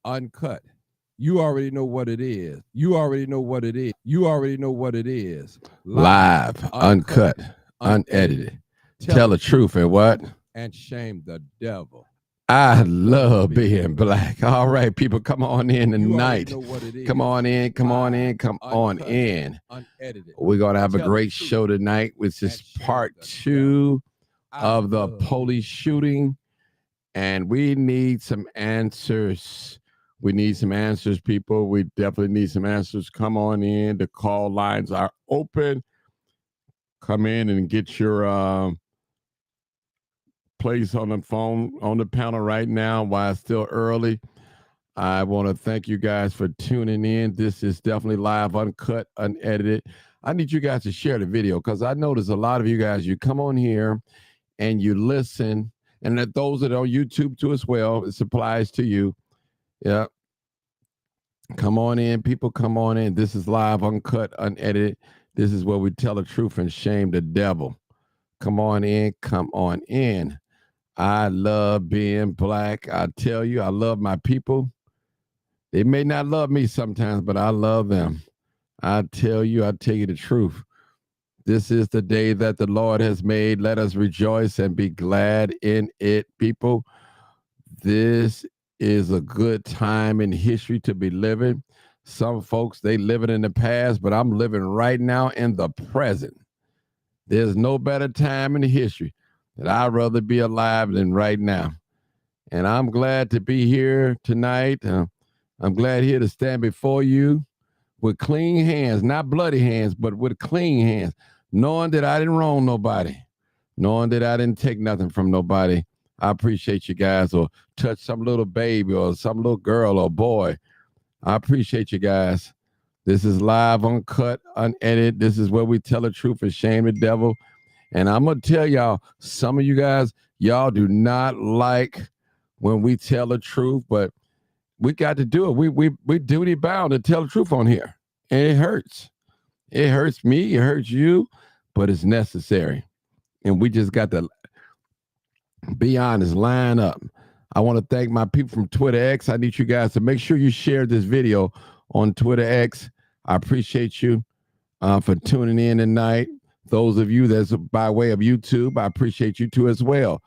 uncut. You already know what it is. You already know what it is. You already know what it is. Live, Live, uncut, uncut, unedited. unedited. Tell Tell the the truth truth and what? and shame the devil. I I love love being being black. black. All right, people, come on in You already tonight. know what it Come is. on in, come on Live, in, come on uncut, in. unedited. We're going to have a Tell the great truth show tonight, which and is shame part the devil. two I of the love being police black. shooting. And we need some answers. We need some answers, people. We definitely need some answers. Come on in. The call lines are open. Come in and get your place on the phone on the panel right now while it's still early. I want to thank you guys for tuning in. This is definitely live, uncut, unedited. I need you guys to share the video because I notice a lot of you guys, you come on here and you listen, and that those that are on YouTube too as well, it applies to you. Yeah. Come on in, people. Come on in. This is live, uncut, unedited. This is where we tell the truth and shame the devil. Come on in. Come on in. I love being black. I tell you, I love my people. They may not love me sometimes, but I love them. I tell you the truth. This is the day that the Lord has made. Let us rejoice and be glad in it, people. This is a good time in history to be living. Some folks, they living in the past, but I'm living right now in the present. There's no better time in history that I'd rather be alive than right now. And I'm glad to be here tonight. I'm glad here to stand before you with clean hands, not bloody hands, but with clean hands, knowing that I didn't wrong nobody, knowing that I didn't take nothing from nobody. I appreciate you guys, or touch some little baby or some little girl or boy. I appreciate you guys. This is live, uncut, unedited. This is where we tell the truth and shame the devil. And I'm going to tell y'all, some of you guys, y'all do not like when we tell the truth, but we got to do it. We duty bound to tell the truth on here. And it hurts. It hurts me, it hurts you, but it's necessary. And we just got to be honest, line up. I want to thank my people from Twitter X. I need you guys to make sure you share this video on Twitter X. I appreciate you for tuning in tonight. Those of you that's by way of YouTube, I appreciate you too as well.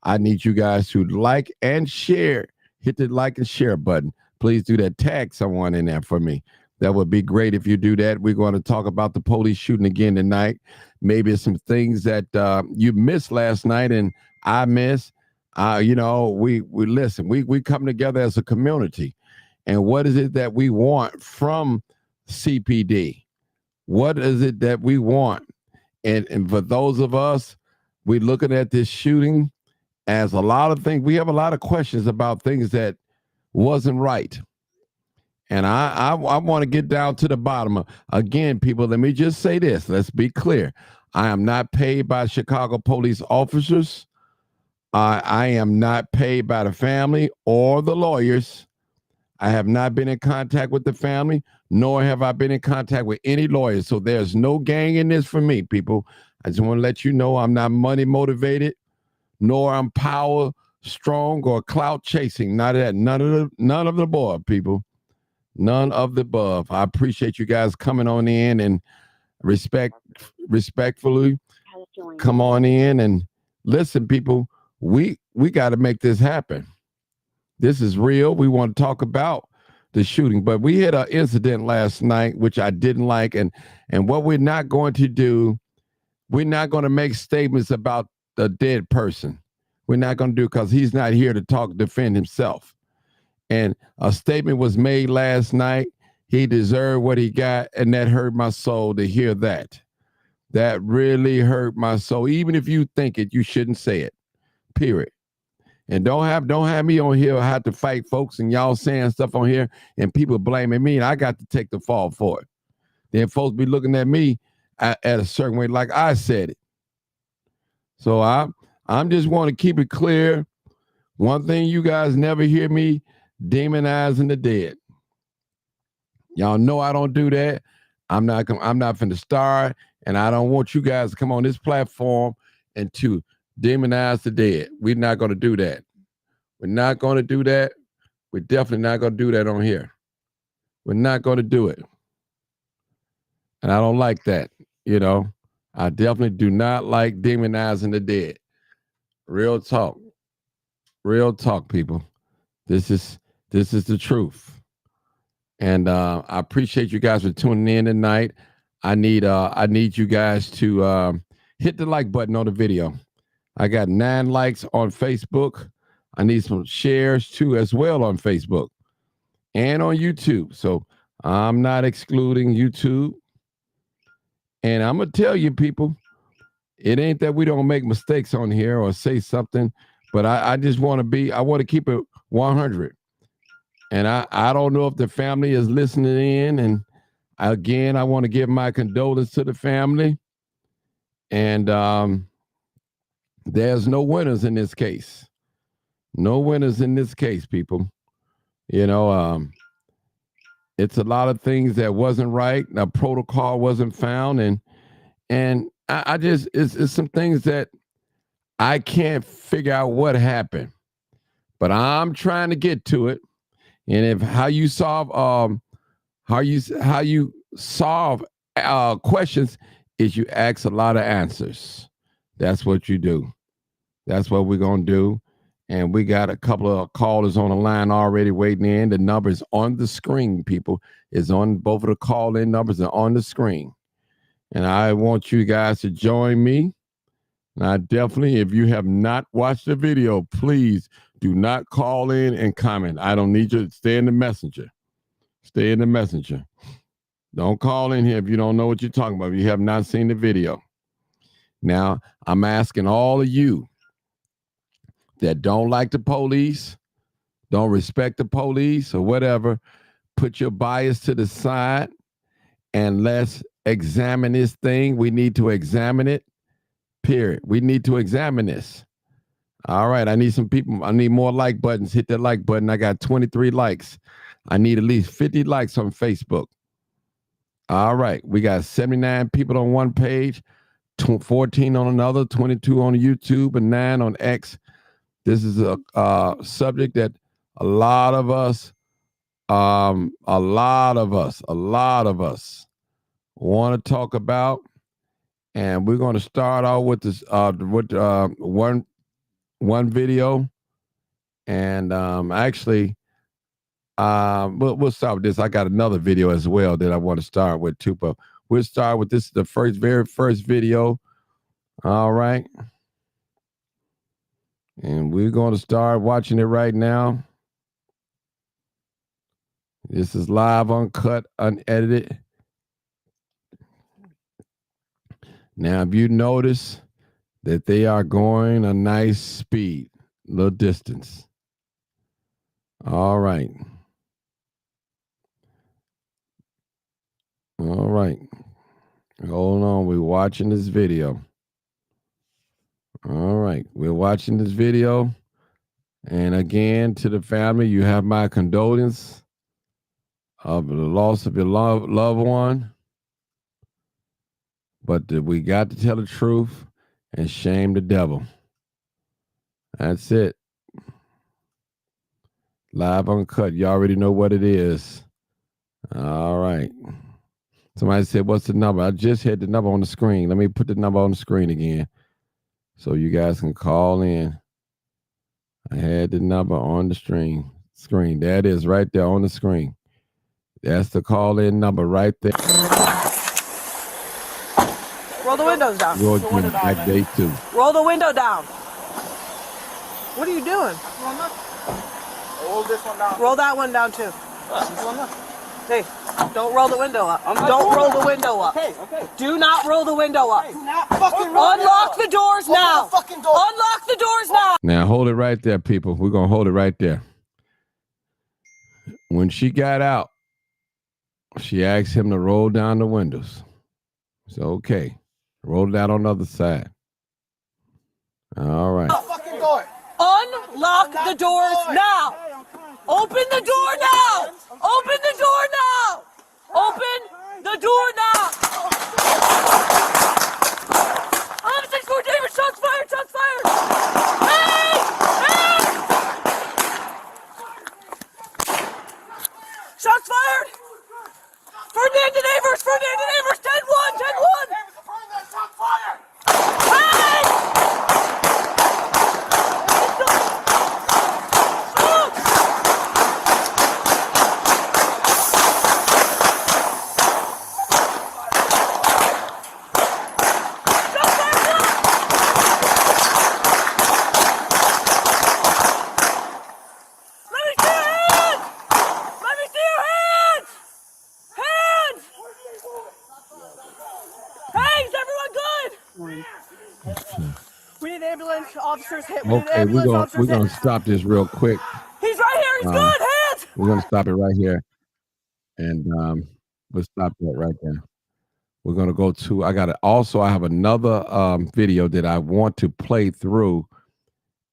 I need you guys to like and share. Hit the like and share button. Please do that. Tag someone in there for me. That would be great if you do that. We're going to talk about the police shooting again tonight. Maybe some things that you missed last night and I missed. We listen. We come together as a community. And what is it that we want from CPD? What is it that we want? And for those of us, we're looking at this shooting as a lot of things. We have a lot of questions about things that wasn't right. And I want to get down to the bottom of, again, people, let me just say this. Let's be clear. I am not paid by Chicago police officers. I am not paid by the family or the lawyers. I have not been in contact with the family, nor have I been in contact with any lawyers. So there's no gang in this for me, people. I just want to let you know I'm not money motivated, nor I'm power strong or clout chasing. Not that. None of the above, people. None of the above. I appreciate you guys coming on in and respectfully come on in and listen, people. We got to make this happen. This is real. We want to talk about the shooting, but we had an incident last night which I didn't like, and what we're not going to do, we're not going to make statements about the dead person. We're not going to do, because he's not here to defend himself. And a statement was made last night. He deserved what he got, and that hurt my soul to hear that. That really hurt my soul. Even if you think it, you shouldn't say it. Period. And don't have me on here. I have to fight folks and y'all saying stuff on here and people blaming me, and I got to take the fall for it. Then folks be looking at me at a certain way, like I said it. So I'm just want to keep it clear. One thing you guys never hear me demonizing the dead. Y'all know I don't do that. I'm not finna start, and I don't want you guys to come on this platform and to demonize the dead. We're not going to do that. We're not going to do that. We're definitely not going to do that on here. We're not going to do it. And I don't like that, you know. I definitely do not like demonizing the dead. Real talk. Real talk, people. This is the truth. And I appreciate you guys for tuning in tonight. I need you guys to hit the like button on the video. I got 9 likes on Facebook. I need some shares too as well on Facebook and on YouTube. So I'm not excluding YouTube. And I'm going to tell you, people, it ain't that we don't make mistakes on here or say something, but I just want to keep it 100. And I don't know if the family is listening in. And again, I want to give my condolences to the family. And there's no winners in this case. No winners in this case, people. You know, it's a lot of things that wasn't right. The protocol wasn't found. And I just, it's some things that I can't figure out what happened. But I'm trying to get to it. And if how you solve questions is you ask a lot of answers. That's what you do. That's what we're gonna do. And we got a couple of callers on the line already waiting in. The number is on the screen, people. It's on both of the call-in numbers are on the screen. And I want you guys to join me. And I definitely, if you have not watched the video, please do not call in and comment. I don't need you to stay in the messenger. Stay in the messenger. Don't call in here if you don't know what you're talking about, if you have not seen the video. Now, I'm asking all of you that don't like the police, don't respect the police or whatever, put your bias to the side and let's examine this thing. We need to examine it, period. We need to examine this. All right, I need some people. I need more like buttons. Hit that like button. I got 23 likes. I need at least 50 likes on Facebook. All right, we got 79 people on one page, 14 on another, 22 on YouTube, and 9 on X. This is a subject that a lot of us want to talk about, and we're going to start out with this one video, and actually, we'll start with this. I got another video as well that I want to start with too, but we'll start with this. The very first video. All right. And we're going to start watching it right now. This is live, uncut, unedited. Now, if you notice that they are going a nice speed, little distance. All right. All right. Hold on. We're watching this video. All right. We're watching this video. And again, to the family, you have my condolence of the loss of your loved one. But we got to tell the truth and shame the devil. That's it. Live uncut. You already know what it is. All right. Somebody said, what's the number? I just had the number on the screen. Let me put the number on the screen again so you guys can call in. I had the number on the screen. There it is right there on the screen. That's the call-in number right there. Roll the windows down. Roll the window down. Day 2. Roll the window down. What are you doing? Roll this one down. Roll that one down too. Hey, don't roll the window up. Don't roll the window up. Okay. Do not roll the window up. Do not fucking roll Unlock the doors now. Open the fucking door. Unlock the doors now. Now hold it right there, people. We're going to hold it right there. When she got out, she asked him to roll down the windows. So, okay. Roll it out on the other side. All right. Fucking door. Unlock the doors now. Open the door now. Open the door now. Open the door now. I'm 6-4 David. Shots fired. Shots fired. Hey! Hey! Shots fired! Ferdinand Avers! 10-1! 10-1! Hey! We need ambulance officers hit. Okay, we're gonna stop this real quick. He's right here. He's good. Hands. We're gonna stop it right here, and we'll stop that right there. We're gonna go to. I have another video that I want to play through,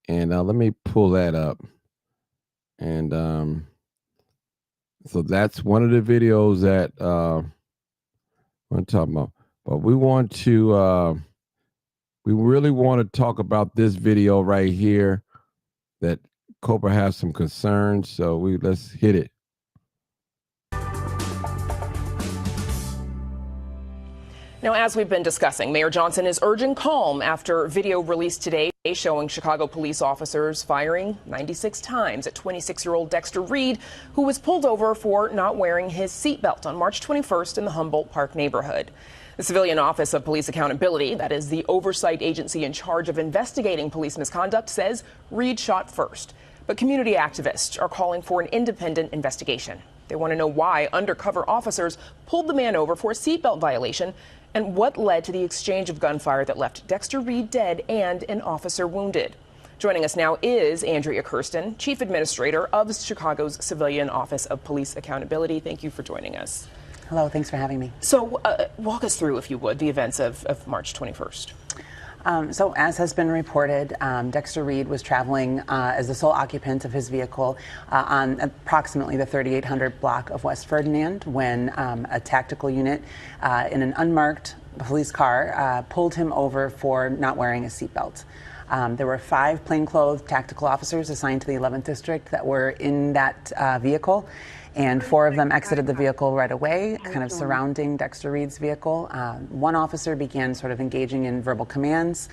and let me pull that up. And so that's one of the videos that we're talking about. But we want to. We really want to talk about this video right here that Cobra has some concerns. So let's hit it. Now, as we've been discussing, Mayor Johnson is urging calm after video released today showing Chicago police officers firing 96 times at 26-year-old Dexter Reed, who was pulled over for not wearing his seatbelt on March 21st in the Humboldt Park neighborhood. The Civilian Office of Police Accountability, that is the oversight agency in charge of investigating police misconduct, says Reed shot first. But community activists are calling for an independent investigation. They want to know why undercover officers pulled the man over for a seatbelt violation and what led to the exchange of gunfire that left Dexter Reed dead and an officer wounded. Joining us now is Andrea Kirsten, Chief Administrator of Chicago's Civilian Office of Police Accountability. Thank you for joining us. Hello, thanks for having me. So walk us through, if you would, the events of March 21st. So as has been reported, Dexter Reed was traveling as the sole occupant of his vehicle on approximately the 3800 block of West Ferdinand when a tactical unit in an unmarked police car pulled him over for not wearing a seatbelt. There were 5 plainclothes tactical officers assigned to the 11th District that were in that vehicle. And 4 of them exited the vehicle right away, kind of surrounding Dexter Reed's vehicle. One officer began sort of engaging in verbal commands,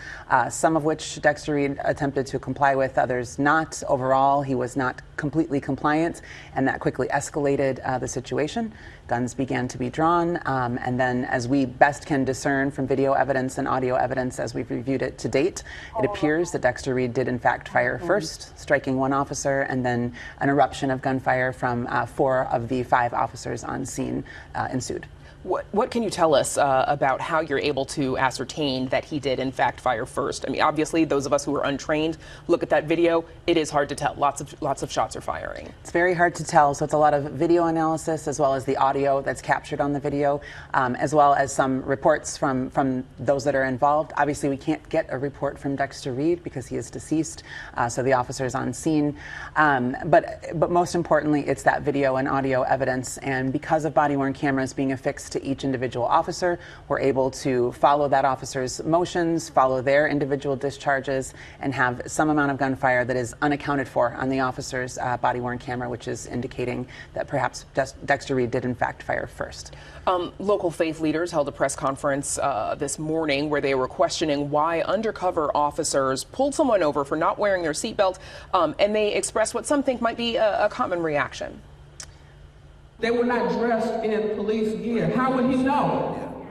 some of which Dexter Reed attempted to comply with, others not. Overall, he was not completely compliant, and that quickly escalated the situation. Guns began to be drawn, and then as we best can discern from video evidence and audio evidence as we've reviewed it to date, it appears that Dexter Reed did in fact fire first, striking one officer, and then an eruption of gunfire from 4 of the 5 officers on scene ensued. What can you tell us about how you're able to ascertain that he did in fact fire first? I mean, obviously, those of us who are untrained look at that video. It is hard to tell. Lots of shots are firing. It's very hard to tell. So it's a lot of video analysis as well as the audio that's captured on the video, as well as some reports from those that are involved. Obviously, we can't get a report from Dexter Reed because he is deceased. So the officers on scene. But most importantly, it's that video and audio evidence. And because of body-worn cameras being affixed to each individual officer, we're able to follow that officer's motions, follow their individual discharges, and have some amount of gunfire that is unaccounted for on the officer's body-worn camera, which is indicating that perhaps Dexter Reed did in fact fire first. Local faith leaders held a press conference this morning where they were questioning why undercover officers pulled someone over for not wearing their seatbelt, and they expressed what some think might be a common reaction. They were not dressed in police gear. How would he know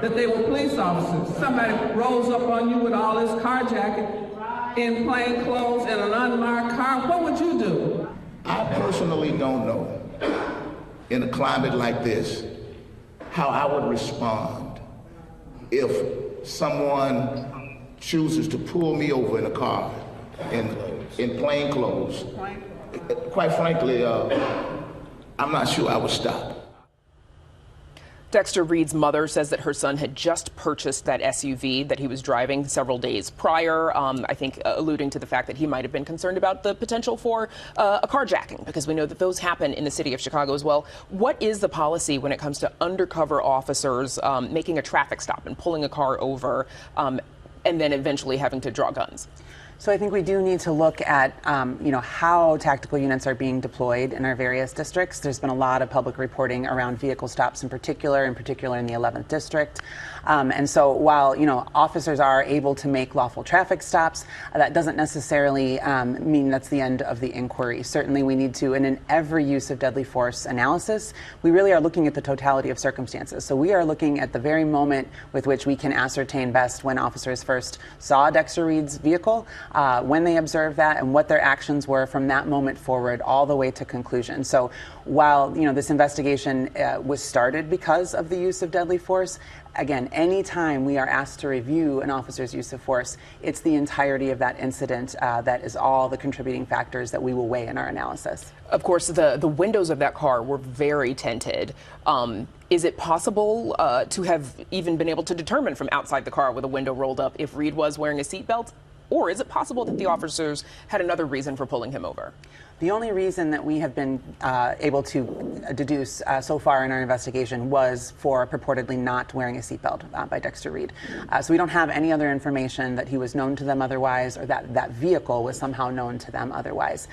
that they were police officers? Somebody rolls up on you with all this carjacking in plain clothes and an unmarked car. What would you do? I personally don't know, in a climate like this, how I would respond if someone chooses to pull me over in a car in plain clothes. Quite frankly, I'm not sure I would stop. Dexter Reed's mother says that her son had just purchased that SUV that he was driving several days prior, I think alluding to the fact that he might have been concerned about the potential for a carjacking, because we know that those happen in the city of Chicago as well. What is the policy when it comes to undercover officers making a traffic stop and pulling a car over and then eventually having to draw guns? So I think we do need to look at, how tactical units are being deployed in our various districts. There's been a lot of public reporting around vehicle stops in particular in the 11th district. And so while, officers are able to make lawful traffic stops, that doesn't necessarily mean that's the end of the inquiry. Certainly we need to, and in every use of deadly force analysis, we really are looking at the totality of circumstances. So we are looking at the very moment with which we can ascertain best when officers first saw Dexter Reed's vehicle, when they observed that, and what their actions were from that moment forward all the way to conclusion. So while this investigation was started because of the use of deadly force, again, anytime we are asked to review an officer's use of force, it's the entirety of that incident that is all the contributing factors that we will weigh in our analysis. Of course, the windows of that car were very tinted. Is it possible to have even been able to determine from outside the car with a window rolled up if Reed was wearing a seatbelt? Or is it possible that the officers had another reason for pulling him over? The only reason that we have been able to deduce so far in our investigation was for purportedly not wearing a seatbelt by Dexter Reed. So we don't have any other information that he was known to them otherwise, or that that vehicle was somehow known to them otherwise.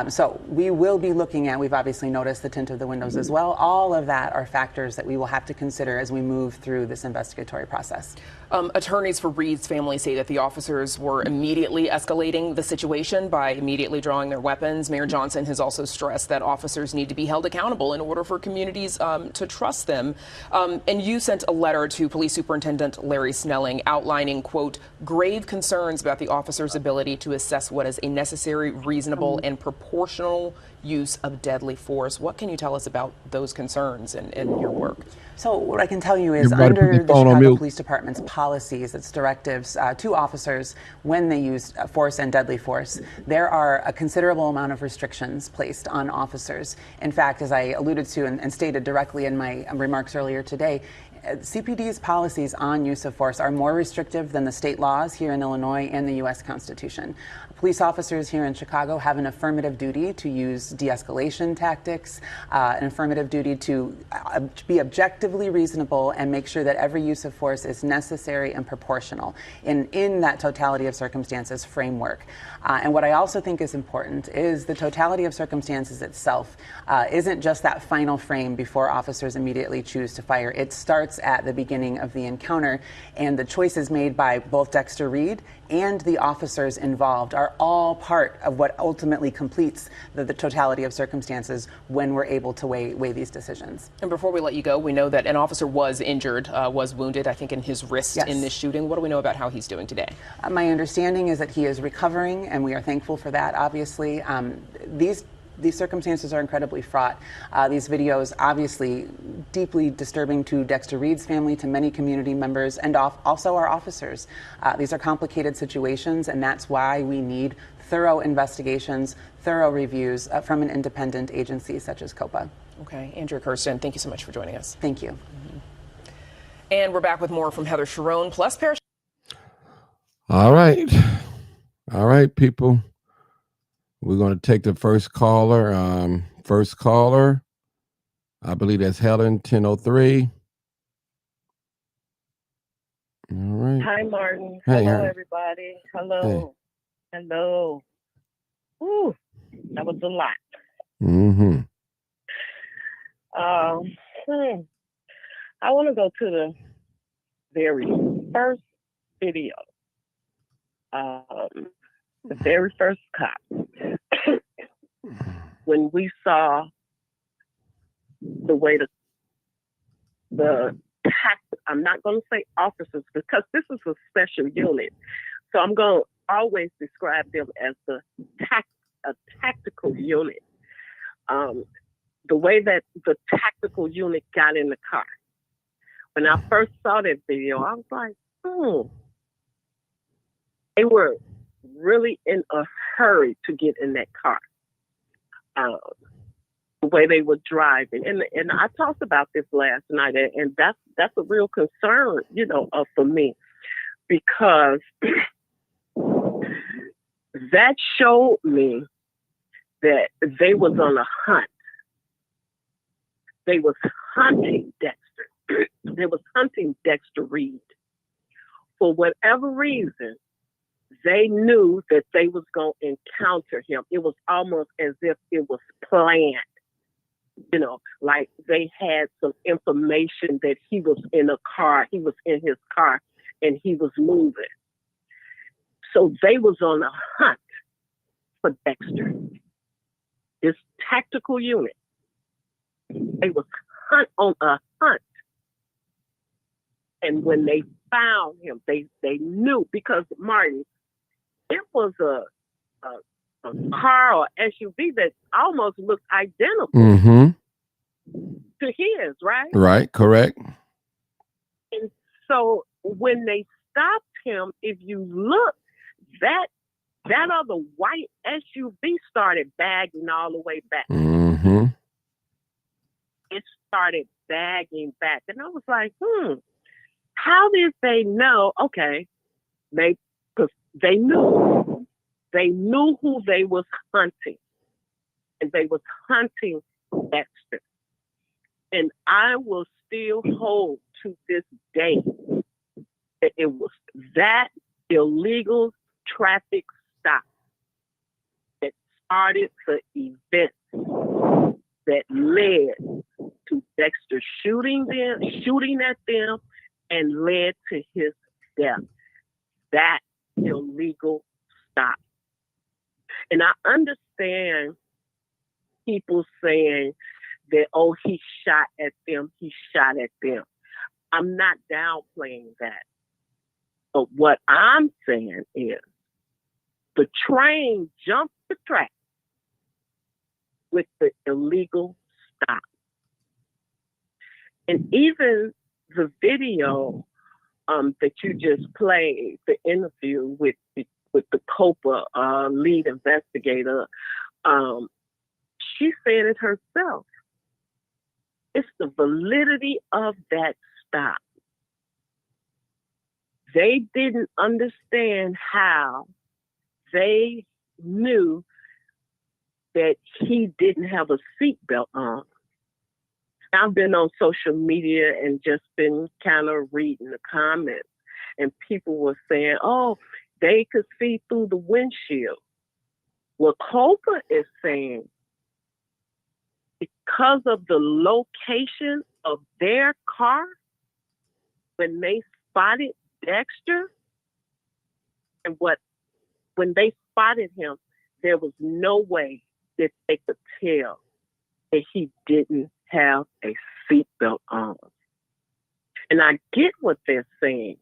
So we will be looking at, we've obviously noticed the tint of the windows as well. All of that are factors that we will have to consider as we move through this investigatory process. Attorneys for Reed's family say that the officers were immediately escalating the situation by immediately drawing their weapons. Mayor Johnson has also stressed that officers need to be held accountable in order for communities to trust them. And you sent a letter to Police Superintendent Larry Snelling outlining, quote, grave concerns about the officers' ability to assess what is a necessary, reasonable, and proportional use of deadly force. What can you tell us about those concerns and your work? So what I can tell you is Everybody put under their the phone on Chicago mute. Police Department's policies, its directives to officers when they use force and deadly force, there are a considerable amount of restrictions placed on officers. In fact, as I alluded to and stated directly in my remarks earlier today, CPD's policies on use of force are more restrictive than the state laws here in Illinois and the U.S. Constitution. Police officers here in Chicago have an affirmative duty to use de-escalation tactics, an affirmative duty to be objectively reasonable and make sure that every use of force is necessary and proportional in that totality of circumstances framework. And what I also think is important is the totality of circumstances itself isn't just that final frame before officers immediately choose to fire. It starts at the beginning of the encounter, and the choices made by both Dexter Reed and the officers involved are all part of what ultimately completes the totality of circumstances when we're able to weigh these decisions. And before we let you go, we know that an officer was injured, was wounded, I think, in his wrist Yes. in this shooting. What do we know about how he's doing today? My understanding is that he is recovering, and we are thankful for that, obviously. These circumstances are incredibly fraught. These videos, obviously, deeply disturbing to Dexter Reed's family, to many community members, and also our officers. These are complicated situations, and that's why we need thorough investigations, thorough reviews from an independent agency such as COPA. Okay, Andrea Kirsten, thank you so much for joining us. Thank you. And we're back with more from Heather Sharon, plus Parrish. All right, people. We're going to take the first caller. I believe that's Helen, 1003. All right. Hi, Martin. Hey, Hello, hi. everybody. Hello. Hello. Ooh, that was a lot. Mm-hmm. I want to go to the very first video. The very first cop. When we saw the way I'm not going to say officers because this is a special unit. So I'm going to always describe them as a tactical unit. The way that the tactical unit got in the car. When I first saw that video, I was like, They were really in a hurry to get in that car. The way they were driving. And I talked about this last night, and that's a real concern, for me, because that showed me that they was on a hunt. They was hunting Dexter. They was hunting Dexter Reed. For whatever reason, they knew that they was going to encounter him. It was almost as if it was planned. You know, like they had some information that he was in a car, he was in his car, and he was moving. So they was on a hunt for Dexter. This tactical unit. They was on a hunt. And when they found him, they knew, because Martin, it was a car or SUV that almost looked identical to his, right? Right, correct. And so when they stopped him, if you look, that other white SUV started bagging all the way back. It started bagging back. And I was like, how did they know? Okay, because they knew who they was hunting, and they was hunting Dexter. And I will still hold to this day that it was that illegal traffic stop that started the event that led to Dexter shooting at them and led to his death. That illegal stop. And I understand people saying that, oh, he shot at them. I'm not downplaying that. But what I'm saying is the train jumped the track with the illegal stop. And even the video that you just played, the interview with the COPA lead investigator, she said it herself. It's the validity of that stop. They didn't understand how they knew that he didn't have a seatbelt on. I've been on social media and just been kind of reading the comments, and people were saying, oh, they could see through the windshield. Well, COPA is saying because of the location of their car, when they spotted Dexter, and when they spotted him, there was no way that they could tell that he didn't have a seatbelt on. And I get what they're saying.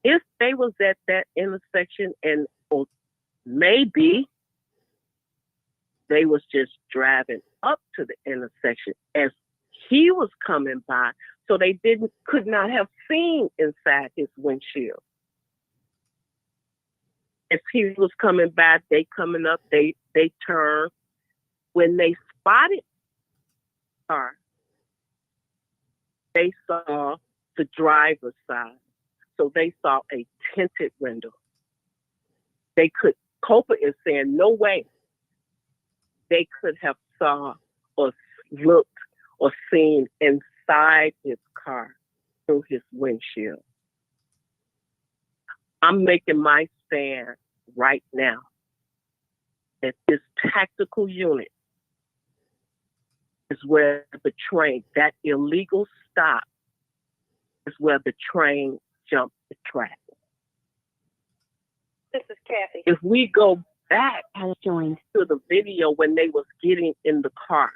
If they was at that intersection or maybe they was just driving up to the intersection as he was coming by, so they could not have seen inside his windshield. As he was coming by, they coming up, they turned. When they spotted the car, they saw the driver's side. So they saw a tinted window. COPA is saying no way they could have saw or looked or seen inside his car through his windshield. I'm making my stand right now that this tactical unit is where the train, that illegal stop is where the train jumped the track. This is Kathy. If we go back to the video when they was getting in the car,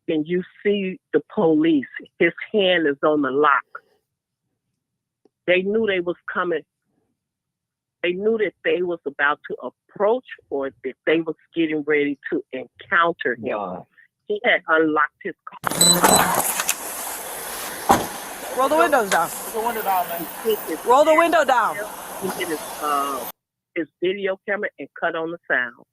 and you see the police, his hand is on the lock. They knew they was coming. They knew that they was about to approach or that they was getting ready to encounter him. Wow. He had unlocked his car. Roll the windows down. Roll the window down, man. Roll the window down. He hit his video camera and cut on the sound.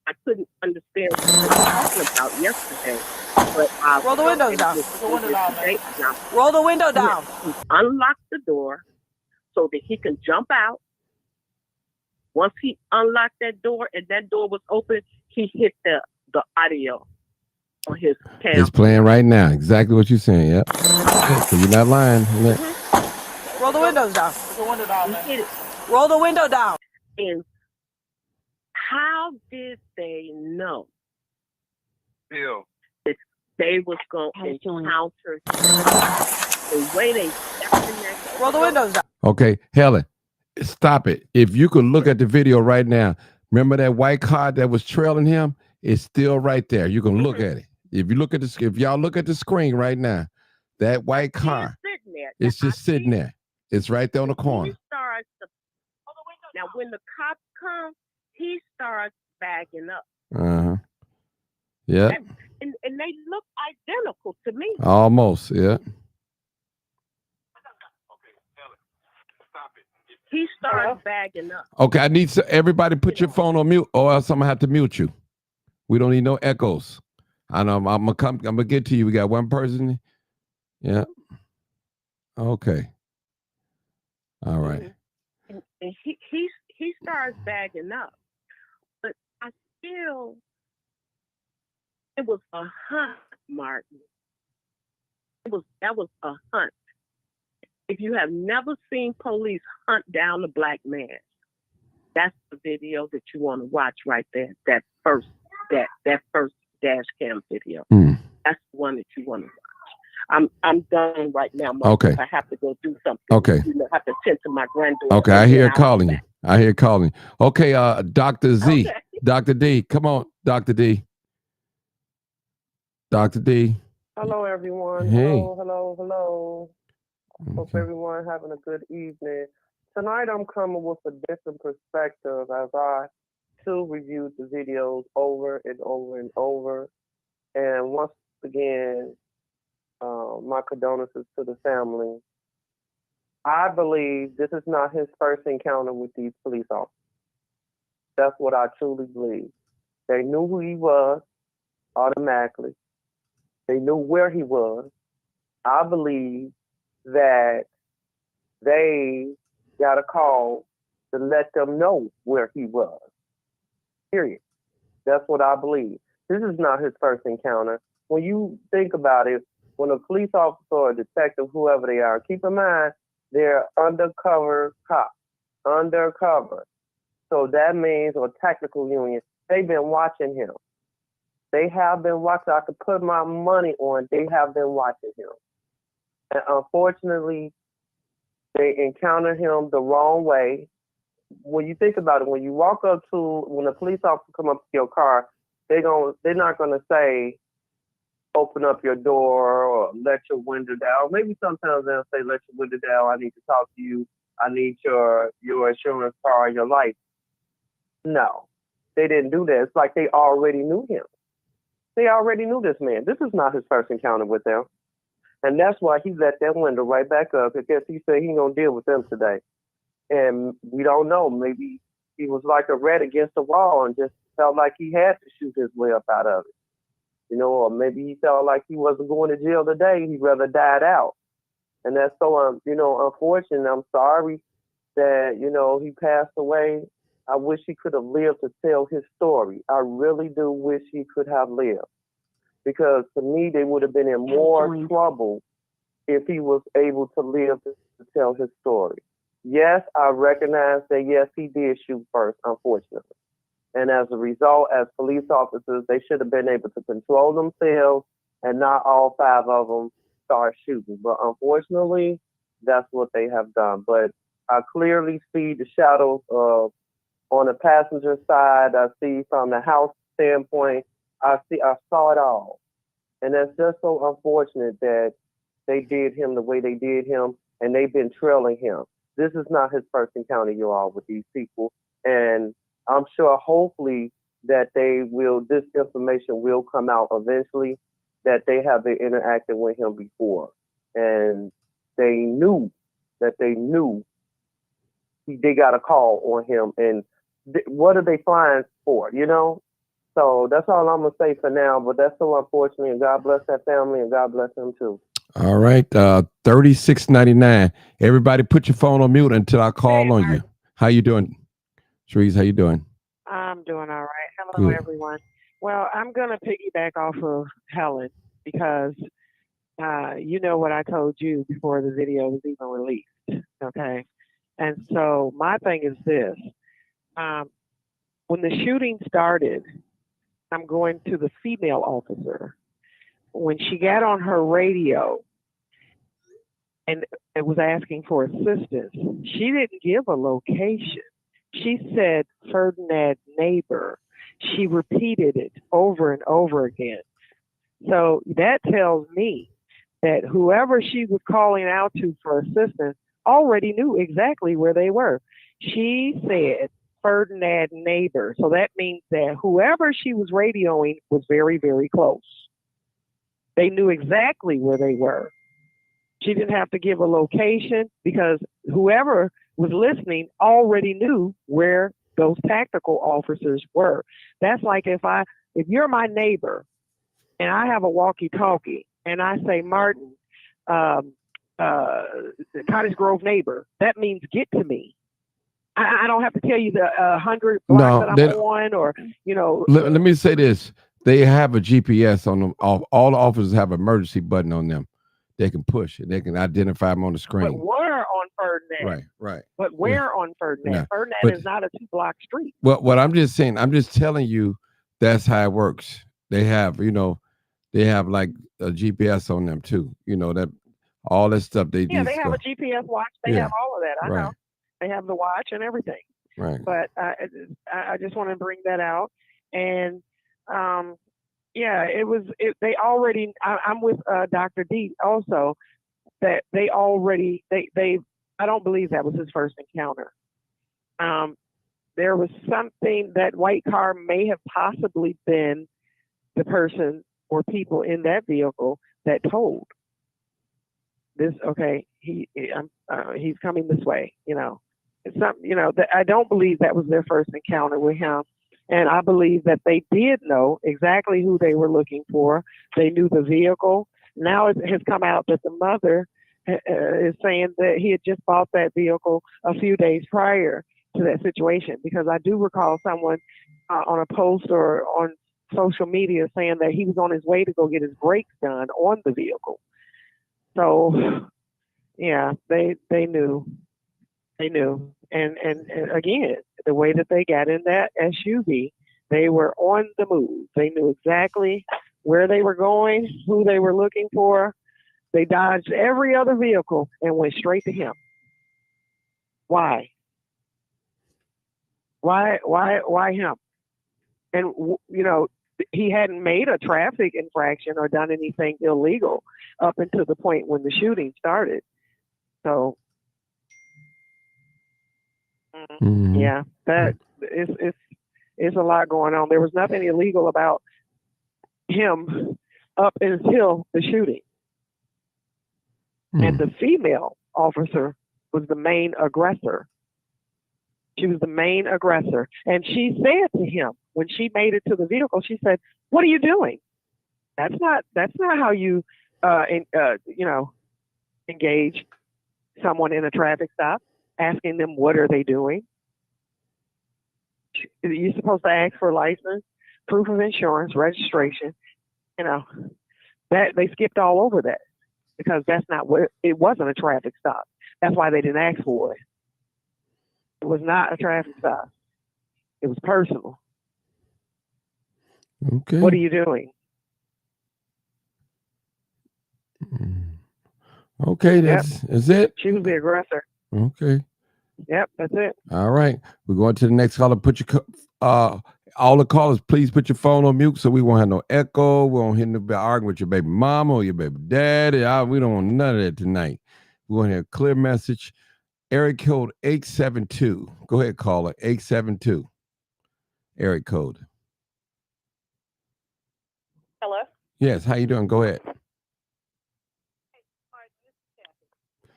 I couldn't understand what he was talking about yesterday. But roll the windows down. Roll the window down, man. Roll the window down. He unlocked the door so that he can jump out. Once he unlocked that door and that door was open, he hit the audio on his camera. It's playing right now. Exactly what you're saying. Yep. So you're not lying. Roll the windows down. The window down, man. Hit it. Roll the window down. And how did they know Bill. that they was going to encounter the way they stepped in that? Roll the windows down. Okay, Helen, stop it. If you could look at the video right now, remember that white car that was trailing him? It's still right there. You can look at it. If you look at the, if y'all look at the screen right now, that white car, Sitting there. it's just sitting there. It's right there on the corner. He starts to, now, when the cops come, he starts bagging up. Yeah. And they look identical to me. Almost. Yeah. He starts bagging up. Okay, I need everybody put your phone on mute, or else I'm gonna have to mute you. We don't need no echoes. I know I'm gonna get to you. We got one person. Yeah. Okay. All right. And he starts bagging up. But I still, it was a hunt, Martin. That was a hunt. If you have never seen police hunt down a black man, that's the video that you want to watch right there. That first dash cam video. That's the one that you want to watch. I'm done right now, Martin. Okay. I have to go do something. Okay. I have to tend to my granddaughter. Okay, I hear calling you. I hear calling. Okay, Dr. Z, Okay. Dr. D, come on, Dr. D. Dr. D. Hello, everyone. Hey. Hello. Hope everyone having a good evening. Tonight, I'm coming with a different perspective as I too reviewed the videos over and over and over. And once again, my condolences to the family. I believe this is not his first encounter with these police officers. That's what I truly believe. They knew who he was automatically. They knew where he was. I believe that they got a call to let them know where he was. Period. That's what I believe. This is not his first encounter. When you think about it, when a police officer or a detective, whoever they are, keep in mind, they're undercover cops. Undercover. So that means, or tactical union, they've been watching him. They have been watching. I could put my money on they have been watching him. And unfortunately, they encounter him the wrong way. When you think about it, when you walk up to, when a police officer come up to your car, they're not gonna say, open up your door or let your window down. Maybe sometimes they'll say, let your window down. I need to talk to you. I need your insurance card, your license. No, they didn't do that. It's like they already knew him. They already knew this man. This is not his first encounter with them. And that's why he let that window right back up. I guess he said he ain't gonna deal with them today. And we don't know. Maybe he was like a rat against the wall and just felt like he had to shoot his way up out of it. You know, or maybe he felt like he wasn't going to jail today. He'd rather died out. And that's so, unfortunate. I'm sorry that, he passed away. I wish he could have lived to tell his story. I really do wish he could have lived. Because to me, they would have been in more trouble if he was able to live to tell his story. Yes, I recognize that, yes, he did shoot first, unfortunately. And as a result, as police officers, they should have been able to control themselves and not all 5 of them start shooting. But unfortunately, that's what they have done. But I clearly see the shadows of, on the passenger side. I see from the house standpoint, I saw it all. And that's just so unfortunate that they did him the way they did him, and they've been trailing him. This is not his first encounter, you all, with these people. And I'm sure, hopefully, that this information will come out eventually, that they have been interacting with him before. And they knew they got a call on him. And what are they flying for, So that's all I'm going to say for now. But that's so unfortunate. And God bless that family, and God bless them too. All right, 3699. Everybody put your phone on mute until I call on you. How you doing? Sharice, how you doing? I'm doing all right. Hello, Good. everyone. Well, I'm going to piggyback off of Helen because you know what I told you before the video was even released. Okay. And so my thing is this. When the shooting started, I'm going to the female officer. When she got on her radio and it was asking for assistance, she didn't give a location. She said Ferdinand neighbor. She repeated it over and over again. So that tells me that whoever she was calling out to for assistance already knew exactly where they were. She said Ferdinand neighbor. So that means that whoever she was radioing was very, very close. They knew exactly where they were. She didn't have to give a location because whoever was listening already knew where those tactical officers were. That's like if you're my neighbor and I have a walkie-talkie and I say, Martin, Cottage Grove neighbor, that means get to me. I don't have to tell you the 100 blocks that I'm on, or, you know. Let me say this. They have a GPS on them. All the officers have an emergency button on them. They can push it. They can identify them on the screen. But where on Ferdinand? Right. But where on Ferdinand? Yeah. Ferdinand is not a 2-block street. Well, what I'm just saying, I'm just telling you, that's how it works. They have, like a GPS on them too. That all that stuff they do. Yeah, they have a GPS watch. They have all of that. I know. They have the watch and everything. Right. But I just want to bring that out. And they already, I'm with Dr. D also, that they already, I don't believe that was his first encounter. There was something, that white car may have possibly been the person or people in that vehicle that told this, okay, he's coming this way, It's something, that I don't believe that was their first encounter with him. And I believe that they did know exactly who they were looking for. They knew the vehicle. Now it has come out that the mother is saying that he had just bought that vehicle a few days prior to that situation, because I do recall someone on a post or on social media saying that he was on his way to go get his brakes done on the vehicle. So, yeah, they knew. They knew. And again, the way that they got in that SUV, they were on the move. They knew exactly where they were going, who they were looking for. They dodged every other vehicle and went straight to him. Why? Why him? And, he hadn't made a traffic infraction or done anything illegal up until the point when the shooting started. So, yeah, that it's a lot going on. There was nothing illegal about him up until the shooting. And the female officer was the main aggressor. She was the main aggressor. And she said to him, when she made it to the vehicle, she said, "What are you doing? That's not how you, engage someone in a traffic stop, asking them what are they doing. You're supposed to ask for license, proof of insurance, registration. That they skipped all over that because that's not what it wasn't a traffic stop. That's why they didn't ask for it. It was not a traffic stop. It was personal. Okay. What are you doing? Okay, that's it. She was the aggressor. Okay. Yep, that's it. All right. We're going to the next caller. Put your all the callers, please put your phone on mute so we won't have no echo. We won't hear nobody arguing with your baby mama or your baby daddy. We don't want none of that tonight. We want to hear a clear message. Area code 872. Go ahead, caller. 872. Area code. Hello? Yes, how you doing? Go ahead.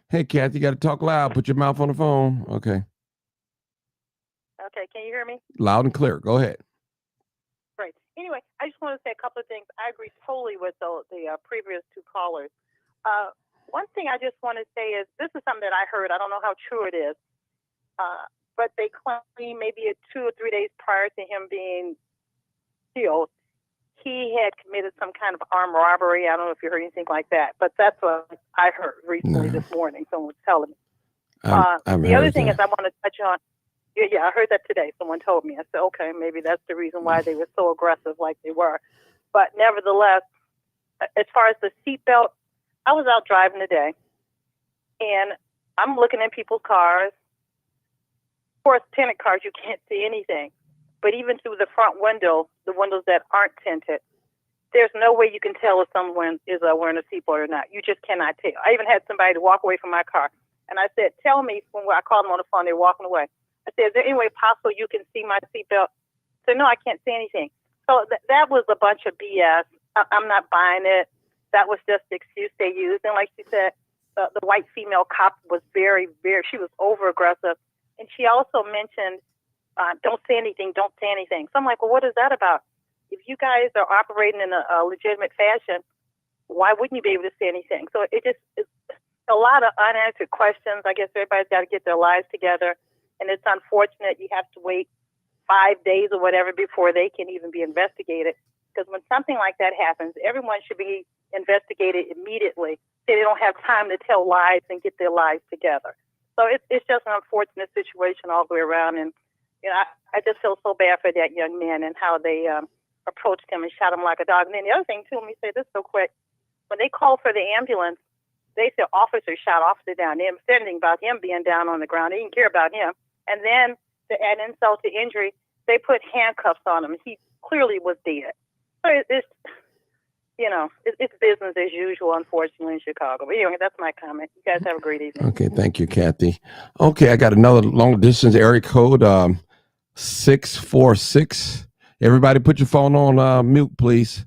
Hey, Kathy, you got to talk loud. Put your mouth on the phone. Okay. Okay, can you hear me? Loud and clear. Go ahead. Great. Anyway, I just want to say a couple of things. I agree totally with the previous two callers. One thing I just want to say is this is something that I heard. I don't know how true it is, but they claim maybe 2 or 3 days prior to him being killed, he had committed some kind of armed robbery. I don't know if you heard anything like that, but that's what I heard recently this morning. Someone was telling me. The other thing is I want to touch on. Yeah, I heard that today. Someone told me. I said, okay, maybe that's the reason why they were so aggressive like they were. But nevertheless, as far as the seatbelt, I was out driving today, and I'm looking at people's cars. Of course, tinted cars, you can't see anything. But even through the front window, the windows that aren't tinted, there's no way you can tell if someone is wearing a seatbelt or not. You just cannot tell. I even had somebody to walk away from my car. And I said, tell me, when I called them on the phone, they're walking away. I said, is there any way possible you can see my seatbelt? Said, no, I can't see anything. So that was a bunch of BS. I'm not buying it. That was just the excuse they used. And like she said, the white female cop was very, she was over aggressive. And she also mentioned, don't say anything, don't say anything. So I'm like, well, what is that about? If you guys are operating in a legitimate fashion, why wouldn't you be able to say anything? So it's a lot of unanswered questions. I guess everybody's got to get their lives together. And it's unfortunate you have to wait 5 days or whatever before they can even be investigated. Because when something like that happens, everyone should be investigated immediately. So they don't have time to tell lies and get their lives together. So it's just an unfortunate situation all the way around. And I just feel so bad for that young man and how they approached him and shot him like a dog. And then the other thing, too, let me say this real quick. When they called for the ambulance, they said officer shot officer down. They didn't say anything about him being down on the ground. They didn't care about him. And then to add insult to injury, they put handcuffs on him. He clearly was dead. So it's business as usual, unfortunately, in Chicago. But anyway, that's my comment. You guys have a great evening. Okay, thank you, Kathy. Okay, I got another long distance area code, 646. Everybody put your phone on mute, please.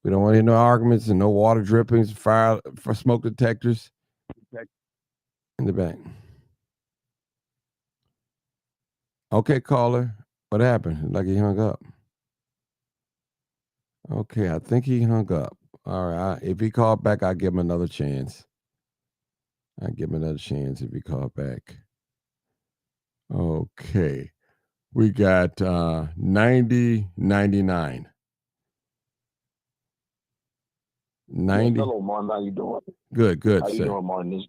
We don't want any no arguments and no water drippings, fire for smoke detectors in the back. Okay, caller. What happened? Like he hung up. Okay, I think he hung up. All right. If he called back, I'll give him another chance. I'll give him another chance if he called back. Okay. We got 9099. 90. Yes, hello, Martin. How you doing? Good, How sir. you doing, Martin? This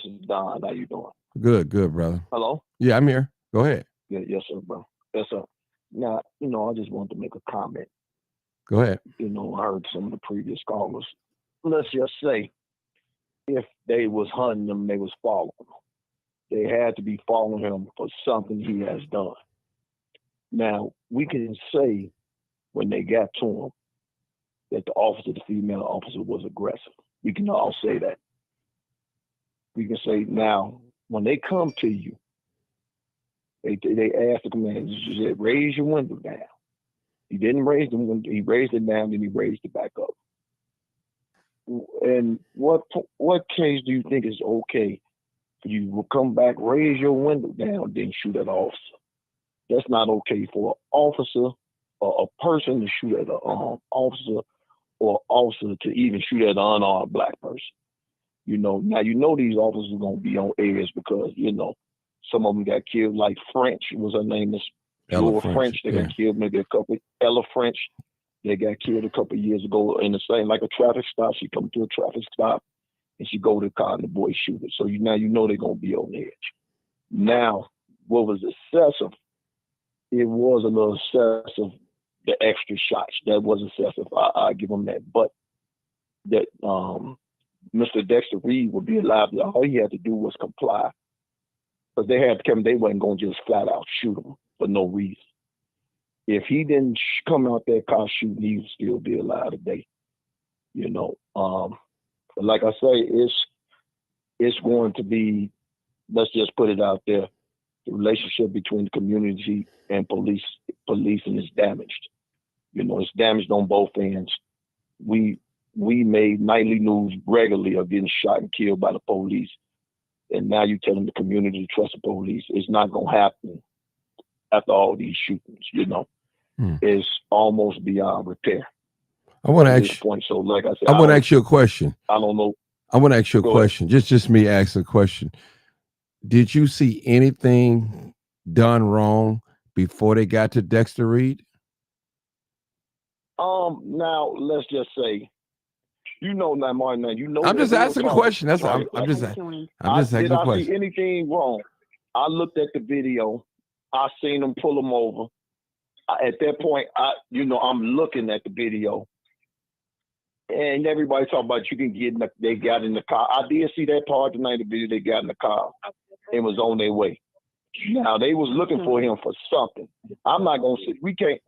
is Don. How you doing? Good, brother. Hello? Yeah, I'm here. Go ahead. Yeah, yes, sir, bro. Yes, sir. Now, I just wanted to make a comment. Go ahead. I heard some of the previous callers. Let's just say, if they was hunting him, they was following him. They had to be following him for something he has done. Now, we can say when they got to him that the female officer was aggressive. We can all say that. We can say now, when they come to you, they ask the commander, you said, raise your window down. He didn't raise the window, he raised it down, then he raised it back up. And what case do you think is okay for you to come back, raise your window down, then shoot at an officer? That's not okay for an officer or a person to shoot at an officer or officer to even shoot at an unarmed black person. Now these officers are going to be on edge because, some of them got killed, like French was her name, is Ella French. They got killed maybe Ella French. They got killed a couple of years ago in the same, like a traffic stop. She come to a traffic stop and she go to the car and the boy shoot it. So now they're going to be on edge. Now, what was excessive? It was a little excessive, the extra shots. That was excessive. I give them that. But that Mr. Dexter Reed would be alive. All he had to do was comply. But they had to come, they wasn't going to just flat out shoot him for no reason. If he didn't come out that car shooting, he would still be alive today. But like I say, it's going to be, let's just put it out there, the relationship between the community and policing is damaged. It's damaged on both ends. We made nightly news regularly of getting shot and killed by the police. And now you're telling the community to trust the police. It's not going to happen after all these shootings, It's almost beyond repair. I want to ask you, point. So like I said, I want to ask you a question. I don't know. I want to ask you a question. Just me asking a question. Did you see anything done wrong before they got to Dexter Reed? Now let's just say You know that, Martin. You know. I'm that just real asking a talk. question. That's Right. I'm just Did asking a I question. see anything wrong? I looked at the video. I seen them pull him over. At that point, I'm looking at the video, and everybody talking about you can get in they got in the car. I did see that part tonight. The video, they got in the car and was on their way. Now they was looking for him for something. I'm not gonna say we can't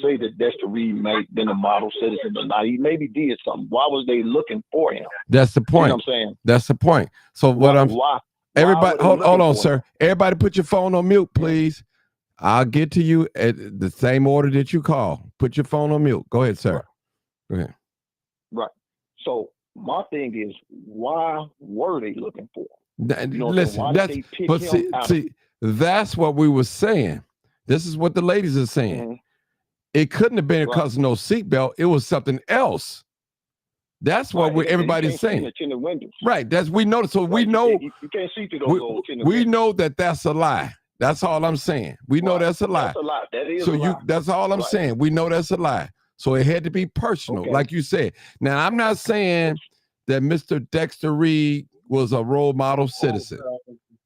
say that Dexter Reed may have been a model citizen or not. He maybe did something. Why was they looking for him? That's the point. You know what I'm saying? That's the point. So Why everybody were they hold looking on, for sir. Everybody put your phone on mute, please. I'll get to you at the same order that you call. Put your phone on mute. Go ahead, sir. Go ahead. Right. So my thing is, why were they looking for him? You know what I'm saying? Listen, Why that's did they pick but him out? see, that's what we were saying. This is what the ladies are saying. It couldn't have been because of no seatbelt. It was something else. That's what everybody's saying. Right. That's we know. So we know You can't see through those little tinted we windows. know that that's a lie. That's all I'm saying. We know that's a lie. That's a lie. That is So a lie. that's all I'm saying. We know that's a lie. So it had to be personal, like you said. Now I'm not saying that Mr. Dexter Reed was a role model citizen.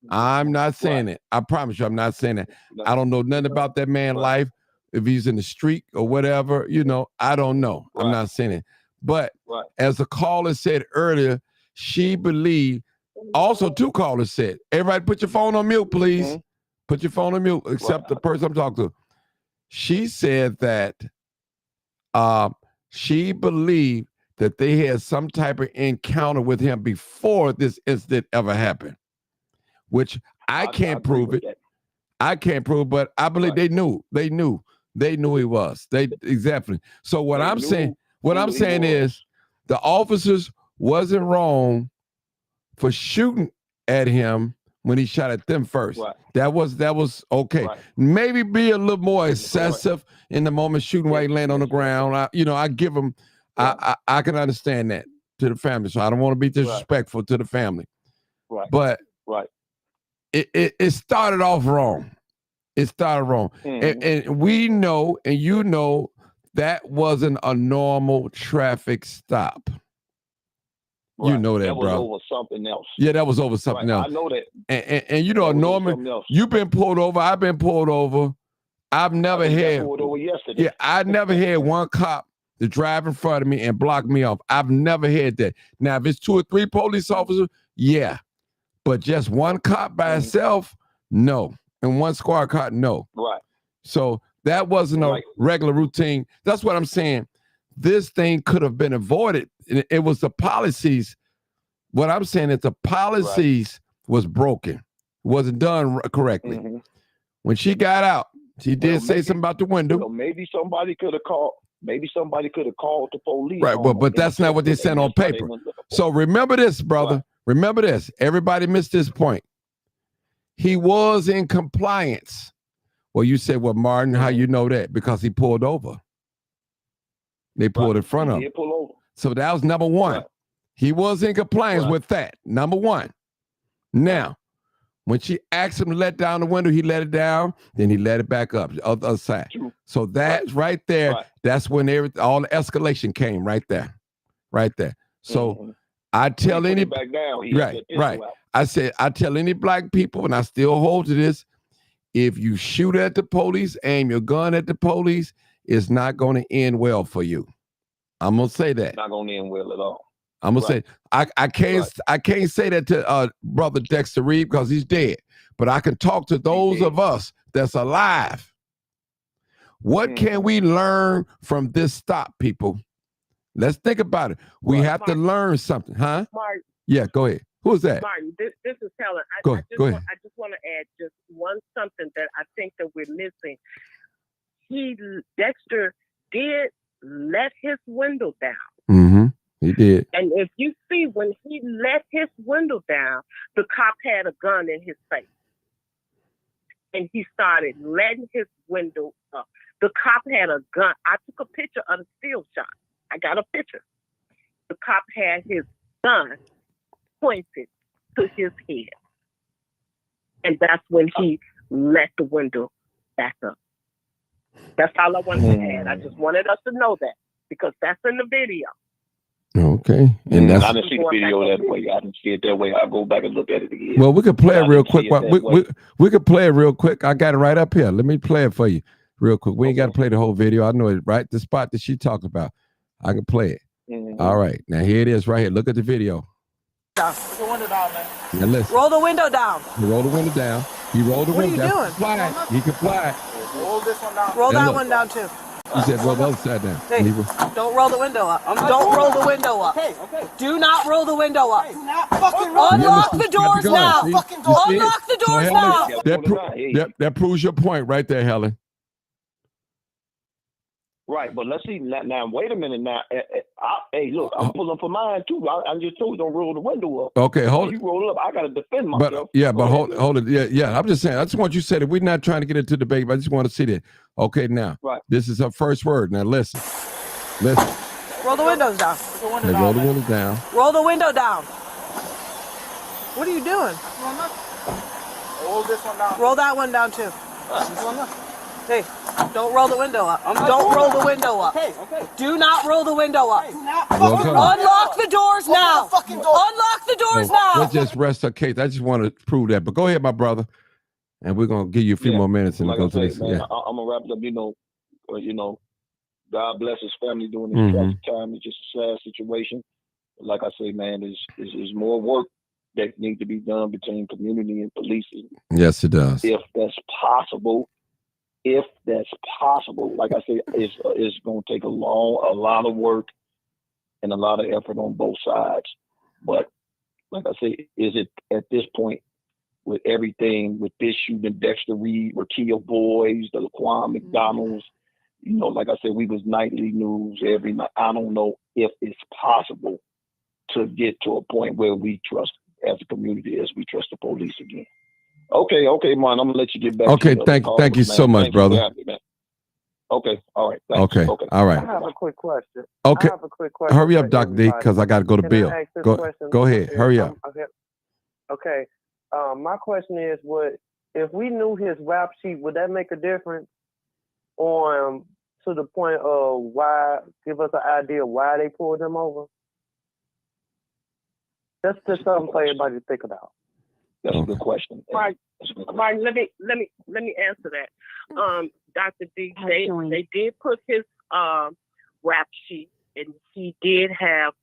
I'm not saying it. I promise you, I'm not saying that. I don't know nothing about that man's life. If he's in the street or whatever, I don't know. I'm not saying it. But as the caller said earlier, she believed. Also, two callers said, "Everybody, put your phone on mute, please. Put your phone on mute, except the person I'm talking to." She said that she believed that they had some type of encounter with him before this incident ever happened, which I can't prove it. I can't prove, but I believe they knew. They knew he was. Exactly. So what I'm saying is the officers wasn't wrong for shooting at him when he shot at them first. That was okay. Maybe be a little more excessive in the moment, shooting while he land on the ground. I give him. I can understand that to the family. So I don't want to be disrespectful to the family. But it started off wrong. It started wrong. And we know, and you know, that wasn't a normal traffic stop. You know that, bro. That was over something else. Yeah, that was over something else. I know that. And Norman, you've been pulled over. I've been pulled over. I've never had. Pulled over yesterday. Yeah, I never had one cop to drive in front of me and block me off. I've never had that. Now, if it's 2 or 3 police officers, yeah. But just one cop by itself, no. And one squad car, no. Right. So that wasn't a regular routine. That's what I'm saying. This thing could have been avoided. It was the policies. What I'm saying is the policies was broken. It wasn't done correctly. When she got out, she did say something about the window. Maybe somebody could have called. Maybe somebody could have called the police. Right, but that's not what they said on paper. So remember this, brother. Remember this. Everybody missed this point. He was in compliance. Well, you said, well, Martin, how you know that? Because he pulled over. They pulled in front of him. So that was number one. He was in compliance with that. Number one. Now, when she asked him to let down the window, he let it down. Then he let it back up the other side. So that's right there. That's when all the escalation came right there. Right there. So I tell any back down. Right. I said, I tell any black people, and I still hold to this, if you shoot at the police, aim your gun at the police, it's not going to end well for you. I'm going to say that. Not going to end well at all. I'm going to say, I can't say that to Brother Dexter Reed because he's dead, but I can talk to those of us that's alive. What can we learn from this stop, people? Let's think about it. We have to learn something, huh? Martin. Yeah, go ahead. Who's that? Martin, this is Helen. Go ahead. I just want to add just one something that I think that we're missing. Dexter did let his window down. Mm-hmm. He did. And if you see when he let his window down, the cop had a gun in his face. And he started letting his window up. The cop had a gun. I took a picture of the still shot. I got a picture. The cop had his gun pointed to his head. And that's when he let the window back up. That's all I wanted to add. I just wanted us to know that because that's in the video. Okay, and I that's didn't see the video that way. I didn't see it that way. I'll go back and look at it again. well. We could play But it I real didn't see quick. it While- that We, way. we could play it real quick. I got it right up here. Let me play it for you real quick. We ain't got to play the whole video. I know it right. The spot that she talked about. I can play it. Mhm. All right, now here it is right here. Look at the video. Down. Put the window down, man. Now listen. Roll the window down. He rolled the window down. He rolled the What are window you down. doing? Fly. He could fly. Roll this one down. Roll Now that look. one down too. He said, roll the other side down. Hey, He ro- don't roll the window up. Don't roll the window up. Okay. Do not roll the window up. Do not fucking roll. Unlock Yeah, the listen, doors go now. ahead. Fucking You door. see it? Unlock the So, doors Helen, now. that proves your point right there, Helen. Right, but let's see now. Wait a minute now. Hey, look, I'm pulling for mine too. I just told you don't roll the window up. Okay, hold You it. roll it up. I gotta defend But myself. yeah, but Go ahead. hold it. Yeah. I'm just saying. I just want you to say that we're not trying to get into debate, but I just want to see that. Okay, now Right. this is her first word. Now listen. Roll the windows down. Put the window They down, roll the man. window down. Roll the window down. What are you doing? Roll this one down. Roll that one down too. This one down. Hey, don't roll the window up. Don't roll the window up. Okay. Do not roll the window up. Do not Well, fucking come roll. on. Unlock the doors now. Open the fucking door. Unlock the doors Well, now. let's just rest her case. I just want to prove that. But go ahead, my brother, and we're gonna give you a few Yeah. more minutes and Like go I to this. say, man, Yeah. I'm gonna wrap it up. God bless his family during this Mhm. tragic time. It's just a sad situation. Like I say, man, there's more work that needs to be done between community and policing, Yes, it does. if that's possible. If that's possible, like I say, it's going to take a lot of work and a lot of effort on both sides. But like I say, is it at this point with everything, with this shooting, Dexter Reed, Rakia Boys, the Laquan McDonald's, like I said, we was nightly news every night. I don't know if it's possible to get to a point where we trust as a community as we trust the police again. Okay, man. I'm gonna let you get back. Okay, to the thank call, you man. so much, Thank you for brother. having me, man. Okay, all right. Thanks. Okay, all I right. have a quick question. I Okay, have a quick question hurry up, for Dr. D, everybody. because I got to go to Can Bill. I ask this Go question? ahead. Okay, Hurry up. Okay. My question is, if we knew his rap sheet, would that make a difference on to the point of why? Give us an idea why they pulled him over. That's just something for everybody to think about. That's a good question. Right. That's a good question. Right. Let me answer that. Dr. D, they did put his rap sheet, and he did have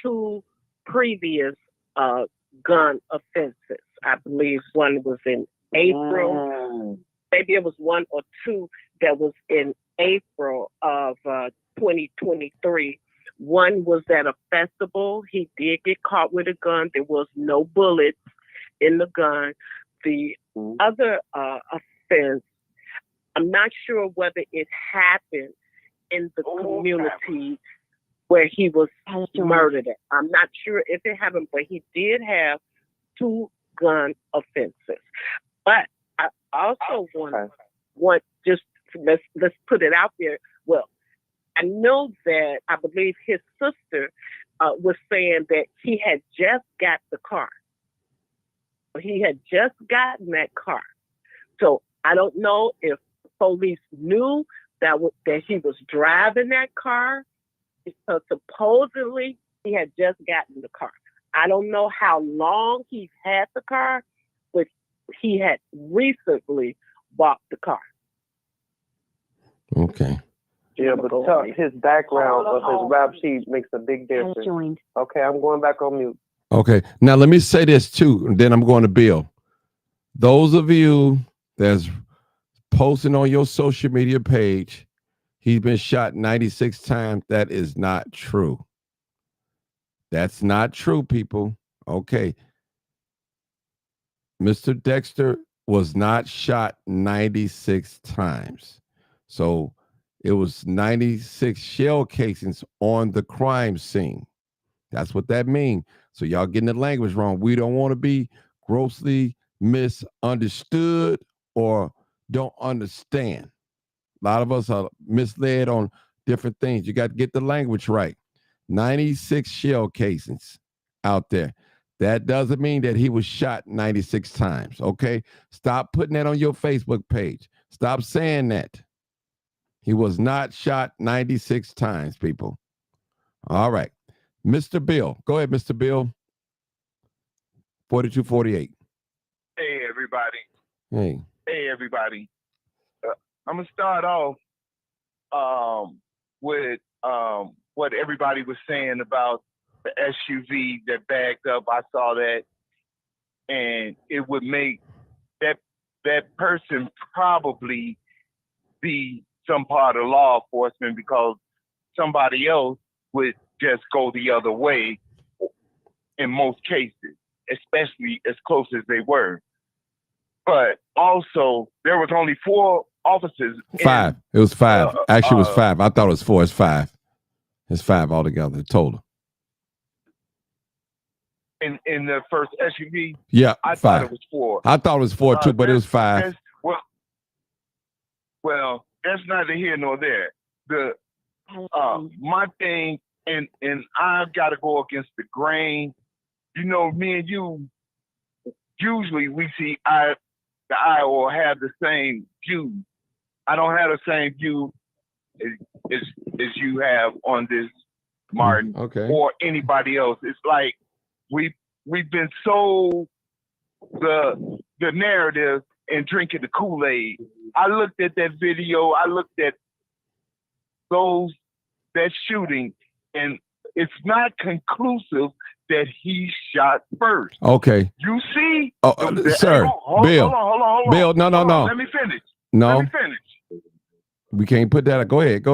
2 previous gun offenses. I believe one was in April. Maybe it was 1 or 2 that was in April of 2023. One was at a festival. He did get caught with a gun. There was no bullets in the gun. The other offense, I'm not sure whether it happened in the community where he was murdered at. I'm not sure if it happened, but he did have 2 gun offenses. But I also want just let's put it out there. Well, I know that I believe his sister was saying that he had just got the car. He had just gotten that car. So I don't know if police knew that he was driving that car, because supposedly he had just gotten the car. I don't know how long he's had the car, but he had recently bought the car. Okay. Yeah, but his background of his rap sheet makes a big difference. Okay, I'm going back on mute. Okay. Now let me say this too, and then I'm going to Bill. Those of you that's posting on your social media page, he's been shot 96 times. That is not true. That's not true, people. Okay. Mr. Dexter was not shot 96 times. So it was 96 shell casings on the crime scene. That's what that means. So y'all getting the language wrong. We don't want to be grossly misunderstood or don't understand. A lot of us are misled on different things. You got to get the language right. 96 shell casings out there. That doesn't mean that he was shot 96 times, okay? Stop putting that on your Facebook page. Stop saying that. He was not shot 96 times, people. All right. Mr. Bill. Go ahead, Mr. Bill. 4248. Hey, everybody. Hey. Hey, everybody. I'm going to start off with what everybody was saying about the SUV that backed up. I saw that, and it would make that person probably be some part of law enforcement because somebody else would just go the other way in most cases, especially as close as they were. But also, there was only 4 officers. 5. It was 5. Actually, it was 5. I thought it was 4. It's 5. It's 5 altogether, total. In the first SUV? Yeah, I 5. thought it was 4. I thought it was 4 too, but it was 5. Well, that's neither here nor there. My thing, and I've got to go against the grain. You know, me and you, usually we see eye to eye or have the same view. I don't have the same view as you have on this, Martin, or anybody else. It's like we've been sold the narrative and drinking the Kool-Aid. I looked at that video. I looked at that shooting, and it's not conclusive that he shot first. Okay. You see? Sir, Bill. Hold on. Bill, no. Let me finish. No. Let me finish. We can't put that. Go ahead.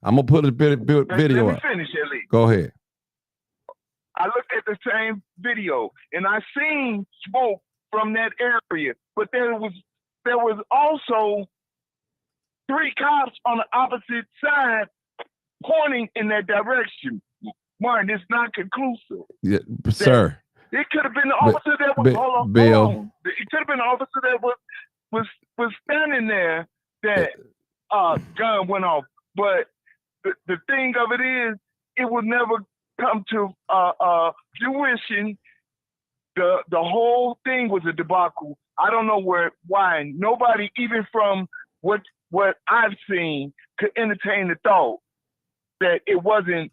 I'm gonna put a video Let me up. finish, at least. Go ahead. I looked at the same video and I seen smoke from that area, but there was also 3 cops on the opposite side pointing in that direction. Martin, it's not conclusive. Yeah, sir. It could have been the officer that was Bill. hold on. It could have been the officer that was standing there that gun went off. But the thing of it is, it would never come to fruition. The whole thing was a debacle. I don't know why nobody, even from what I've seen, could entertain the thought that it wasn't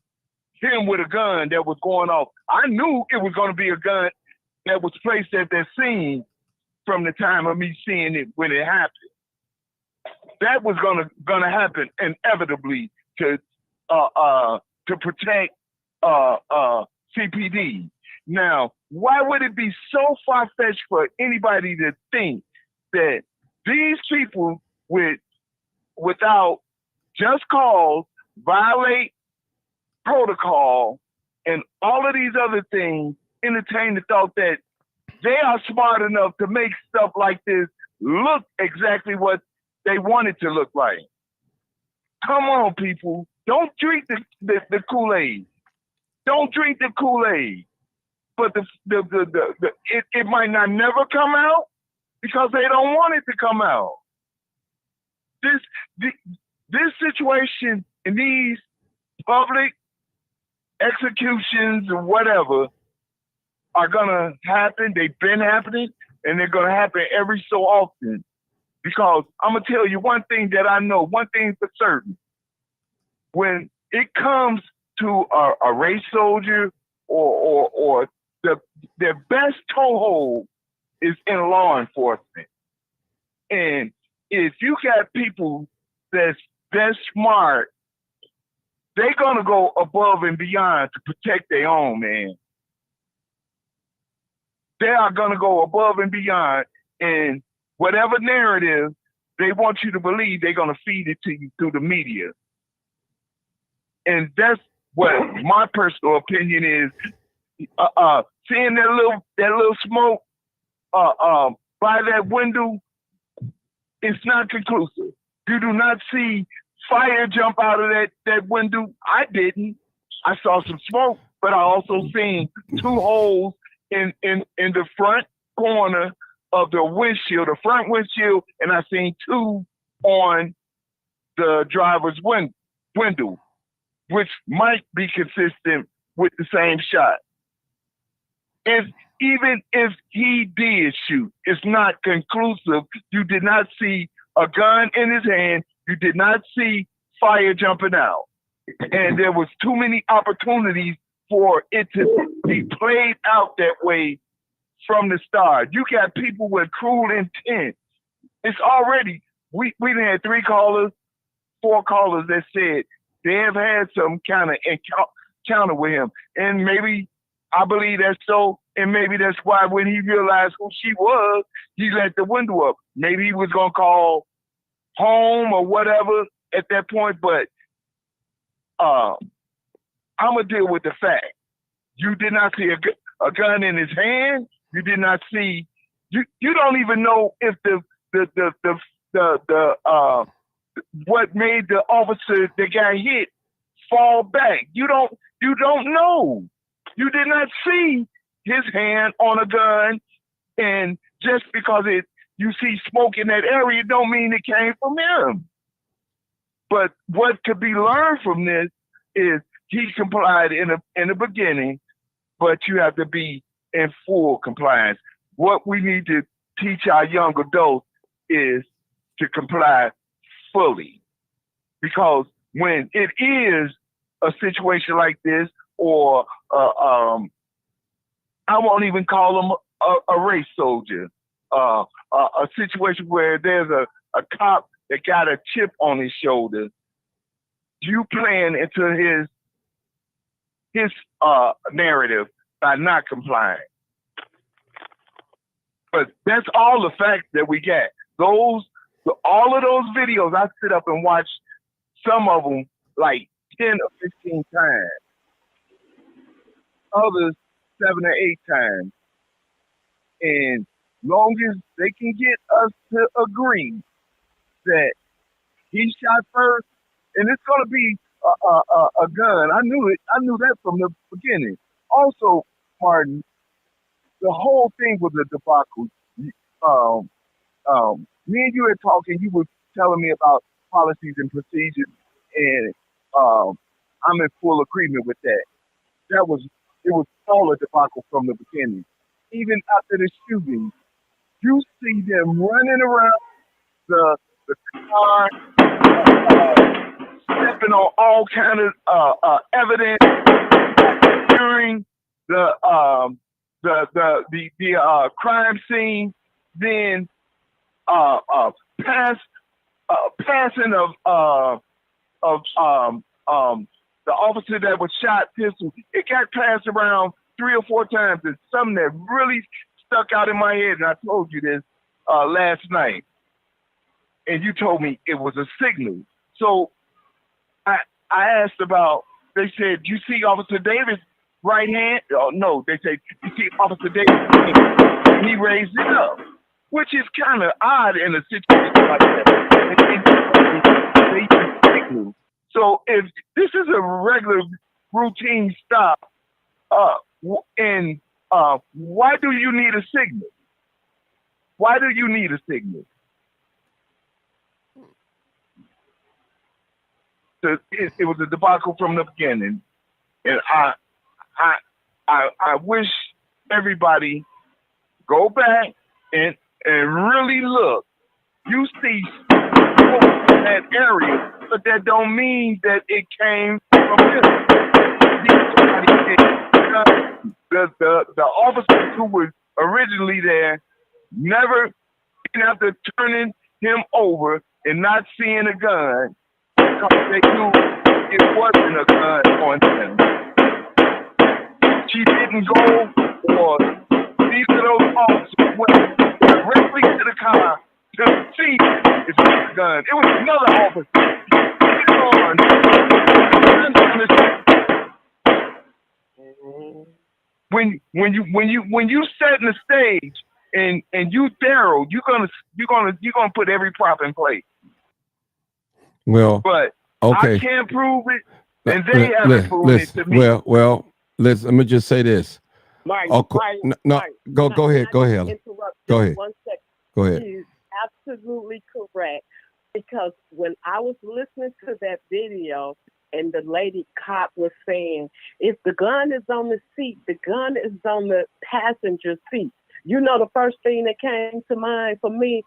him with a gun that was going off. I knew it was going to be a gun that was placed at that scene from the time of me seeing it when it happened. That was gonna happen inevitably to protect CPD. Now, why would it be so far-fetched for anybody to think that these people without just cause violate protocol and all of these other things, entertain the thought that they are smart enough to make stuff like this look exactly what they want it to look like? Come on, people. Don't drink the Kool-Aid. Don't drink the Kool-Aid. But it might not never come out because they don't want it to come out. This situation and these public executions or whatever are gonna happen. They've been happening, and they're gonna happen every so often. Because I'm gonna tell you one thing that I know, one thing for certain. When it comes to a race soldier or their best toehold is in law enforcement. And if you got people that's smart, they're gonna go above and beyond to protect their own, man. They are gonna go above and beyond, and whatever narrative they want you to believe, they're gonna feed it to you through the media. And that's what my personal opinion is. Seeing that little smoke by that window, it's not conclusive. You do not see fire jump out of that window. I didn't. I saw some smoke, but I also seen 2 holes in the front corner of the windshield, the front windshield, and I seen 2 on the driver's window, which might be consistent with the same shot. Even if he did shoot, it's not conclusive. You did not see a gun in his hand. You did not see fire jumping out. And there was too many opportunities for it to be played out that way from the start. You got people with cruel intent. It's already, we had 4 callers that said they have had some kind of encounter with him. And maybe, I believe that's so, and maybe that's why when he realized who she was, he let the window up. Maybe he was going to call home or whatever at that point, but I'm going to deal with the fact. You did not see a gun in his hand. You did not see, you don't even know if what made the officer that got hit fall back. You don't know. You did not see his hand on a gun, and just because you see smoke in that area don't mean it came from him. But what could be learned from this is he complied in the beginning, but you have to be in full compliance. What we need to teach our young adults is to comply fully. Because when it is a situation like this, or I won't even call them a race soldier, a situation where there's a cop that got a chip on his shoulder, you playing into his narrative by not complying. But that's all the facts that we get. All of those videos, I sit up and watch some of them like 10 or 15 times. Others 7 or 8 times. And long as they can get us to agree that he shot first, and it's going to be a gun. I knew that from the beginning. Also, Martin, the whole thing was a debacle. Me and you were talking. You were telling me about policies and procedures, and I'm in full agreement with that. It was all a debacle from the beginning. Even after the shooting, you see them running around the car, stepping on all kind of evidence during the crime scene. Then passing of the officer that was shot pistol. It got passed around 3 or 4 times. It's something that really stuck out in my head, and I told you this last night. And you told me it was a signal. So I asked about, they said, you see Officer Davis' right hand? Oh, no, they said, you see Officer Davis' and he raised it up, which is kind of odd in a situation like that. So if this is a regular routine stop, why do you need a signal? Why do you need a signal? It was a debacle from the beginning, and I wish everybody go back and really look. You see in that area, but that don't mean that it came from him. The officers who was originally there never, after turning him over and not seeing a gun, because they knew it wasn't a gun on him. She didn't go, or neither of those officers went directly to the car to see if it was a gun. It was another officer. When you set in the stage and you Daryl, you're gonna put every prop in place. Well, but okay. I can't prove it, and they haven't proven it to me. Well, let me just say this. Mike, Go ahead. Go ahead. Interrupt Go ahead. 1 second. Go ahead. She's absolutely correct, because when I was listening to that video and the lady cop was saying, if the gun is on the seat, the gun is on the passenger seat. You know, the first thing that came to mind for me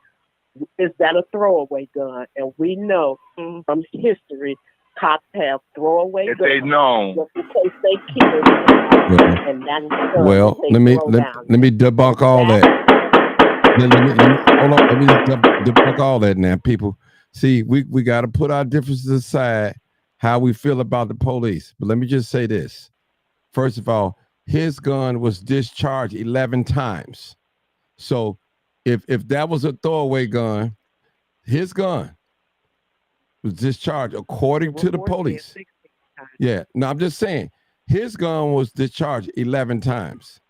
is that a throwaway gun, and we know from history cops have throwaway If they guns known. just in case they kill somebody, and that's the gun Well, that they let me throw let, down. let me debunk all that. Hold on. Let me debunk all that now, people. See, we got to put our differences aside, how we feel about the police. But let me just say this. First of all, his gun was discharged 11 times. So if that was a throwaway gun, his gun was discharged according to the police. Yeah. No, I'm just saying his gun was discharged 11 times.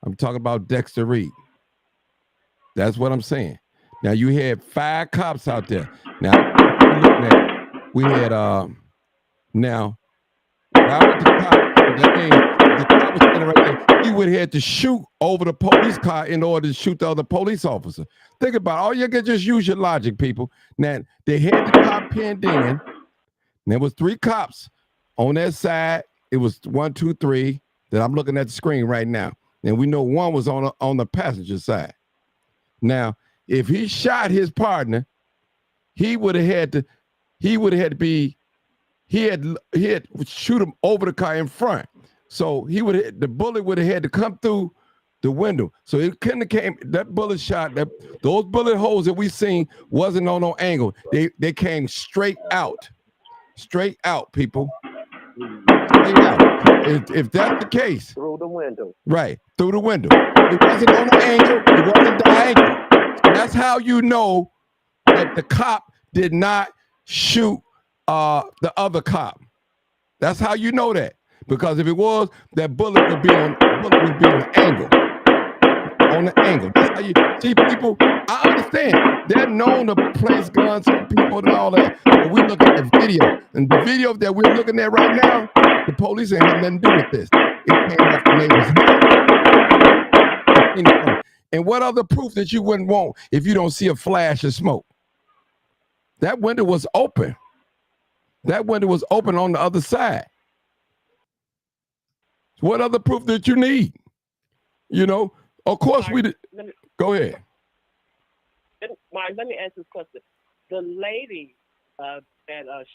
I'm talking about Dexter Reed. That's what I'm saying. Now you had 5 cops out there. Now we had now why would the cop was standing right there, he would have had to shoot over the police car in order to shoot the other police officer. Think about it. All you can just use your logic, people. Now they had the cop pinned in. And there was 3 cops on that side. It was 1, 2, 3 that I'm looking at the screen right now. And we know one was on the passenger side. Now, if he shot his partner, he had to shoot him over the car in front. So the bullet would have had to come through the window. So it couldn't have came, that bullet shot, those bullet holes that we seen wasn't on no angle. They came straight out. Straight out, people. Straight out. If that's the case. Through the window. Right, through the window. It wasn't on the angle, it wasn't diagonal. That's how you know that the cop did not shoot the other cop. That's how you know that. Because if it was, that bullet would be on the angle. On the angle. That's how you see, people. I understand they're known to place guns on people and all that. But we look at the video, and the video that we're looking at right now, the police ain't had nothing to do with this. It came off the neighbor's head. And what other proof that you wouldn't want if you don't see a flash of smoke? That window was open. That window was open on the other side. What other proof that you need? You know, of course we did. Go ahead. Mark, let me ask this question. The lady that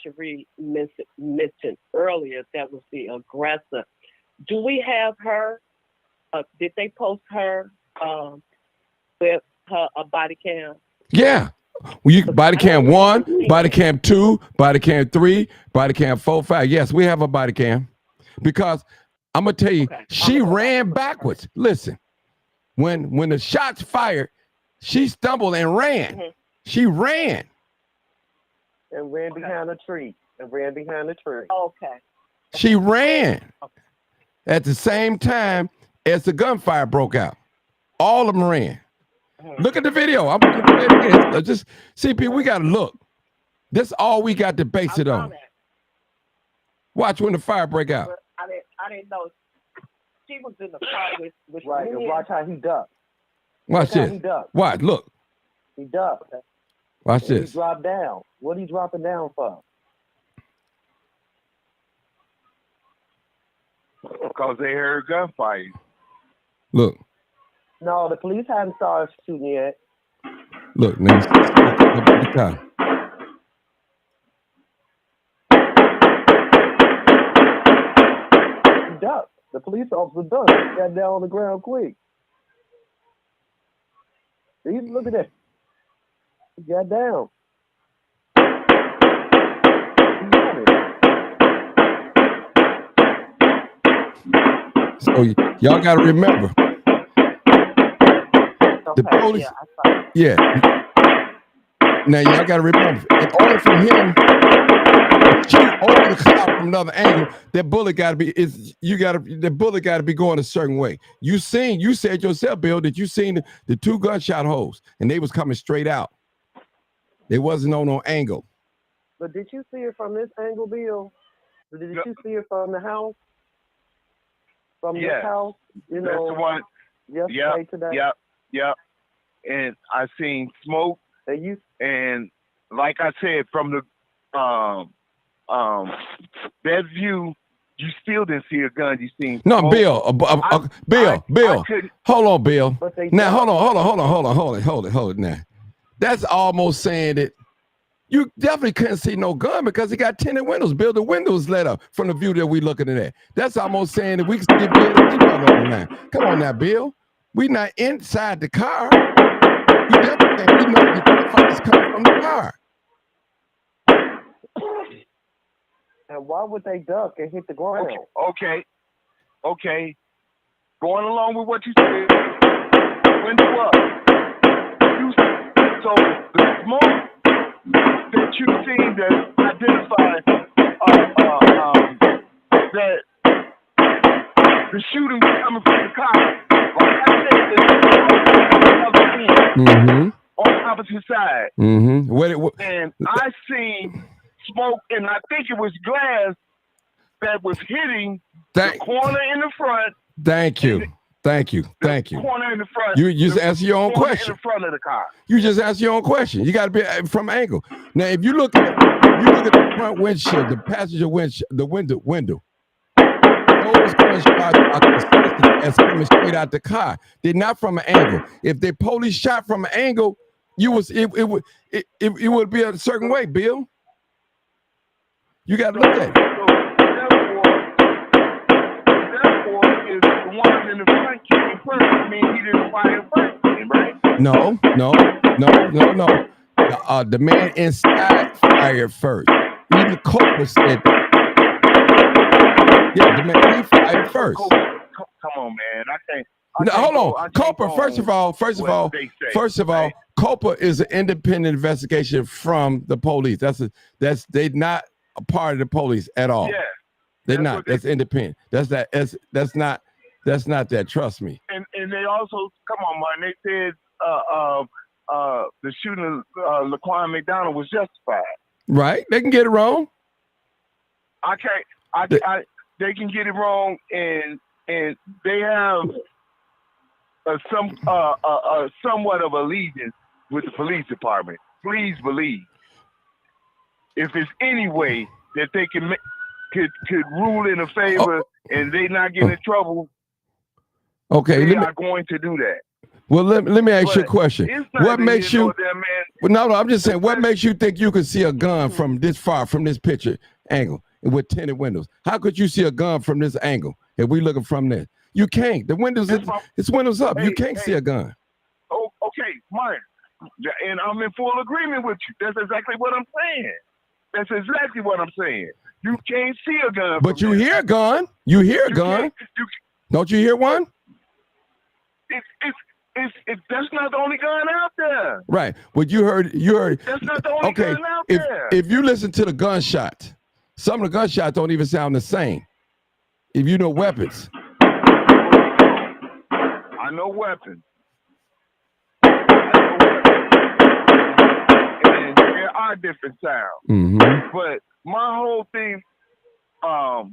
Cherie mentioned earlier, that was the aggressor. Do we have her? Did they post her with a body cam? Yeah. Well, body cam 1, body cam 2, body cam 3, body cam 4, 5. Yes, we have a body cam. Because I'm gonna tell you, she ran backwards. Listen, when the shots fired, she stumbled and ran. Mm-hmm. She ran. And ran behind a tree. Okay. She ran at the same time as the gunfire broke out. All of them ran. Look at the video. I'm gonna play it again. Just see, people, we gotta look. This all we got to base it on. Watch when the fire break out. I didn't know she was in the car with right. And watch how he ducked. Watch this. Watch. Look. He ducked. Watch this. He dropped down. What are you dropping down for? Because they heard gunfire. Look. No, the police hadn't started shooting yet. Look, man. He ducked. The police officer ducked. He got down on the ground quick. See, look at that. He got down. So y'all got to remember. The police, yeah. Now y'all got to remember, in order for him to shoot over the cloud from another angle, that bullet got to be the bullet got to be going a certain way. You said yourself, Bill, that you seen the 2 gunshot holes, and they was coming straight out. They wasn't on no angle. But did you see it from this angle, Bill? Did you see it from the house? From this house? You know, that's the one. Today? Yep. And I seen smoke. And like I said, from the that view, you still didn't see a gun. You seen no smoke. Bill. Hold on, Bill. Now hold on now. That's almost saying that You definitely couldn't see no gun because he got tinted windows. Bill, the windows let up from the view that we looking at. That's almost saying that we can see Bill on now. Come on now, Bill. We not inside the car. We definitely we know the fire's coming from the car. And why would they duck and hit the ground? Okay. Going along with what you said, window up. So the smoke that you seen that identified that the shooting was coming from the car. Like I said, on the opposite side. And I seen smoke, and I think it was glass that was hitting the corner in the front. Thank you. Corner in the front. You just answer your own question. In the front of the car. You just answer your own question. You got to be from angle. Now, if you look at the front windshield, the passenger windshield, the window. Those coming straight out the car. They're not from an angle. If the police shot from an angle, it would be a certain way, Bill. You got to look at it. Therefore, is the one in the front kicking first. I mean, he didn't fire first, right? No. The man inside fired first. Even Copa said that. Yeah, the man he fired first. Come on, man. Hold on. Copa, first of all, Copa is an independent investigation from the police. They're not a part of the police at all. Yeah. They're not. That's independent. That's not that. Trust me. And they also, come on, man. They said the shooting of Laquan McDonald was justified. Right. They can get it wrong. They can get it wrong, and they have somewhat of allegiance with the police department. Please believe, if there's any way that they could rule in a favor and they not get in trouble, they are going to do that. Well, let me ask you a question. What makes you? No, I'm just saying. What makes you think you could see a gun from this far, from this picture angle with tinted windows? How could you see a gun from this angle if we looking from this? You can't. The windows, it's windows up. You can't see a gun. Oh, okay, Martin, and I'm in full agreement with you. That's exactly what I'm saying. You can't see a gun. But you hear a gun. You hear a gun. Don't you hear one? That's not the only gun out there. Right. Well, you heard. That's not the only gun out there. If you listen to the gunshots, some of the gunshots don't even sound the same. If you know weapons. I know weapons. And there are different sounds. But my whole thing, I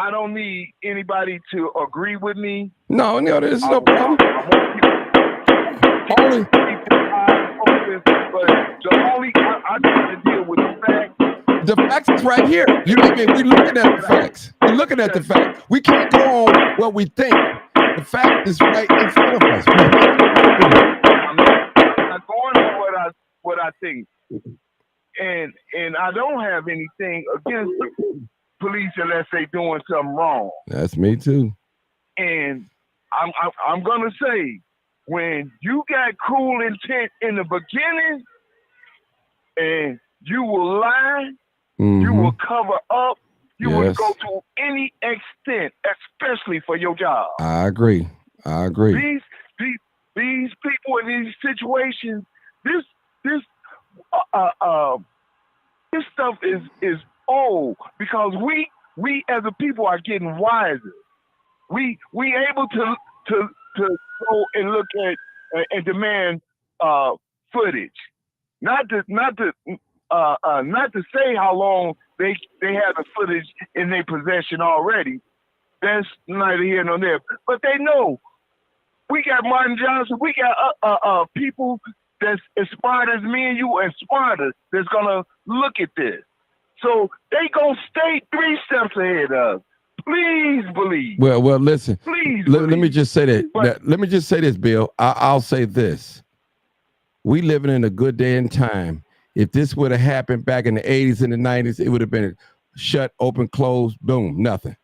don't need anybody to agree with me. No, there's no problem. I try to deal with the facts. The facts is right here. We looking at the facts. We're looking at the facts. We can't go on what we think. The fact is right in front of us. I'm not going on what I think, and I don't have anything against the police unless they doing something wrong. That's me too. And I'm gonna say, when you got cruel intent in the beginning, and you will lie, you will cover up, you will go to any extent, especially for your job. I agree. These people in these situations, this stuff is old, because we as a people are getting wiser. We able to go and look at and demand footage, not to say how long they have the footage in their possession already. That's neither here nor there. But they know. We got Martin Johnson. We got people that's as smart as me and you, and smarter, that's gonna look at this. So they gonna stay 3 steps ahead of us. Please believe. Well, listen. Please. Let me just say that. Let me just say this, Bill. I'll say this. We living in a good day and time, If this would have happened back in the 80s and the 90s, it would have been shut, open, closed, boom, nothing.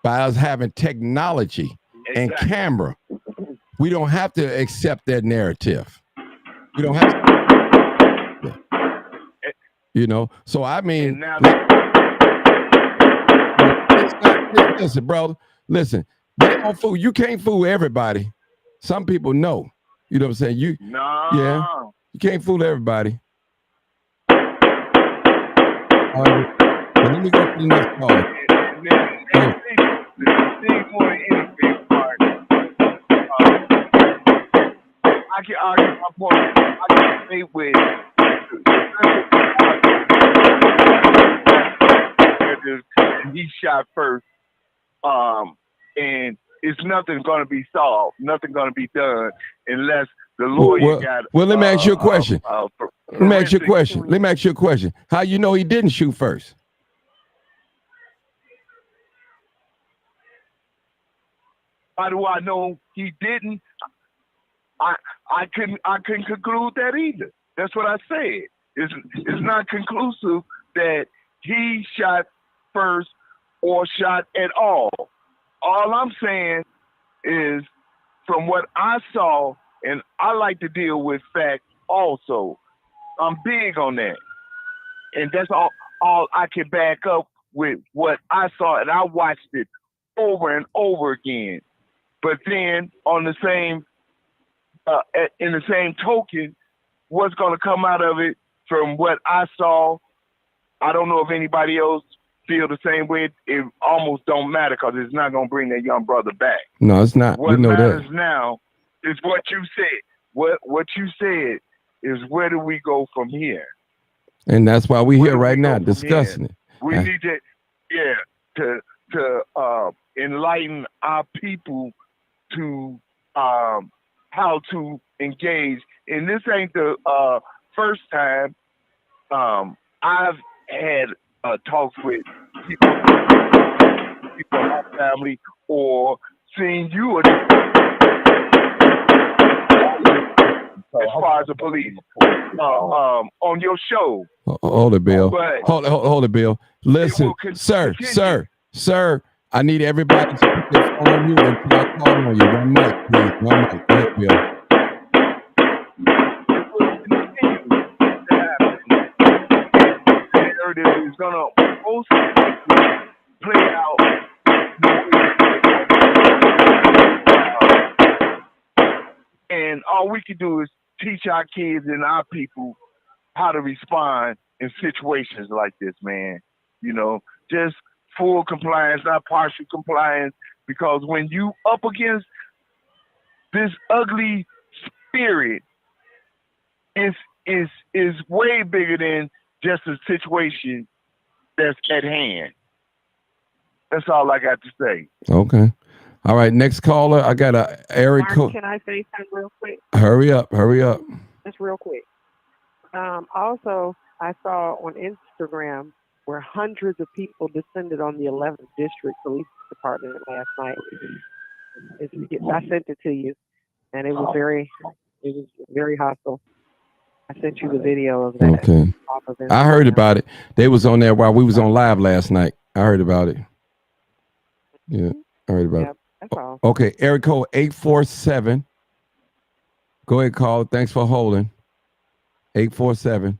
By us having technology and camera, we don't have to accept that narrative. We don't have to, you know. So I mean, listen, brother, listen. They don't fool. You can't fool everybody. Some people know. You know what I'm saying? Yeah, you can't fool everybody. All right, well, let me go to the next call. I can argue my point. I can say with he shot first, and it's nothing going to be solved, nothing going to be done unless the lawyer got. Well, let me ask you a question. Let me ask you a question. Let me ask you a question. How you know he didn't shoot first? How do I know he didn't? I couldn't conclude that either. That's what I said. It's not conclusive that he shot first or shot at all. All I'm saying is from what I saw, and I like to deal with facts also. I'm big on that. And that's all I can back up with what I saw, and I watched it over and over again. But then on the same in the same token, what's going to come out of it from what I saw, I don't know if anybody else feel the same way. It almost don't matter because it's not going to bring that young brother back. No, it's not. What we know matters that. now is what you said. What you said is where do we go from here? And that's why we're here right now discussing it. We need to enlighten our people to how to engage. And this ain't the first time I've had talks with people in my family or seen you as far as the police on your show. Hold it, Bill. But Hold it, Bill. Listen, sir. I need everybody to put their phone on mute until I call on you. One mic, please. One mic. Go ahead, Bill. Narrative is gonna most play out. And all we can do is teach our kids and our people how to respond in situations like this, man. You know, just full compliance, not partial compliance, because when you up against this ugly spirit, is way bigger than just a situation that's at hand. That's all I got to say. Okay. All right. Next caller. I got a area Mark, code. can I say something real quick? Hurry up. Just real quick. Also, I saw on Instagram where hundreds of people descended on the 11th District Police Department last night. I sent it to you, and it was very hostile. I sent you the video of that. Okay. I heard about it. They was on there while we was on live last night. I heard about it. Yeah, I heard about it. That's all. Okay, area code 847. Go ahead, call. Thanks for holding. 847.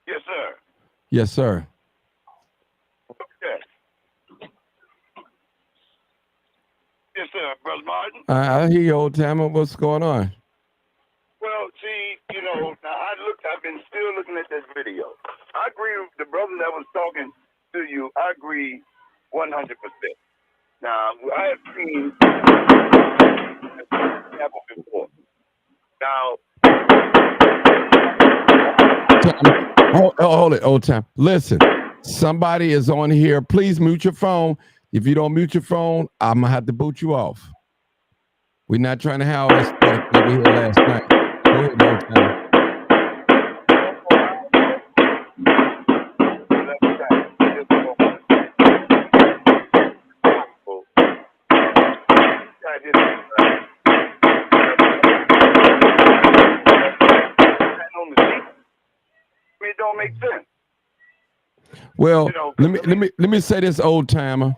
Yes, sir. Yes, sir. Okay. Yes, sir, Brother Martin. I hear you, old timer. What's going on? Well, see, you know, I've been still looking at this video. I agree with the brother that was talking to you. I agree 100%. Now, I have seen happen before. Now, hold it, old time. Listen, somebody is on here. Please mute your phone. If you don't mute your phone, I'm gonna have to boot you off. We're not trying to have all that stuff over here last night. Go ahead, old time. Well, let me say this, old timer.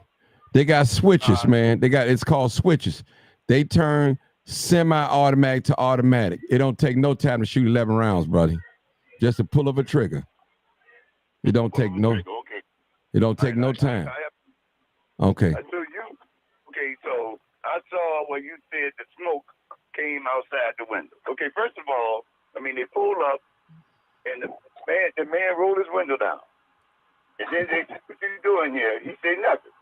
They got switches, man. It's called switches. They turn semi-automatic to automatic. It don't take no time to shoot 11 rounds, buddy. Just to pull of a trigger. It don't take no. Okay. It don't take no time. Okay. So I saw where you said the smoke came outside the window. Okay, first of all, I mean, they pulled up and the man rolled his window down. And then they said, what you doing here? He said nothing.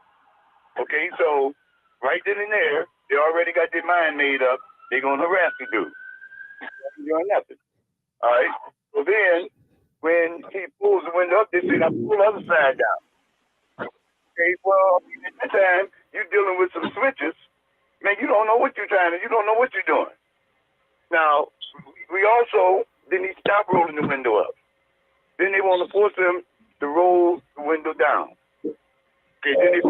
Okay, so right then and there, they already got their mind made up. They're going to harass the dude. He's doing nothing. All right? So then, when he pulls the window up, they say, now pull the other side down. Okay, well, at that time, you're dealing with some switches. Man, you don't know what you're trying to, you don't know what you're doing. Now, we also, then he stopped rolling the window up. Then they want to force him to roll the window down. Okay,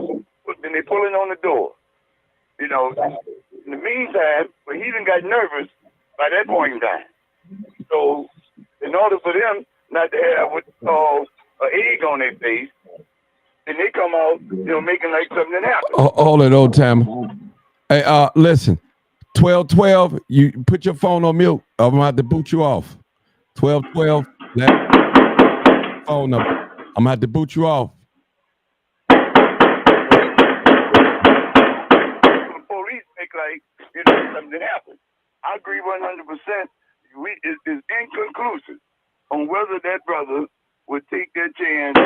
then they pulling on the door. You know, in the meantime, but he even got nervous by that point in time. So, in order for them not to have what's called an egg on their face, then they come out, you know, making like something that happened. Hold it, old timer. Hey, listen, 1212, you put your phone on mute. I'm about to boot you off. 1212, that phone number. I'm gonna have to boot you off. The police make like, you know, something happened. I agree 100%. It's inconclusive on whether that brother would take that chance.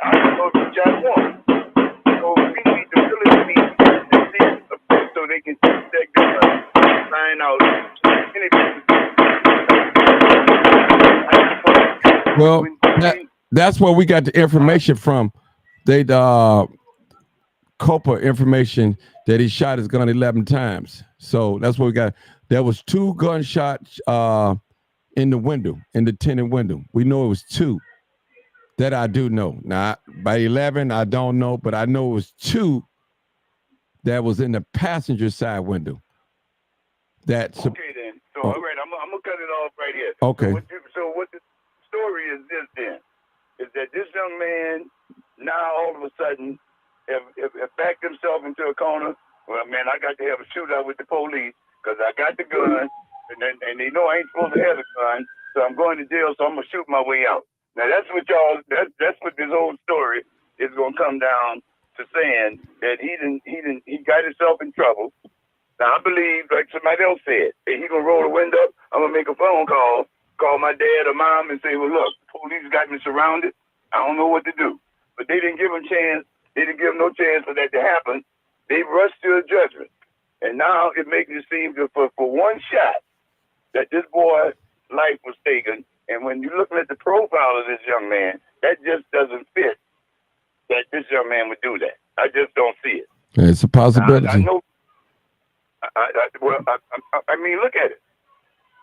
I don't know if he shot one. So we need to really see so they can take that gun, find out anything. Well, that's where we got the information from. They Copa information that he shot his gun 11 times. So that's what we got. There was 2 gunshots in the window, in the tinted window. We know it was 2. That I do know. Now, by 11, I don't know, but I know it was 2 that was in the passenger side window. That's okay then. So all right, I'm gonna cut it off right here. Okay. So what the story is this then? Is that this young man now all of a sudden have backed himself into a corner? Well, man, I got to have a shootout with the police because I got the gun, and they know I ain't supposed to have the gun, so I'm going to jail, so I'm gonna shoot my way out. Now that's what y'all. That's what this whole story is gonna come down to, saying that he got himself in trouble. Now I believe, like somebody else said, that he gonna roll the window up. I'm gonna make a phone call my dad or mom, and say, well, look, the police got me surrounded. I don't know what to do. But they didn't give him chance. They didn't give him no chance for that to happen. They rushed to a judgment, and now it makes it seem that for one shot that this boy's life was taken. And when you're looking at the profile of this young man, that just doesn't fit that this young man would do that. I just don't see it. It's a possibility. I know. I mean, look at it.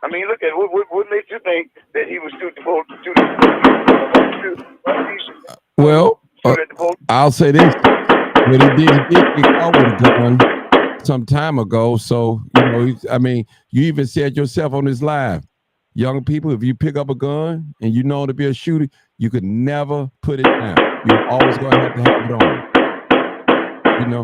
I mean, look at it. What makes you think that he was shooting the Well, I'll say this. When he did get caught with a gun some time ago. So, you know, I mean, you even said yourself on this live. Young people, if you pick up a gun and you know to be a shooter, you could never put it down. You're always going to have it on. You know?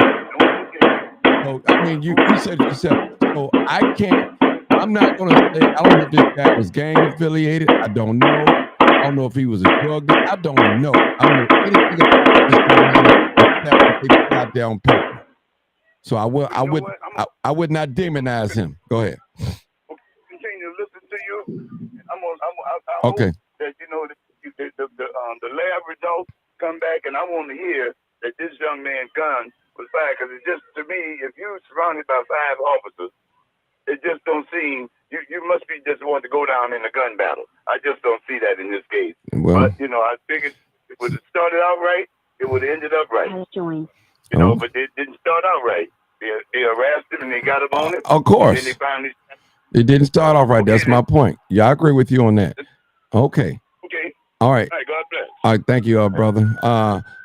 So, I mean, you said it yourself. So I'm not going to say, I don't know if this guy was gang affiliated. I don't know. I don't know if he was a drug dealer. I don't know. I don't know anything about this guy except what they put out there on paper. So I would not demonize him. Go ahead. I hope that, you know, the lab results come back, and I want to hear that this young man's gun was fired. Because it just, to me, if you're surrounded by 5 officers, it just don't seem, you must be just wanting to go down in a gun battle. I just don't see that in this case. Well, but, you know, I figured it would have started out right, it would have ended up right. You know, but it didn't start out right. They harassed him and they got him on it. Of course. And then they finally... It didn't start off right. That's my point. Yeah, I agree with you on that. Okay. Okay. All right. All right, God bless. All right, thank you, brother.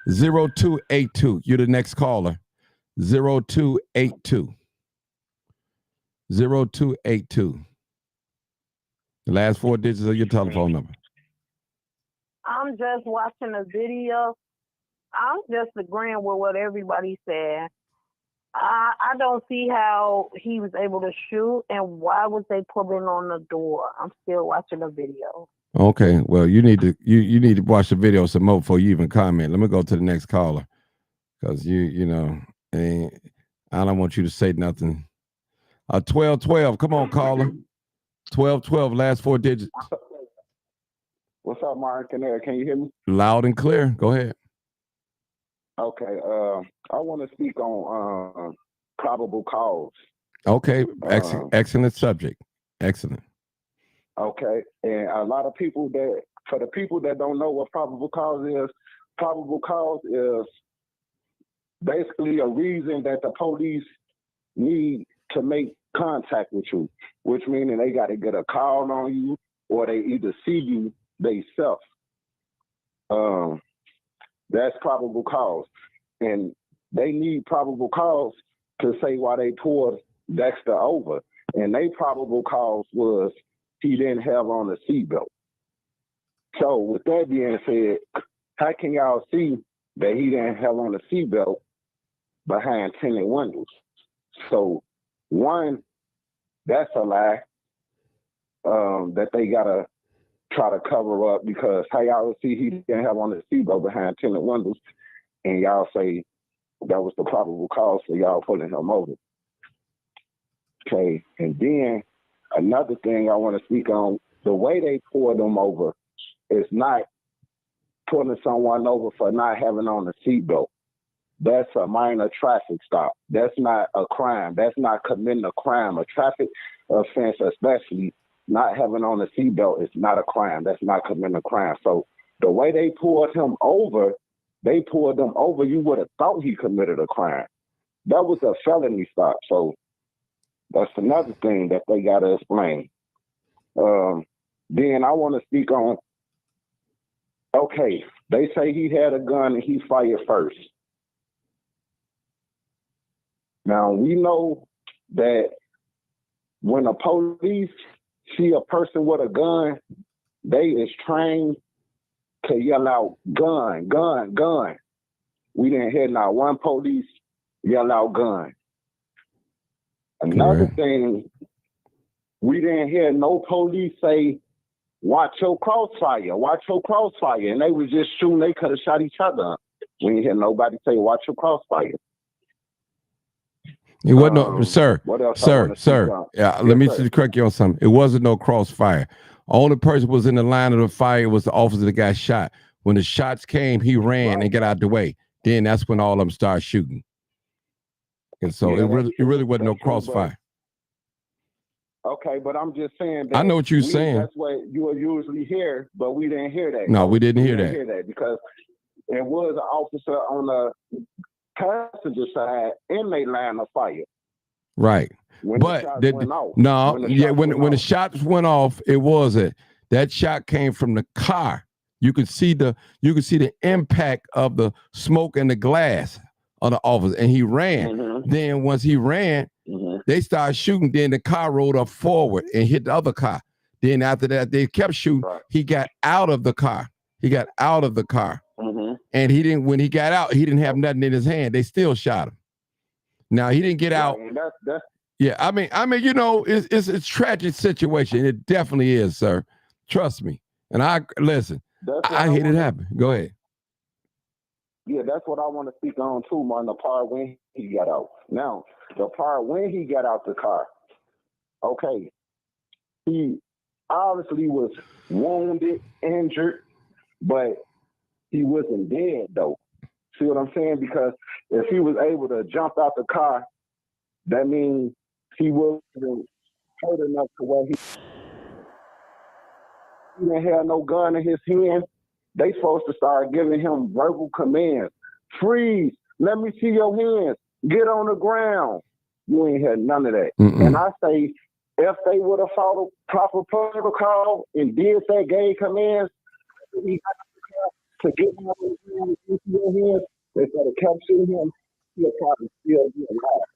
0282. You're the next caller. 0282. 0282. The last 4 digits of your telephone number. I'm just watching a video. I'm just agreeing with what everybody said. I don't see how he was able to shoot, and why was they pulling on the door? I'm still watching the video. Okay, well, you need to watch the video some more before you even comment. Let me go to the next caller, because you know, and I don't want you to say nothing. 1212, come on, caller. 1212, last 4 digits. What's up, Mark? Can you hear me? Loud and clear. Go ahead. Okay. I want to speak on probable cause. Okay, excellent subject. Excellent. Okay, and a lot of people for the people that don't know what probable cause is basically a reason that the police need to make contact with you, which meaning they got to get a call on you or they either see you themselves. That's probable cause, and they need probable cause to say why they pulled Dexter over, and they probable cause was he didn't have on a seatbelt. So with that being said, how can y'all see that he didn't have on a seatbelt behind tinted windows? So one, that's a lie that they gotta try to cover up, because how y'all see he didn't have on a seatbelt behind tinted windows, and y'all say that was the probable cause for y'all pulling him over. Okay, and then another thing I want to speak on, the way they pulled them over is not pulling someone over for not having on a seatbelt. That's a minor traffic stop. That's not a crime. That's not committing a crime. A traffic offense, especially not having on a seatbelt, is not a crime. That's not committing a crime. So the way they pulled him over, you would have thought he committed a crime. That was a felony stop. So that's another thing that they got to explain. Then I want to speak on, okay, they say he had a gun and he fired first. Now, we know that when the police see a person with a gun, they is trained to yell out, gun, gun, gun. We didn't hear not one police yell out gun. Another thing, we didn't hear no police say, watch your crossfire, and they was just shooting. They could have shot each other. We didn't hear nobody say, watch your crossfire. It wasn't no, sir. Yeah, let me just correct you on something. It wasn't no crossfire. Only person was in the line of the fire was the officer that got shot. When the shots came, he ran and got out the way. Then that's when all of them started shooting. And so it really wasn't no crossfire. Okay, but I'm just saying that I know what you're saying. That's what you will usually hear, but we didn't hear that. No, we didn't hear that. Because it was an officer on the passenger side in their line of fire. Right. When but when the shots went off, it wasn't. That shot came from the car. You could see the impact of the smoke and the glass of the officer, and he ran. Then once he ran, they started shooting. Then the car rolled up forward and hit the other car. Then after that, they kept shooting. He got out of the car. And he didn't. When he got out, he didn't have nothing in his hand. They still shot him. Now he didn't get out. Yeah, I mean, you know, it's a tragic situation. It definitely is, sir. Trust me. And I hate it happen. Go ahead. Yeah, that's what I want to speak on too, Martin. The part when he got out. Now, the part when he got out the car. Okay, he obviously was wounded, injured, but he wasn't dead though. See what I'm saying? Because if he was able to jump out the car, that means he wasn't hurt enough to where he didn't have no gun in his hand. They supposed to start giving him verbal commands. Freeze, let me see your hands, get on the ground. You ain't had none of that. And I say, if they would have followed proper protocol and did that, gave commands, to get him on the ground and see your hands, they could have kept shooting him, he'll probably still be alive.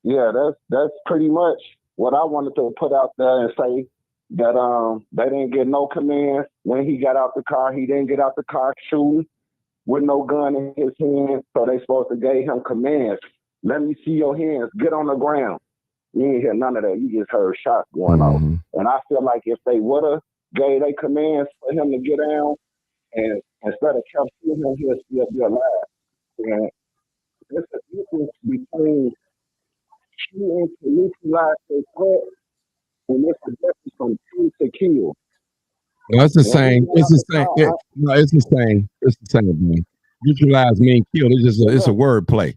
Yeah, that's pretty much what I wanted to put out there and say that they didn't get no commands when he got out the car. He didn't get out the car shooting with no gun in his hand, so they supposed to gave him commands. Let me see your hands. Get on the ground. You ain't hear none of that. You just heard shots going off. And I feel like if they would have gave their commands for him to get down, and instead of kept shooting him, he'll still be alive. And there's a difference between shooting to neutralize the threat, and there's a difference from shoot to kill. No, it's the same. It's the same. No, it's the same. It's the same, man. Neutralize mean kill. It's a word play.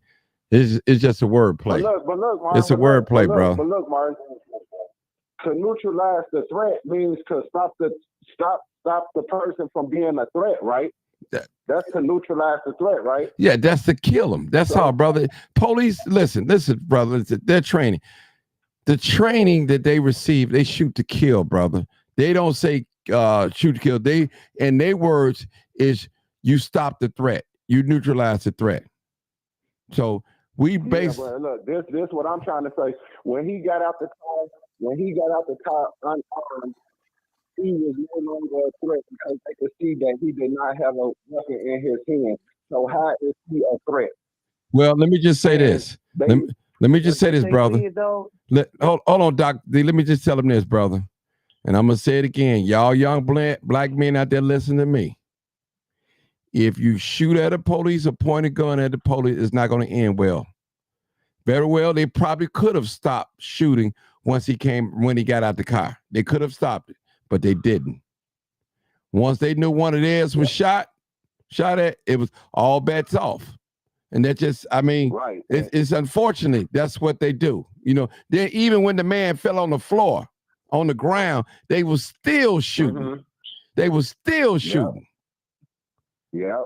It's just a word play. But look, Martin, it's a word play, bro. But look, Martin, to neutralize the threat means to stop the person from being a threat, right? That's to neutralize the threat, right? Yeah, that's to kill them. That's all, brother. Police, listen, brother. They're training. The training that they receive, they shoot to kill, brother. They don't say shoot to kill. They, in their words, is you stop the threat. You neutralize the threat. So we base. Yeah, look, this what I'm trying to say. When he got out the car unarmed, he was no longer a threat because they could see that he did not have a weapon in his hand. So how is he a threat? Well, let me just say this. Let me just say this, brother. Hold on, Doc. Let me just tell him this, brother. And I'm gonna say it again. Y'all young black men out there listening to me. If you shoot at a police or point a gun at the police, it's not going to end well. Very well, they probably could have stopped shooting when he got out the car. They could have stopped it, but they didn't. Once they knew one of theirs was shot at, it was all bets off. And that just, I mean, right. It's unfortunate. That's what they do. You know, even when the man fell on the floor, on the ground, they were still shooting. Mm-hmm. They were still shooting. Yeah.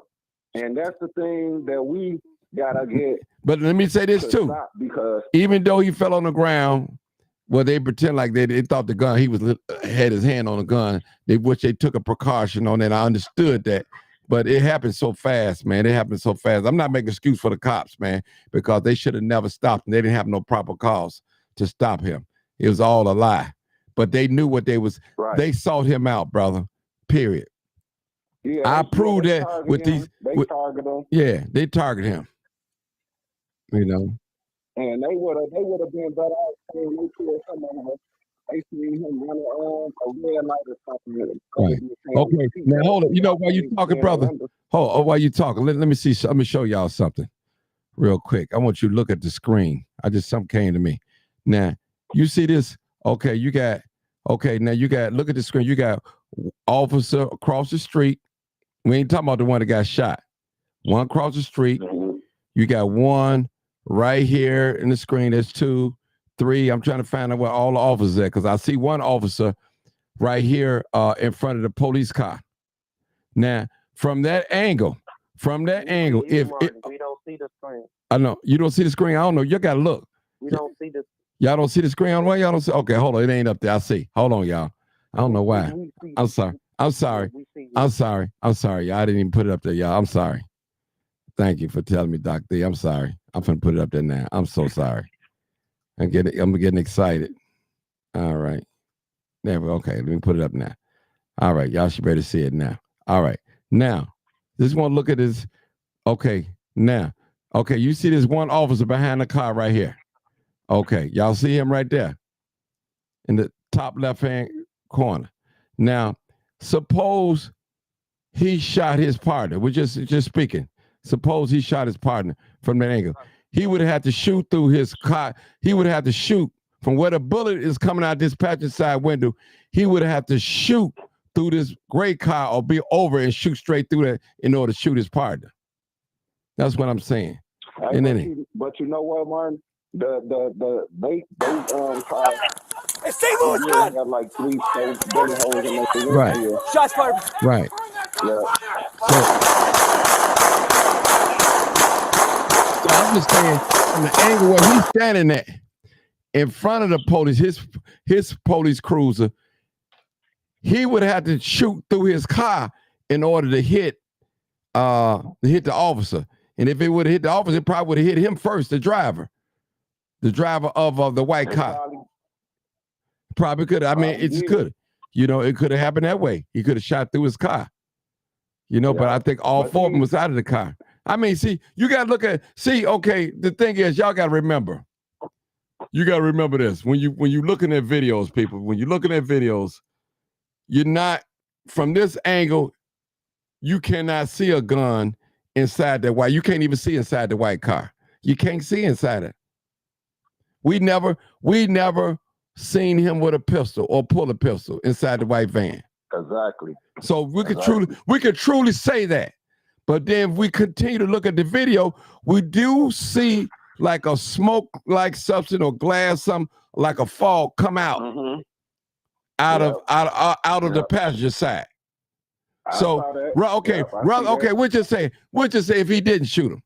And that's the thing that we gotta get. But let me say this too. Because even though he fell on the ground, well, they pretend like they thought the gun, had his hand on the gun. They took a precaution on that. I understood that. But it happened so fast, man. It happened so fast. I'm not making an excuse for the cops, man, because they should have never stopped him. They didn't have no proper cause to stop him. It was all a lie. But they knew what they was. Right. They sought him out, brother. Period. Yeah, I proved that with these. They target him. Yeah, they target him. You know. And they would have been better off saying they killed him on they seen him running on a red light or something. Right. Okay. Now hold on. You know, while you talking, brother. While you talking, let me see. Let me show y'all something real quick. I want you to look at the screen. Something came to me. Now, you see this? Okay, now you got, look at the screen. You got officer across the street. We ain't talking about the one that got shot. One across the street. You got one right here in the screen. There's 2, 3. I'm trying to find out where all the officers are, because I see one officer right here in front of the police car. Now, from that angle, if we don't see the screen. I know you don't see the screen. I don't know. You gotta look. We don't see the. Y'all don't see the screen on why y'all don't see? Okay, hold on. It ain't up there. I see. Hold on, y'all. I don't know why. I'm sorry. I'm sorry. Y'all. I didn't even put it up there, y'all. I'm sorry. Thank you for telling me, Doc D. I'm sorry. I'm finna put it up there now. I'm so sorry. I'm getting excited. All right. There we go. Okay, let me put it up now. All right, y'all should better see it now. All right. Now, just want to look at this. Okay, now. Okay, you see this one officer behind the car right here. Okay, y'all see him right there in the top left-hand corner. Now, suppose he shot his partner. We're just speaking. Suppose he shot his partner from that angle. He would have to shoot through his car. He would have to shoot from where the bullet is coming out this passenger side window. He would have to shoot through this gray car or be over and shoot straight through that in order to shoot his partner. That's what I'm saying. But you know what, Martin? They Hey, St. Louis, gun! Have like 3 bullet holes in the right. Shots fired. Right. Yeah. So I'm just saying, from the angle where he's standing at, in front of the police, his police cruiser, he would have to shoot through his car in order to hit the officer. And if it would have hit the officer, it probably would have hit him first, the driver. The driver of the white car. Probably could. I mean, it could. You know, it could have happened that way. He could have shot through his car. You know, but I think all four of them was out of the car. I mean, see, you got to look at. See, okay. The thing is, y'all got to remember. You got to remember this when you looking at videos, people. When you're looking at videos, you're not from this angle. You cannot see a gun inside that white. You can't even see inside the white car. You can't see inside it. We never seen him with a pistol or pull a pistol inside the white van. Exactly. So we could truly say that. But then if we continue to look at the video, we do see like a smoke-like substance or glass, something like a fog come out out of the passenger side. So okay, we'll just say if he didn't shoot him.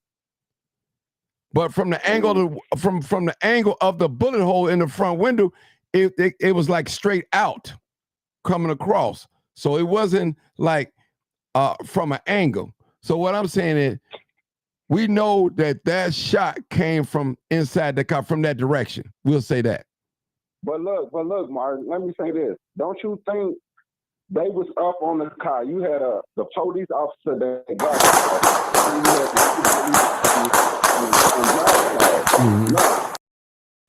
But from the angle from the angle of the bullet hole in the front window, it was like straight out coming across. So it wasn't like from an angle. So what I'm saying is we know that shot came from inside the car, from that direction. We'll say that. But look, Martin, let me say this. Don't you think they was up on the car? You had the police officer that got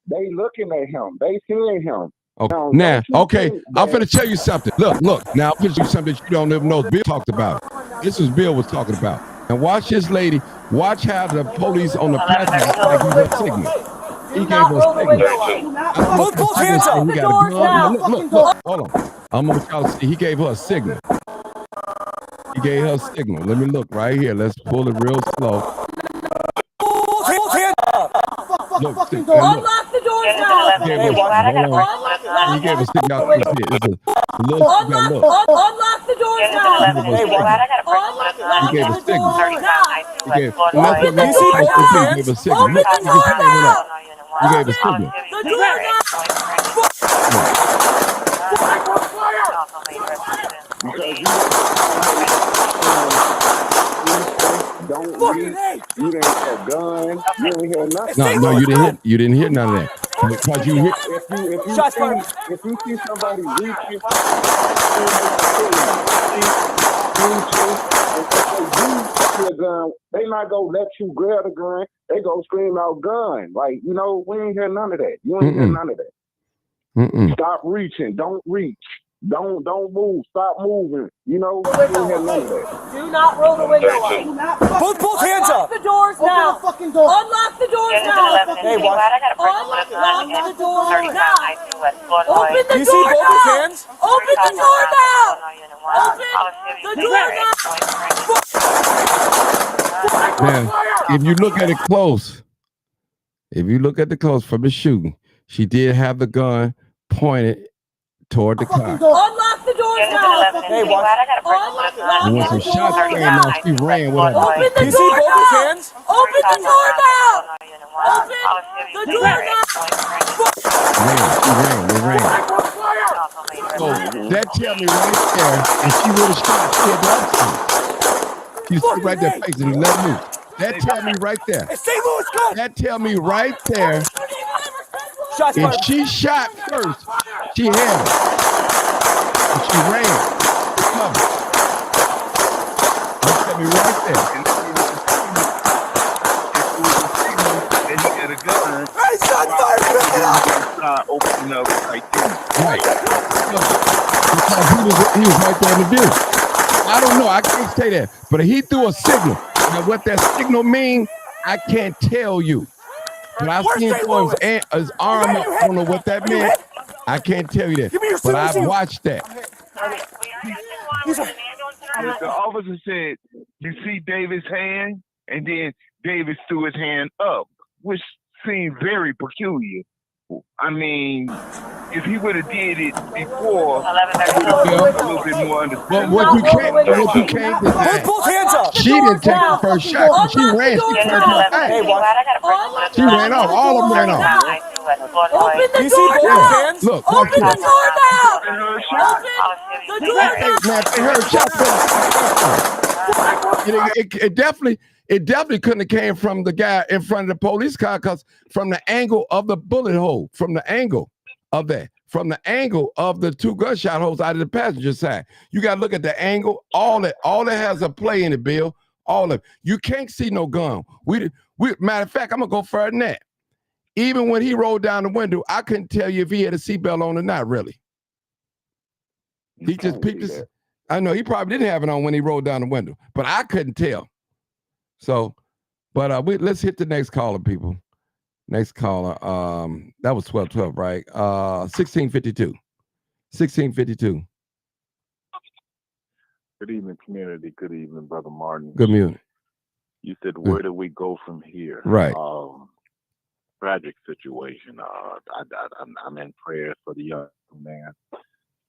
they looking at him. They seeing him. Okay. Now, okay, I'm finna tell you something. Look. Now I'm finna tell you something that you don't even know. Bill talked about. This is Bill was talking about. And watch this lady. Watch how the police on the passenger side give her signal. He gave her a signal. Both hands up. The doors now. Look. Hold on. I'm gonna try to see. He gave her a signal. He gave her a signal. Let me look right here. Let's pull it real slow. Both hands up. Look, Unlock the doors now. He gave a signal. Y'all can see it. It's a little. Unlock the doors now. He gave a signal. He gave a signal. Open the door now. He gave a signal. The door now. Don't read. You didn't have gun. You didn't hear nothing. No, you didn't hear none of that. Because you hit. If you see somebody reaching, gun, they not gonna let you grab the gun. They go scream out gun. Like, you know, we ain't hear none of that. You ain't hear none of that. Stop reaching. Don't reach. Don't move. Stop moving. You know, you ain't hear none of that. Do not roll the window up. Both hands up. Unlock the doors now. Fucking door. Unlock the doors now. Hey, watch. Unlock the doors now. Open the You see door both now. his hands? Open the door now. Open the door now. Now, if you look at it close, from the shooting, she did have the gun pointed toward the car. Unlock the doors now. Hey, watch. And when some shots came out, she ran with her. Open the You see door both his now. hands? Open the door now. Open the door now. They ran. So that tell me right there, and she would have shot, she had the option. She stood right there facing and let move. That tell me right there. That tell me right there. If she shot first, she had it. And she ran. That tell me right there. Opening up right there. Right. Because he was right there in the view. I don't know. I can't say that. But he threw a signal. Now, what that signal mean, I can't tell you. But I've seen his arm up. I don't know what that meant. I can't tell you that. But I've watched that. The officer said, you see David's hand? And then David threw his hand up, which seemed very peculiar. I mean, if he would have did it before, it would have been a little bit more understandable. But what you can't decide. Both hands up. She didn't take the first shot. She ran. She ran off. All of them ran off. Open the You see door both now. hands? Look. Open the door now. Open the door now. It definitely, It definitely couldn't have came from the guy in front of the police car, because from the angle of the bullet hole, from the angle of that, from the angle of the 2 gunshot holes out of the passenger side, you got to look at the angle. All that has a play in it, Bill. All of you can't see no gun. We matter of fact, I'm gonna go further than that. Even when he rolled down the window, I couldn't tell you if he had a seatbelt on or not. Really, he just peeked his. I know he probably didn't have it on when he rolled down the window, but I couldn't tell. So, but let's hit the next caller, people. Next caller. That was 1212, right? 1652. 1652. Good evening, community. Good evening, Brother Martin. Good evening. You said, where do we go from here? Right. Tragic situation. I'm in prayer for the young man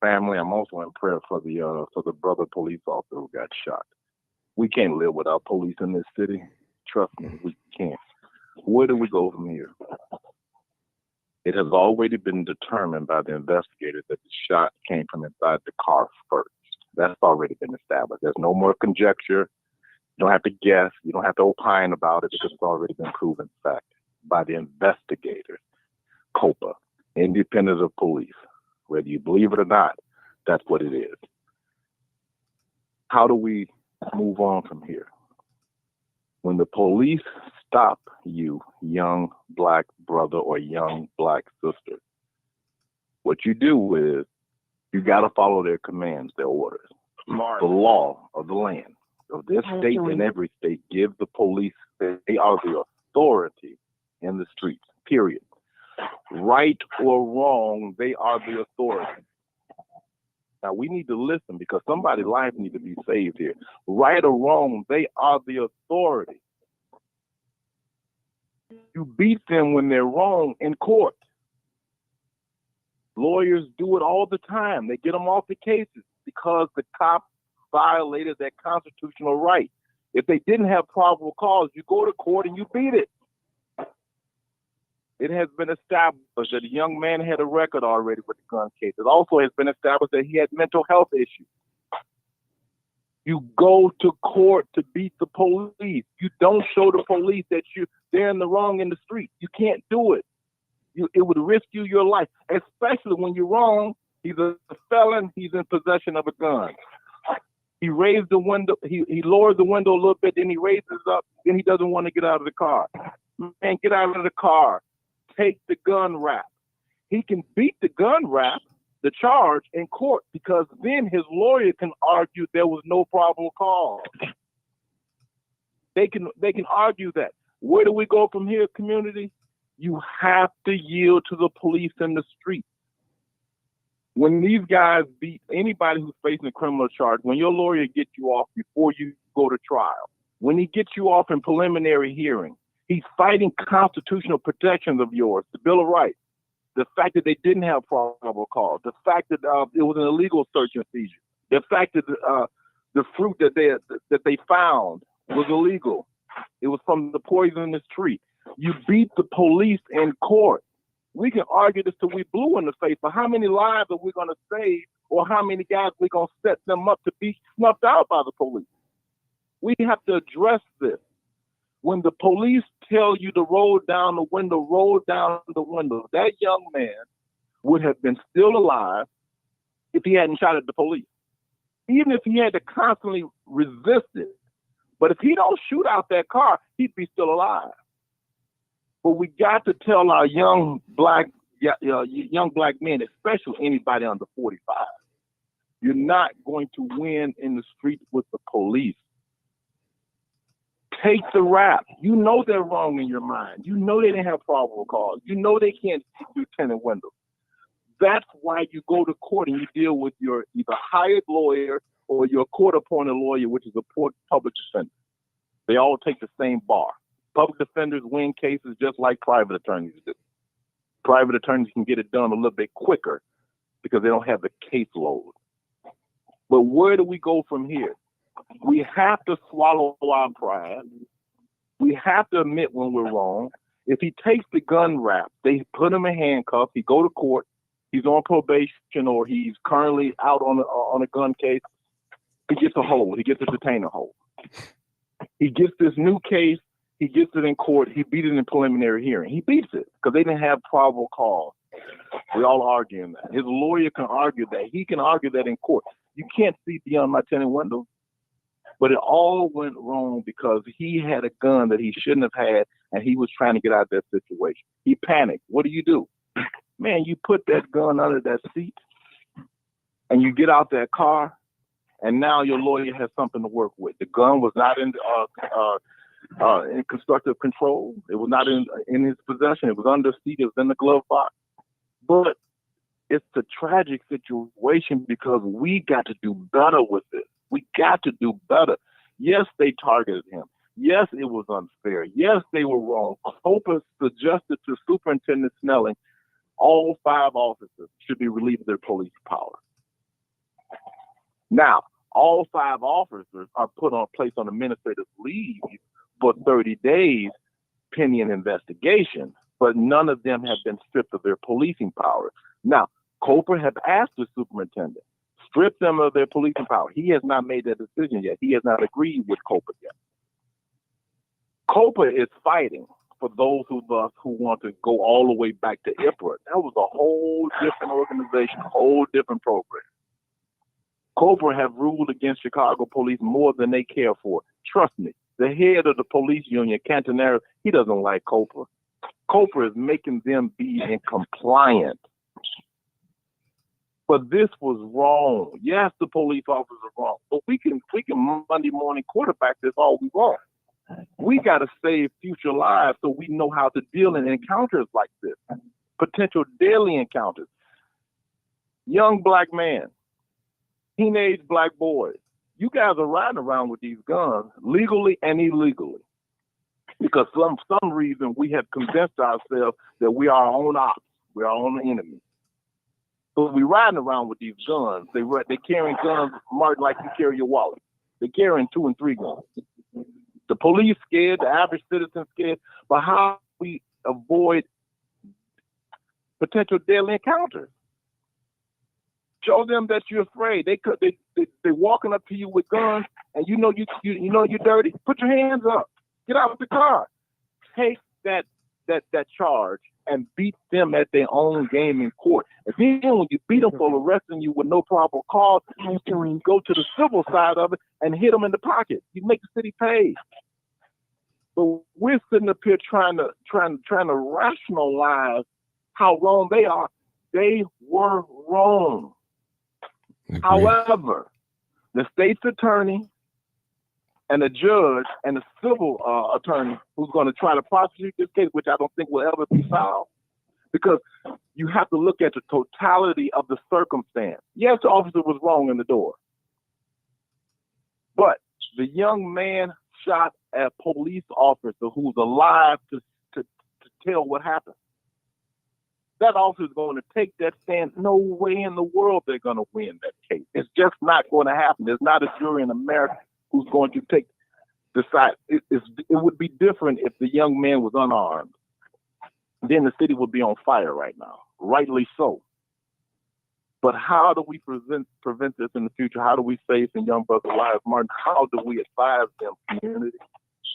family. I'm also in prayer for the brother police officer who got shot. We can't live without police in this city. Trust me, we can't. Where do we go from here? It has already been determined by the investigators that the shot came from inside the car first. That's already been established. There's no more conjecture. You don't have to guess. You don't have to opine about it because it's already been proven fact by the investigators. COPA, independent of police. Whether you believe it or not, that's what it is. How do we move on from here? When the police stop you, young black brother or young black sister, what you do is you got to follow their commands, their orders. The law of the land of this state and every state give the police, they are the authority in the streets, period. Right or wrong, they are the authority. Now we need to listen because somebody's life needs to be saved here. Right or wrong, they are the authority. You beat them when they're wrong in court. Lawyers do it all the time. They get them off the cases because the cop violated their constitutional right. If they didn't have probable cause, you go to court and you beat it. It has been established that the young man had a record already with the gun case. It also has been established that he had mental health issues. You go to court to beat the police. You don't show the police that they're in the wrong in the street. You can't do it. It would risk you your life, especially when you're wrong. He's a felon. He's in possession of a gun. He raised the window. He lowered the window a little bit. Then he raises up. Then he doesn't want to get out of the car. Man, get out of the car. Take the gun rap. He can beat the gun rap, the charge, in court because then his lawyer can argue there was no probable cause. They can argue that. Where do we go from here, community? You have to yield to the police in the street. When these guys beat anybody who's facing a criminal charge, when your lawyer gets you off before you go to trial, when he gets you off in preliminary hearing, he's fighting constitutional protections of yours, the Bill of Rights, the fact that they didn't have probable cause, the fact that it was an illegal search and seizure, the fact that the fruit that they found was illegal. It was from the poisonous tree. You beat the police in court. We can argue this till we blue in the face, but how many lives are we going to save, or how many guys are we going to set them up to be snuffed out by the police? We have to address this. When the police tell you to roll down the window, roll down the window. That young man would have been still alive if he hadn't shot at the police. Even if he had to constantly resist it. But if he don't shoot out that car, he'd be still alive. But we got to tell our young black men, especially anybody under 45, you're not going to win in the street with the police. Take the rap. You know they're wrong in your mind. You know they didn't have probable cause. You know they can't do tenant windows. That's why you go to court and you deal with your either hired lawyer or your court-appointed lawyer, which is a public defender. They all take the same bar. Public defenders win cases just like private attorneys do. Private attorneys can get it done a little bit quicker because they don't have the caseload. But where do we go from here? We have to swallow our pride. We have to admit when we're wrong. If he takes the gun rap, they put him in handcuffs. He go to court. He's on probation or he's currently out on a gun case. He gets a hold. He gets a detainer hold. He gets this new case. He gets it in court. He beat it in preliminary hearing. He beats it because they didn't have probable cause. We all arguing that. His lawyer can argue that. He can argue that in court. You can't see beyond my tenant window. But it all went wrong because he had a gun that he shouldn't have had, and he was trying to get out of that situation. He panicked. What do? Man, you put that gun under that seat, and you get out that car, and now your lawyer has something to work with. The gun was not in constructive control. It was not in his possession. It was under the seat. It was in the glove box. But it's a tragic situation because we got to do better with this. We got to do better. Yes, they targeted him. Yes, it was unfair. Yes, they were wrong. Copa suggested to Superintendent Snelling all 5 officers should be relieved of their police power. Now, all 5 officers are placed on administrative leave for 30 days pending an investigation, but none of them have been stripped of their policing power. Now, Copa have asked the superintendent, strip them of their policing power. He has not made that decision yet. He has not agreed with Copa yet. Copa is fighting for those of us who want to go all the way back to IPRA. That was a whole different organization, a whole different program. Copa have ruled against Chicago police more than they care for. Trust me, the head of the police union, Cantanero, he doesn't like Copa. Copa is making them be in compliance. But this was wrong. Yes, the police officers are wrong, but we can Monday morning quarterback this all we want. We got to save future lives so we know how to deal in encounters like this, potential deadly encounters. Young black man, teenage black boys, you guys are riding around with these guns legally and illegally because for some reason we have convinced ourselves that we are our own ops, we are our own enemy. So we riding around with these guns. They carrying guns marked like you carry your wallet. They're carrying 2 and 3 guns. The police scared, the average citizen scared, but how we avoid potential deadly encounters? Show them that you're afraid. They walking up to you with guns, and you know you're dirty. Put your hands up. Get out of the car. Take that charge and beat them at their own game in court. And then when you beat them for arresting you with no probable cause, you can go to the civil side of it and hit them in the pocket. You make the city pay. But we're sitting up here trying to rationalize how wrong they are. They were wrong. Okay. However, the state's attorney and the judge and the civil attorney who's going to try to prosecute this case, which I don't think will ever be solved, because you have to look at the totality of the circumstance. Yes, the officer was wrong in the door, but the young man shot a police officer who's alive to tell what happened. That officer is going to take that stand. No way in the world they're going to win that case. It's just not going to happen. There's not a jury in America who's going to decide. It would be different if the young man was unarmed. Then the city would be on fire right now, rightly so. But how do we prevent this in the future? How do we save some young brothers' lives, Martin? How do we advise them, community?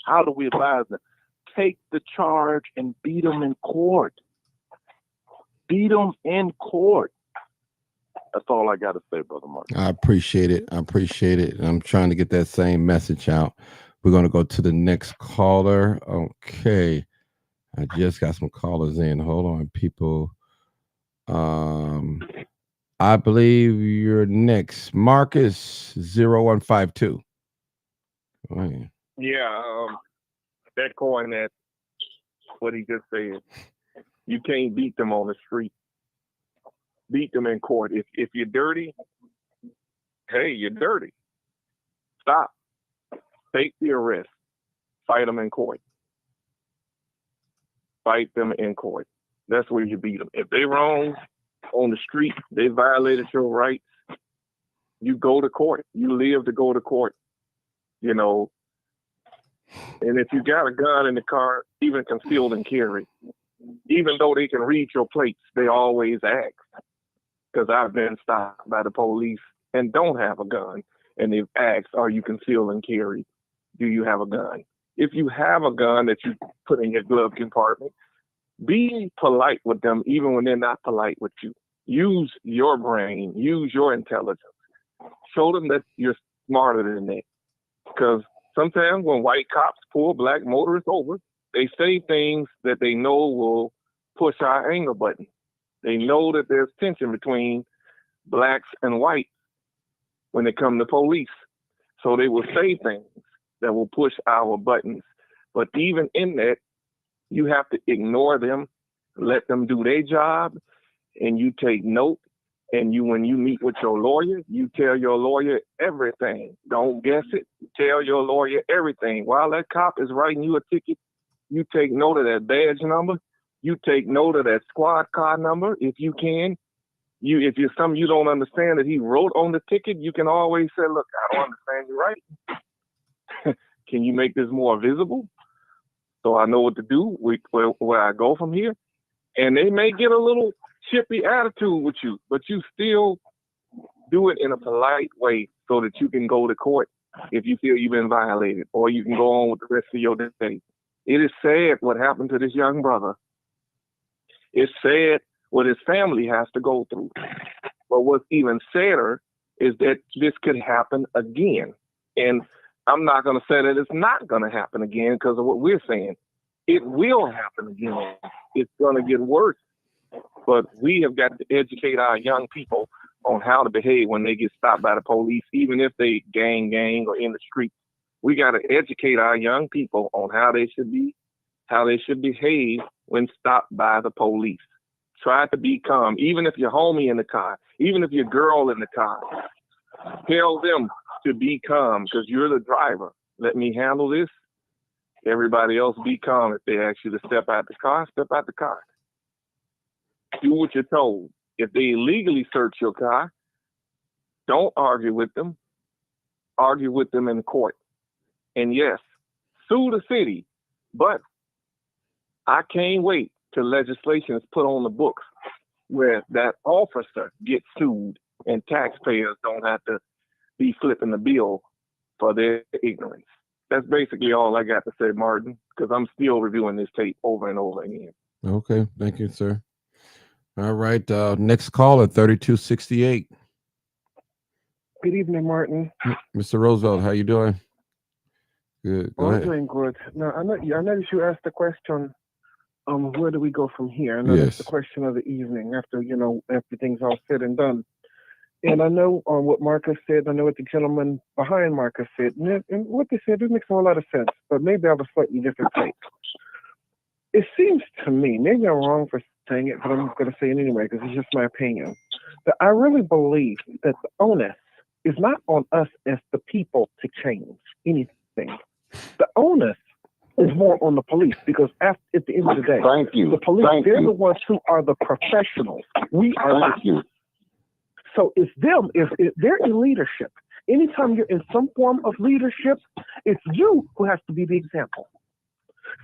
How do we advise them? Take the charge and beat them in court. Beat them in court. That's all I got to say, Brother Martin. I appreciate it. I'm trying to get that same message out. We're going to go to the next caller. Okay. I just got some callers in. Hold on, people. I believe you're next. Marcus 0152. Oh, yeah. Yeah, echoing that what he just said. You can't beat them on the street. Beat them in court. If you're dirty, hey, you're dirty. Stop. Take the arrest. Fight them in court. Fight them in court. That's where you beat them. If they wrong on the street, they violated your rights, you go to court. You live to go to court. You know, and if you got a gun in the car, even concealed and carry, even though they can read your plates, they always ask. Because I've been stopped by the police and don't have a gun, and they've asked, "Are you concealed and carry?" do you have a gun? If you have a gun that you put in your glove compartment, be polite with them even when they're not polite with you. Use your brain, use your intelligence. Show them that you're smarter than that. Because sometimes when white cops pull black motorists over, they say things that they know will push our anger button. They know that there's tension between blacks and whites when they come to police. So they will say things that will push our buttons. But even in that, you have to ignore them, let them do their job, and you take note. And when you meet with your lawyer, you tell your lawyer everything. Don't guess it. Tell your lawyer everything. While that cop is writing you a ticket, you take note of that badge number. You take note of that squad car number if you can. If there's something you don't understand that he wrote on the ticket, you can always say, look, I don't understand you right. Can you make this more visible so I know what to do where I go from here? And they may get a little chippy attitude with you, but you still do it in a polite way so that you can go to court if you feel you've been violated, or you can go on with the rest of your day. It is sad what happened to this young brother. It's sad what his family has to go through. But what's even sadder is that this could happen again. And I'm not going to say that it's not going to happen again because of what we're saying. It will happen again. It's going to get worse. But we have got to educate our young people on how to behave when they get stopped by the police, even if they gang or in the street. We got to educate our young people on how they should behave when stopped by the police. Try to be calm, even if your homie in the car, even if your girl in the car. Tell them to be calm because you're the driver. Let me handle this. Everybody else be calm. If they ask you to step out the car, step out the car. Do what you're told. If they illegally search your car, don't argue with them. Argue with them in court. And yes, sue the city. But I can't wait till legislation is put on the books where that officer gets sued and taxpayers don't have to be flipping the bill for their ignorance. That's basically all I got to say, Martin, because I'm still reviewing this tape over and over again. Okay, thank you, sir. All right, next caller, 3268. Good evening, Martin. Mr. Roosevelt, how you doing? Good. Go I'm ahead. doing good. Now, I noticed you asked the question, where do we go from here? I know Yes. that's the question of the evening after everything's all said and done. And I know what Marcus said. I know what the gentleman behind Marcus said. And what they said, it makes a whole lot of sense. But maybe I have a slightly different take. It seems to me, maybe I'm wrong for saying it, but I'm going to say it anyway because it's just my opinion, that I really believe that the onus is not on us as the people to change anything. The onus is more on the police because at the end of the day, the police, they're the ones who are the professionals. We are not. So it's them, if they're in leadership. Anytime you're in some form of leadership, it's you who has to be the example.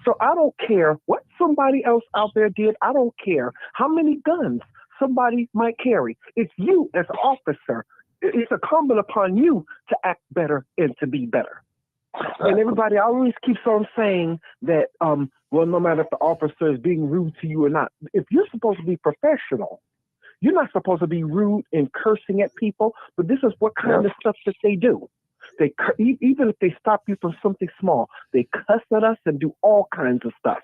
So I don't care what somebody else out there did. I don't care how many guns somebody might carry. It's you as an officer. It's incumbent upon you to act better and to be better. And everybody always keeps on saying that, well, no matter if the officer is being rude to you or not, if you're supposed to be professional, you're not supposed to be rude and cursing at people, but this is what kind of stuff that they do. They even if they stop you from something small, they cuss at us and do all kinds of stuff.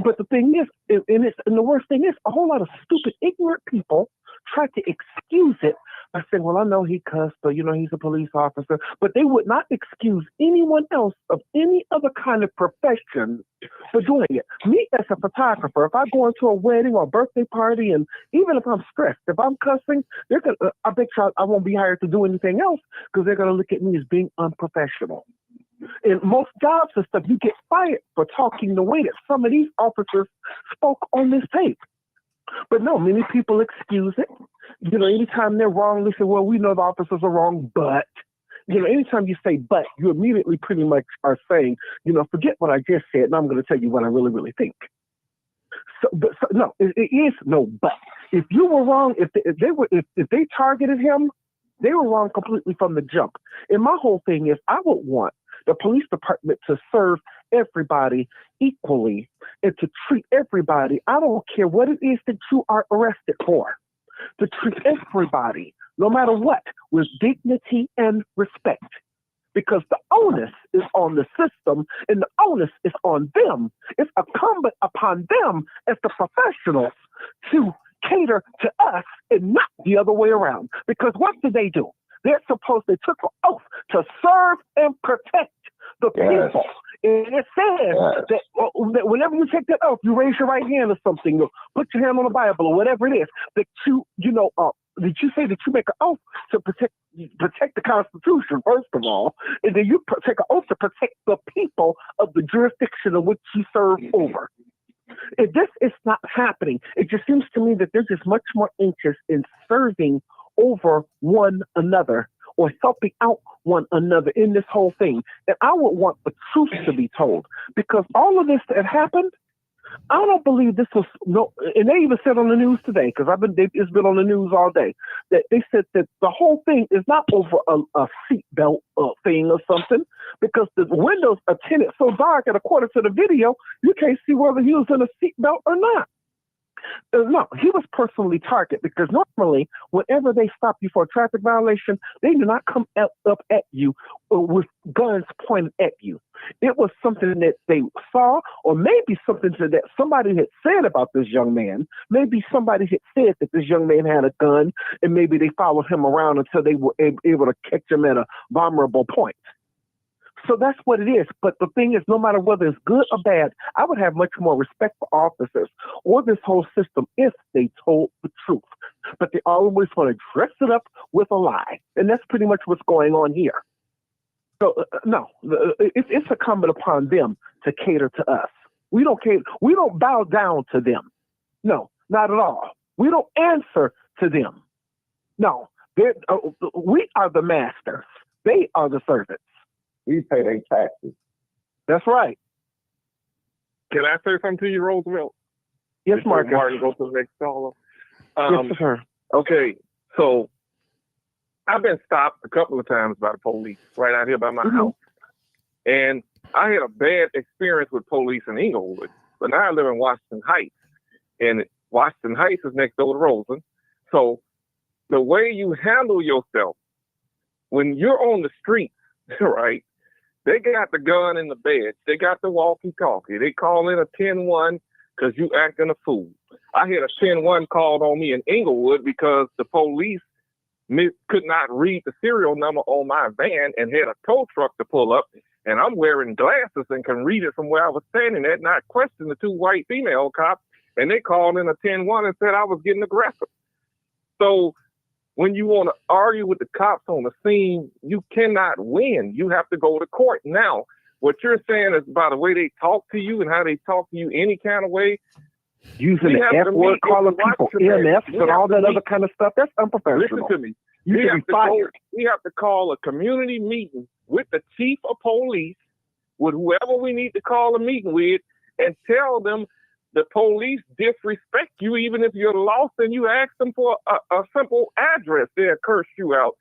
But the thing is, and the worst thing is, a whole lot of stupid, ignorant people try to excuse it by saying, well, I know he cussed, but, he's a police officer. But they would not excuse anyone else of any other kind of profession for doing it. Me as a photographer, if I go into a wedding or a birthday party, and even if I'm stressed, if I'm cussing, I bet you I won't be hired to do anything else because they're going to look at me as being unprofessional. In most jobs and stuff, you get fired for talking the way that some of these officers spoke on this tape. But no, many people excuse it. Anytime they're wrong, they say, well, we know the officers are wrong, but, anytime you say but, you immediately pretty much are saying, forget what I just said, and I'm going to tell you what I really, really think. No, it is no but. If you were wrong, if they targeted him, they were wrong completely from the jump. And my whole thing is, I would want the police department to serve everybody equally and to treat everybody. I don't care what it is that you are arrested for, to treat everybody, no matter what, with dignity and respect. Because the onus is on the system and the onus is on them. It's incumbent upon them as the professionals to cater to us and not the other way around. Because what do? They took an oath to serve and protect the people. And it says that whenever you take that oath, you raise your right hand or something, or put your hand on the Bible or whatever it is, that did you say that you make an oath to protect the Constitution, first of all, and then you take an oath to protect the people of the jurisdiction in which you serve over. And this is not happening. It just seems to me that there's just much more interest in serving over one another or helping out one another in this whole thing. And I would want the truth to be told, because all of this that happened, I don't believe this was and they even said on the news today, because it's been on the news all day, that they said that the whole thing is not over a seatbelt thing or something, because the windows are tinted so dark, and according to the video, you can't see whether he was in a seatbelt or not. No, he was personally targeted, because normally whenever they stop you for a traffic violation, they do not come up at you with guns pointed at you. It was something that they saw, or maybe something that somebody had said about this young man. Maybe somebody had said that this young man had a gun, and maybe they followed him around until they were able to catch him at a vulnerable point. So that's what it is. But the thing is, no matter whether it's good or bad, I would have much more respect for officers or this whole system if they told the truth. But they always want to dress it up with a lie. And that's pretty much what's going on here. So, no, it's incumbent upon them to cater to us. We don't cater. We don't bow down to them. No, not at all. We don't answer to them. No, we are the masters. They are the servants. We pay their taxes. That's right. Can I say something to you, Roosevelt? Yes, Before Marcus. Martin, go to the next caller. Yes, sir. Okay, so I've been stopped a couple of times by the police right out here by my house. And I had a bad experience with police in Inglewood, but now I live in Washington Heights. And Washington Heights is next door to Roseland. So the way you handle yourself when you're on the street, right, they got the gun in the bed. They got the walkie-talkie. They call in a 10-1 because you acting a fool. I had a 10-1 called on me in Inglewood because the police could not read the serial number on my van and had a tow truck to pull up. And I'm wearing glasses and can read it from where I was standing at, and I questioned the two white female cops, and they called in a 10-1 and said I was getting aggressive. So when you want to argue with the cops on the scene, you cannot win. You have to go to court. Now, what you're saying is about the way they talk to you and how they talk to you any kind of way. Using the F word, calling people MFs and all that other kind of stuff, that's unprofessional. Listen to me. You should be fired. We have to call a community meeting with the chief of police, with whoever we need to call a meeting with, and tell them the police disrespect you, even if you're lost and you ask them for a simple address, they'll curse you out.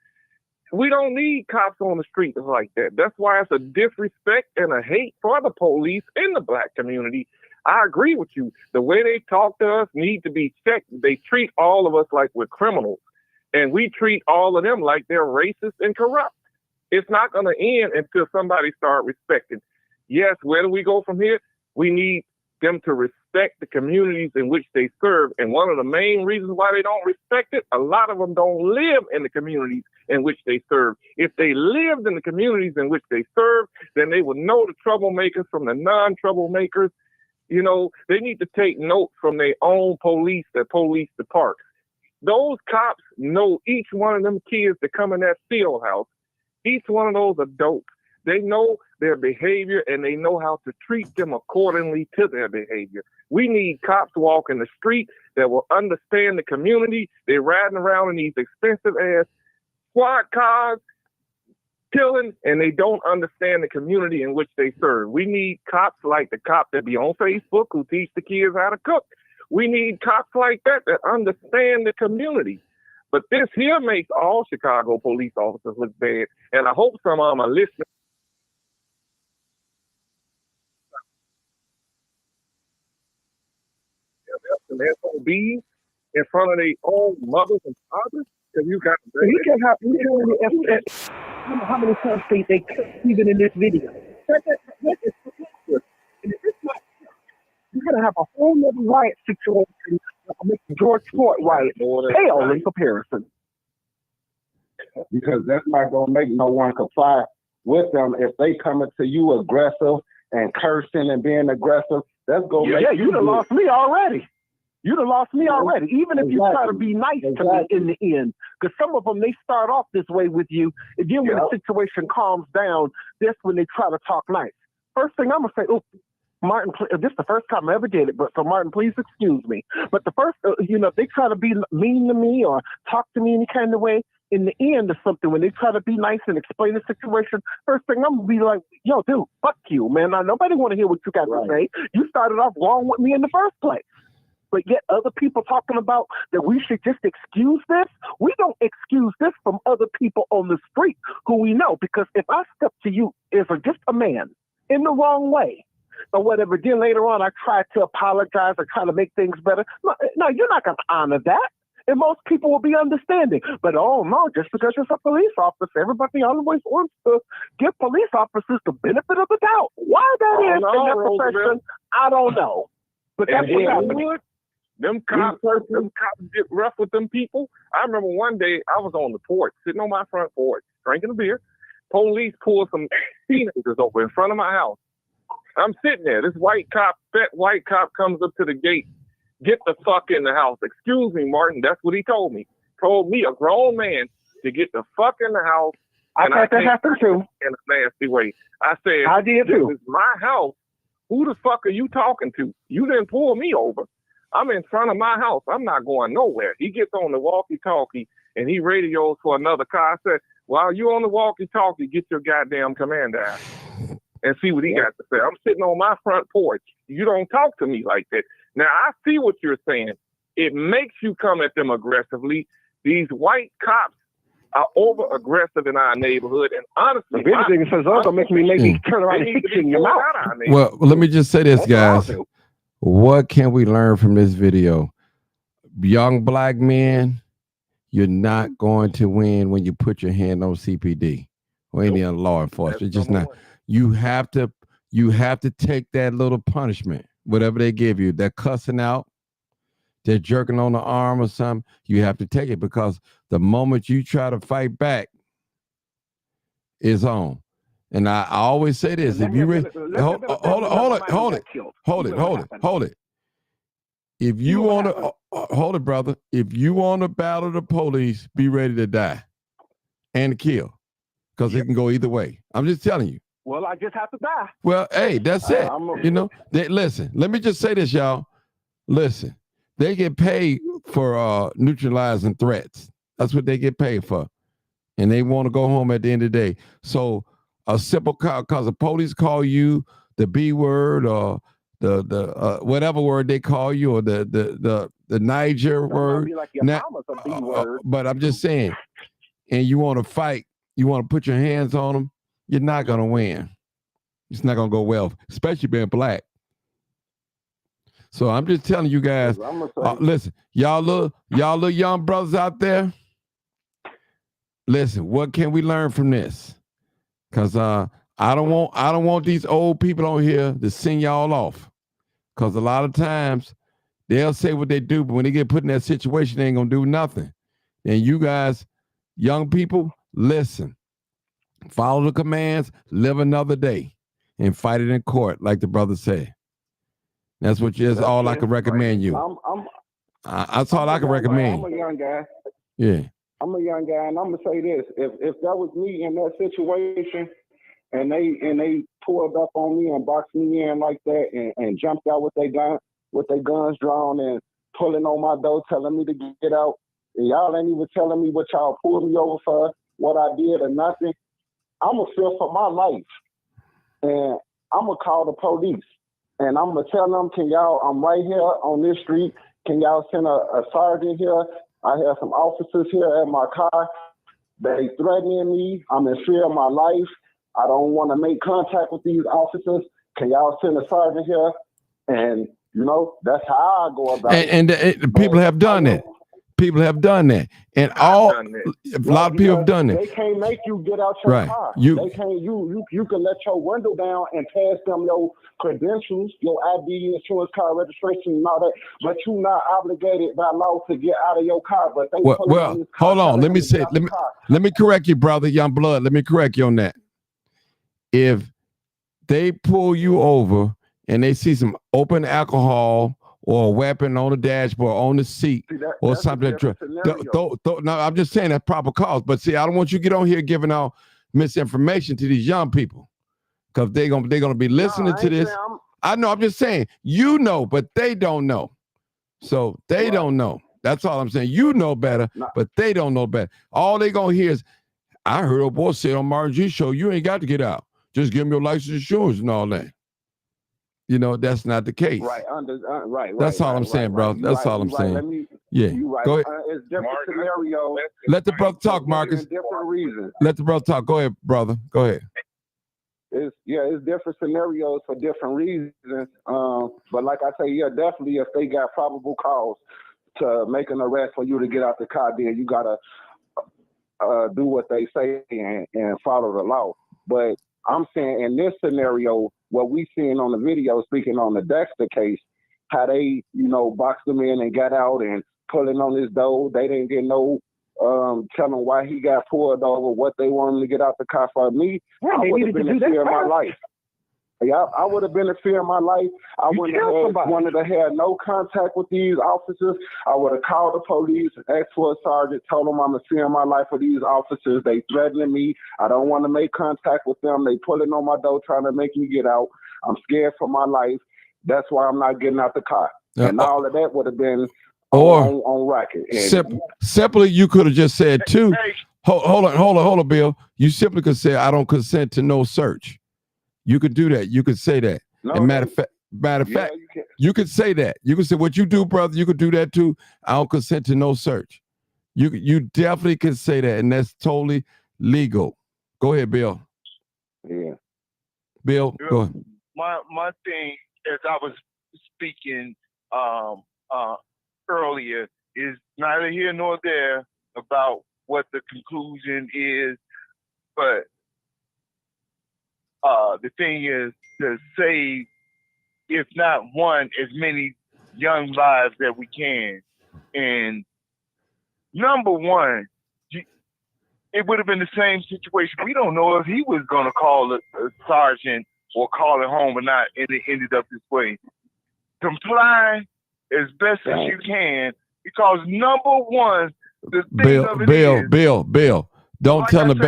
We don't need cops on the streets like that. That's why it's a disrespect and a hate for the police in the black community. I agree with you. The way they talk to us need to be checked. They treat all of us like we're criminals, and we treat all of them like they're racist and corrupt. It's not going to end until somebody start respecting. Yes, where do we go from here? We need them to respect the communities in which they serve. And one of the main reasons why they don't respect it, a lot of them don't live in the communities in which they serve. If they lived in the communities in which they serve, then they would know the troublemakers from the non-troublemakers. You know, they need to take note from their own police that police the parks. Those cops know each one of them kids that come in that field house. Each one of those adults. They know their behavior and they know how to treat them accordingly to their behavior. We need cops walking the street that will understand the community. They're riding around in these expensive ass squad cars, killing, and they don't understand the community in which they serve. We need cops like the cop that be on Facebook who teach the kids how to cook. We need cops like that that understand the community. But this here makes all Chicago police officers look bad. And I hope some of them are listening. some SOBs in front of their own mothers and fathers? Because you got You can have how many times they cut even in this video. That is ridiculous. And if it's not, you're gonna have a whole other riot situation that will make the George Floyd riot pale in comparison. Because that's not gonna make no one comply with them if they coming to you aggressive and cursing and being aggressive. That's gonna make you done lost me already. You done lost me already. Even if you try to be nice to me in the end, because some of them they start off this way with you, and then when the situation calms down, that's when they try to talk nice. First thing I'm gonna say, oh, Martin, this is the first time I ever did it, but so Martin, please excuse me. But the first, if they try to be mean to me or talk to me any kind of way, in the end of something, when they try to be nice and explain the situation, first thing I'm gonna be like, yo, dude, fuck you, man. Now, nobody want to hear what you got to say. You started off wrong with me in the first place. But yet other people talking about that we should just excuse this. We don't excuse this from other people on the street who we know. Because if I step to you as just a man in the wrong way or whatever, then later on I try to apologize or try to make things better. No, you're not going to honor that. And most people will be understanding. But, oh, no, just because it's a police officer, everybody always wants to give police officers the benefit of the doubt. Why that is in that profession, I don't know. But that's what happened. Them cops get rough with them people. I remember one day I was on the porch, sitting on my front porch, drinking a beer. Police pulled some teenagers over in front of my house. I'm sitting there. This fat white cop comes up to the gate. Get the fuck in the house. Excuse me, Martin. That's what he told me. Told me, a grown man, to get the fuck in the house. I thought that happened too. In a nasty way. I said, I did too. This is my house. Who the fuck are you talking to? You didn't pull me over. I'm in front of my house. I'm not going nowhere. He gets on the walkie-talkie and he radios for another car. I said, while you on the walkie-talkie, get your goddamn commander out and see what he got to say. I'm sitting on my front porch. You don't talk to me like that. Now, I see what you're saying. It makes you come at them aggressively. These white cops are over aggressive in our neighborhood. And honestly, the thing says, "Oh, make me turn around and hit you in your mouth." Well, let me just say this, guys. What can we learn from this video? Young black men, you're not going to win when you put your hand on CPD or any other law enforcement. It's just not. You have to take that little punishment, whatever they give you. They're cussing out, they're jerking on the arm or something. You have to take it, because the moment you try to fight back, it's on. And I always say this: if you really hold it. If you want to hold it, brother. If you want to battle the police, be ready to die and kill, because it can go either way. I'm just telling you. Well, I just have to die. Well, hey, that's it. Listen, let me just say this, y'all. Listen, they get paid for neutralizing threats. That's what they get paid for. And they want to go home at the end of the day. So a simple call, because the police call you the B word or the whatever word they call you, or the Niger word. Like your mama's a B word. But I'm just saying, and you want to fight, you want to put your hands on them, you're not going to win. It's not going to go well, especially being black. So I'm just telling you guys, listen, y'all little young brothers out there, listen, what can we learn from this? Because I don't want these old people on here to sing y'all off. Because a lot of times they'll say what they do, but when they get put in that situation, they ain't going to do nothing. And you guys, young people, listen. Follow the commands, live another day, and fight it in court, like the brother said. That's all I can recommend you. That's all I can recommend. I'm a young guy. Yeah. I'm a young guy, and I'm gonna say this: if that was me in that situation, and they pulled up on me and boxed me in like that, and jumped out with their guns drawn and pulling on my door, telling me to get out, and y'all ain't even telling me what y'all pulled me over for, what I did or nothing, I'm gonna feel for my life, and I'm gonna call the police, and I'm gonna tell them, I'm right here on this street. Can y'all send a sergeant here? I have some officers here at my car. They threatening me. I'm in fear of my life. I don't want to make contact with these officers. Can y'all send a sergeant here? And You know, that's how I go about it. And people have done that. People have done that, and a lot of people have done that. They can't make you get out your car. They can't. You can let your window down and pass them your credentials, your ID, insurance card registration, and all that. But you're not obligated by law to get out of your car. But they well, hold on. Let me correct you, brother, young blood. Let me correct you on that. If they pull you over and they see some open alcohol or a weapon on the dashboard, on the seat, or something. No, I'm just saying that's proper cause. But see, I don't want you to get on here giving out misinformation to these young people, because they're gonna be listening to this. I know. I'm just saying, you know, but they don't know. So they don't know. That's all I'm saying. You know better, but they don't know better. All they gonna hear is, I heard a boy say on Martin G show, you ain't got to get out. Just give me your license insurance and all that. You know, that's not the case. Right. Right. That's all I'm saying, bro. That's all I'm saying. Yeah. Go ahead. It's different scenarios. Let the brother talk, Marcus. Different reasons. Let the brother talk. Go ahead, brother. Go ahead. It's different scenarios for different reasons. But like I say, definitely if they got probable cause to make an arrest for you to get out the car, then you gotta do what they say and follow the law. But I'm saying in this scenario, what we seen on the video, speaking on the Dexter case, how they, boxed him in and got out and pulling on his door. They didn't get no telling why he got pulled over, what they wanted him to get out the car for. Me, I would have been in fear of my life. Yeah, I would have been in fear of my life. I wouldn't have wanted to have no contact with these officers. I would have called the police, asked for a sergeant, told them I'm in fear of my life for these officers. They threatening me. I don't want to make contact with them. They pulling on my door trying to make me get out. I'm scared for my life. That's why I'm not getting out the car. And all of that would have been on record. Simply, you could have just said too. Hold on, Bill. You simply could say, I don't consent to no search. You could do that. You could say that. And matter of fact, you could say that. You could say what you do, brother. You could do that too. I don't consent to no search. You definitely could say that, and that's totally legal. Go ahead, Bill. Yeah. Bill, go ahead. My thing, as I was speaking earlier, is neither here nor there about what the conclusion is, but the thing is to save, if not one, as many young lives that we can. And number one, it would have been the same situation. We don't know if he was going to call a sergeant or call it home or not, and it ended up this way. Comply as best as you can, because number one, the thing of it is, Bill. Don't tell them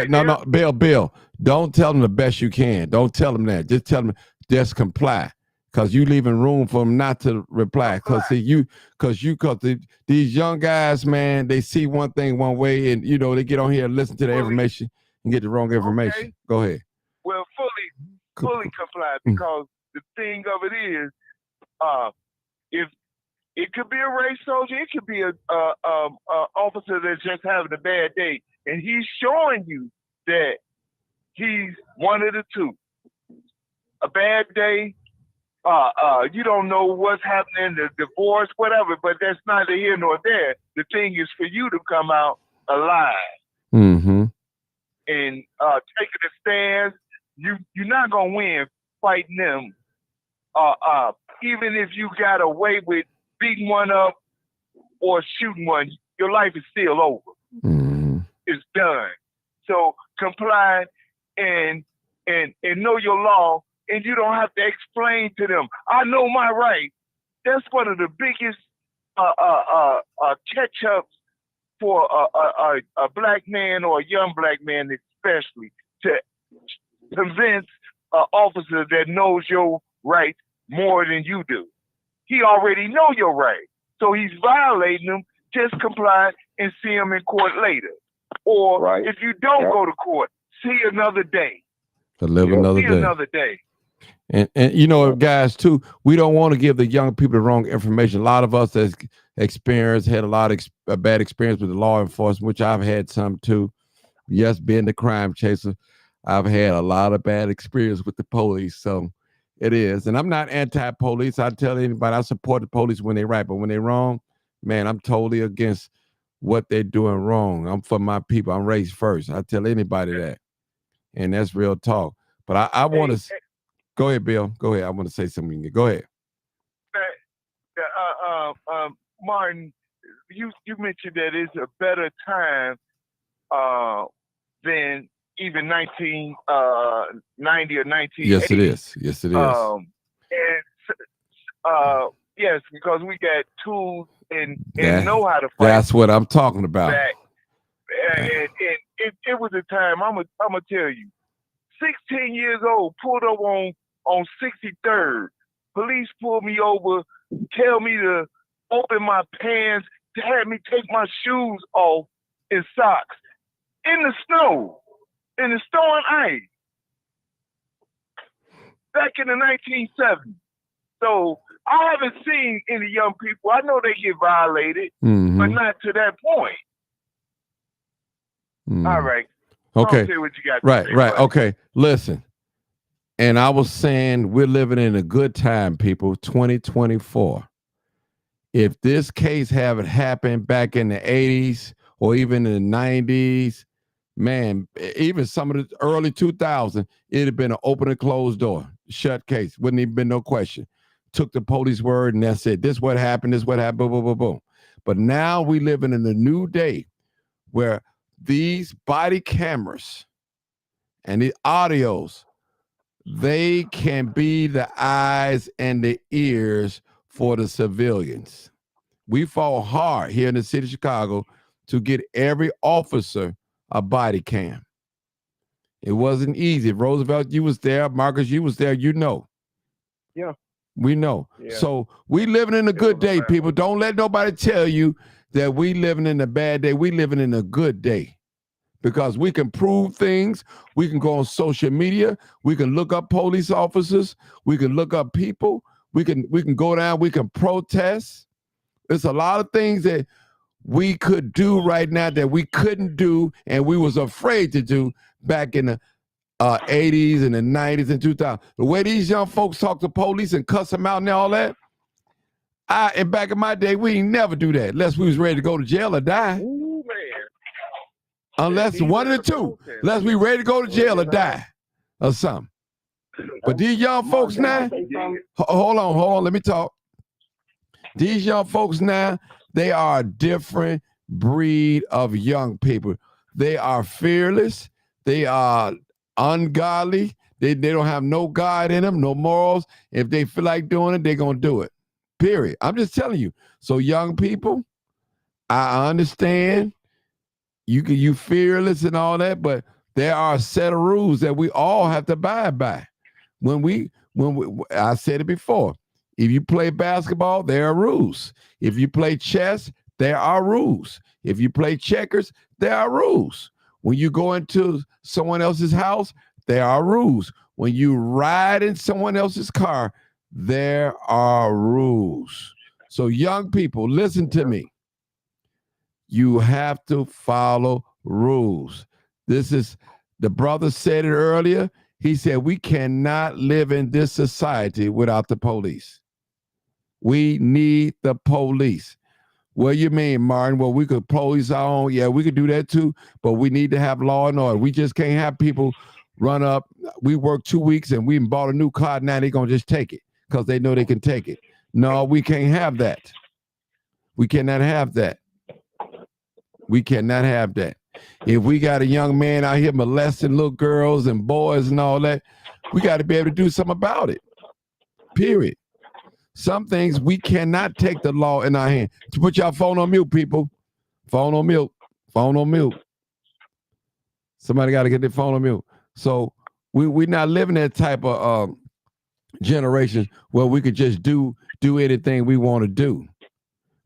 Bill. Don't tell them the best you can. Don't tell them that. Just tell them just comply, because you leaving room for them not to reply. Because these young guys, man, they see one thing one way, and they get on here and listen to the information and get the wrong information. Okay. Go ahead. Well, fully comply, because the thing of it is, if it could be a race soldier, it could be a officer that's just having a bad day, and he's showing you that he's one of the two. A bad day, you don't know what's happening, the divorce, whatever, but that's neither here nor there. The thing is for you to come out alive. Mm-hmm. And taking a stand. You're not gonna win fighting them. Even if you got away with beating one up or shooting one, your life is still over. Mm-hmm. It's done. So comply and know your law, and you don't have to explain to them, I know my rights. That's one of the biggest catch-ups for a black man or a young black man, especially, to convince an officer that knows your rights more than you do. He already know your rights, so he's violating them. Just comply and see him in court later. Or if you don't go to court, see another day. To live another day. Another day. And guys, too, we don't want to give the young people the wrong information. A lot of us has had a lot of bad experience with the law enforcement, which I've had some too. Yes, being the crime chaser, I've had a lot of bad experience with the police. So It is. And I'm not anti-police. I tell anybody I support the police when they're right, but when they're wrong, man, I'm totally against what they're doing wrong. I'm for my people. I'm raised first. I tell anybody that. And that's real talk. But I want to go ahead, Bill. Go ahead. I want to say something. Go ahead. Martin, you mentioned that it's a better time than even 1990 or 1980. Yes, it is. Yes, it is. Yes, because we got tools and know how to fight. That's what I'm talking about. Back. And it was a time, I'm gonna tell you, 16 years old, pulled up on 63rd. Police pulled me over, tell me to open my pants, to have me take my shoes off and socks in the snow, in the snow and ice, back in the 1970s. So I haven't seen any young people. I know they get violated, but not to that point. All right. Okay. Say what you got to Right, say, right. buddy. Okay. Listen. And I was saying we're living in a good time, people, 2024. If this case haven't happened back in the 80s or even in the 90s, man, even some of the early 2000s, it'd have been an open and closed door, shut case. Wouldn't even been no question. Took the police word and that's it. This what happened, this what happened, boom, boom, boom, boom. But now we living in a new day where these body cameras and the audios, they can be the eyes and the ears for the civilians. We fought hard here in the city of Chicago to get every officer a body cam. It wasn't easy. Roosevelt, you was there. Marcus, you was there. You know. Yeah. We know. Yeah. So we living in a good day, people. Don't let nobody tell you that we living in a bad day. We living in a good day. Because we can prove things. We can go on social media. We can look up police officers. We can look up people. We can go down. We can protest. There's a lot of things that we could do right now that we couldn't do and we was afraid to do back in the 80s and the 90s and 2000. The way these young folks talk to police and cuss them out and all that, and back in my day, we ain't never do that unless we was ready to go to jail or die. Ooh, man. Unless one of the two. Unless we ready to go to jail or die or something. But these young folks now, hold on, let me talk. These young folks now, they are a different breed of young people. They are fearless. They are ungodly. They don't have no God in them, no morals. If they feel like doing it, they're going to do it. Period. I'm just telling you. So young people, I understand you fearless and all that, but there are a set of rules that we all have to abide by. When I said it before, if you play basketball, there are rules. If you play chess, there are rules. If you play checkers, there are rules. When you go into someone else's house, there are rules. When you ride in someone else's car, there are rules. So young people, listen to me. You have to follow rules. The brother said it earlier. He said, we cannot live in this society without the police. We need the police. What do you mean, Martin? Well, we could police our own. Yeah, we could do that too, but we need to have law and order. We just can't have people run up. We work 2 weeks and we bought a new car. Now they're going to just take it because they know they can take it. No, we can't have that. We cannot have that. We cannot have that. If we got a young man out here molesting little girls and boys and all that, we got to be able to do something about it. Period. Some things we cannot take the law in our hand. To put your phone on mute, people. Phone on mute. Phone on mute. Somebody got to get their phone on mute. So we're not living that type of generation where we could just do anything we want to do.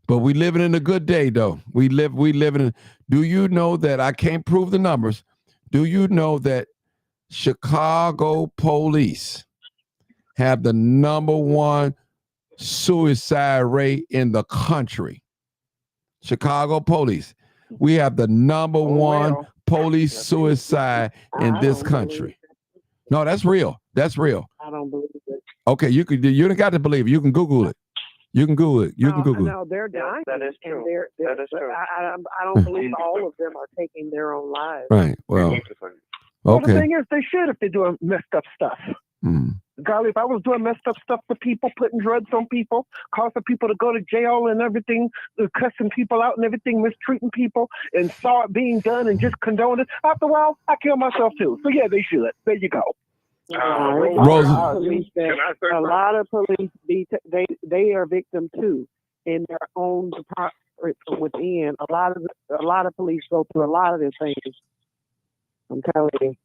But we living in a good day, though. We living in. Do you know that I can't prove the numbers? Do you know that Chicago police have the #1 suicide rate in the country? Chicago police. We have the #1 police suicide in this country. No, that's real. That's real. I don't believe it. Okay, you could. You don't got to believe it. You can Google it. You can Google it. You can Google it. No, they're dying. That is true. And they're, That is true. I don't believe all of them are taking their own lives. Right. Well. Well, the Okay. thing is, they should if they're doing messed up stuff. Mm. Golly, if I was doing messed up stuff for people, putting drugs on people, causing people to go to jail and everything, cussing people out and everything, mistreating people, and saw it being done and just condoned it, after a while, I kill myself too. So yeah, they should. There you go. Rose. A lot of police they are victim too in their own department within. A lot of police go through a lot of these things. I'm telling you,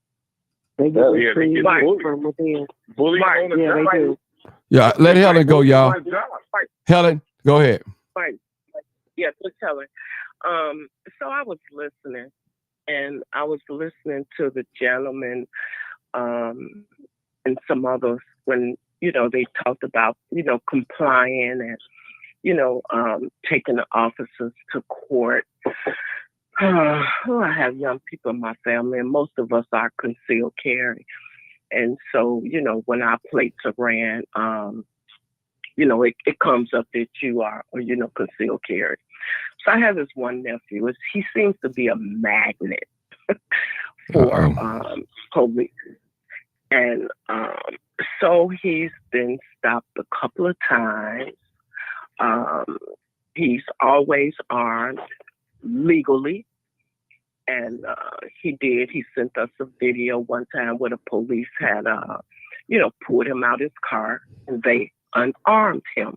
they get mistreated from within. Yeah, they do. Yeah, let Helen go, y'all. Helen, go ahead. Right. Yes, let's tell her. So I was listening, and I was listening to the gentleman and some others when, they talked about, complying and, taking the officers to court. I have young people in my family, and most of us are concealed carry. And so, when our plates are ran, it comes up that you are, concealed carry. So I have this one nephew. He seems to be a magnet for police. And so he's been stopped a couple of times. He's always armed legally. And he sent us a video one time where the police had, pulled him out his car and they unarmed him.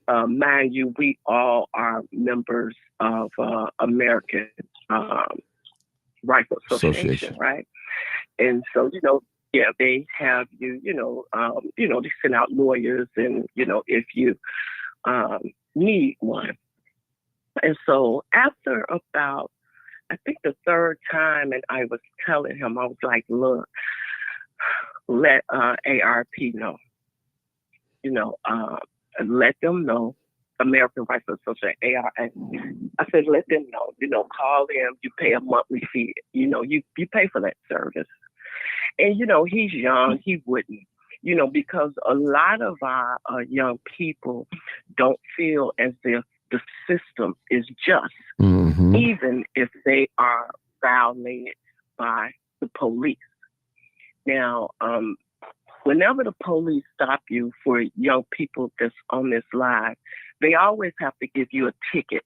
Mind you, we all are members of American Rifle Association, right? And so, they have you, they send out lawyers and, if you need one. And so after about, I think the third time, and I was telling him, I was like, look, let ARP know, let them know, American Rifle Association, ARA. I said, let them know, call them, you pay a monthly fee, you pay for that service. And, he's young, he wouldn't, because a lot of our young people don't feel as if the system is just, even if they are violated by the police. Now, whenever the police stop you for young people that's on this live, they always have to give you a ticket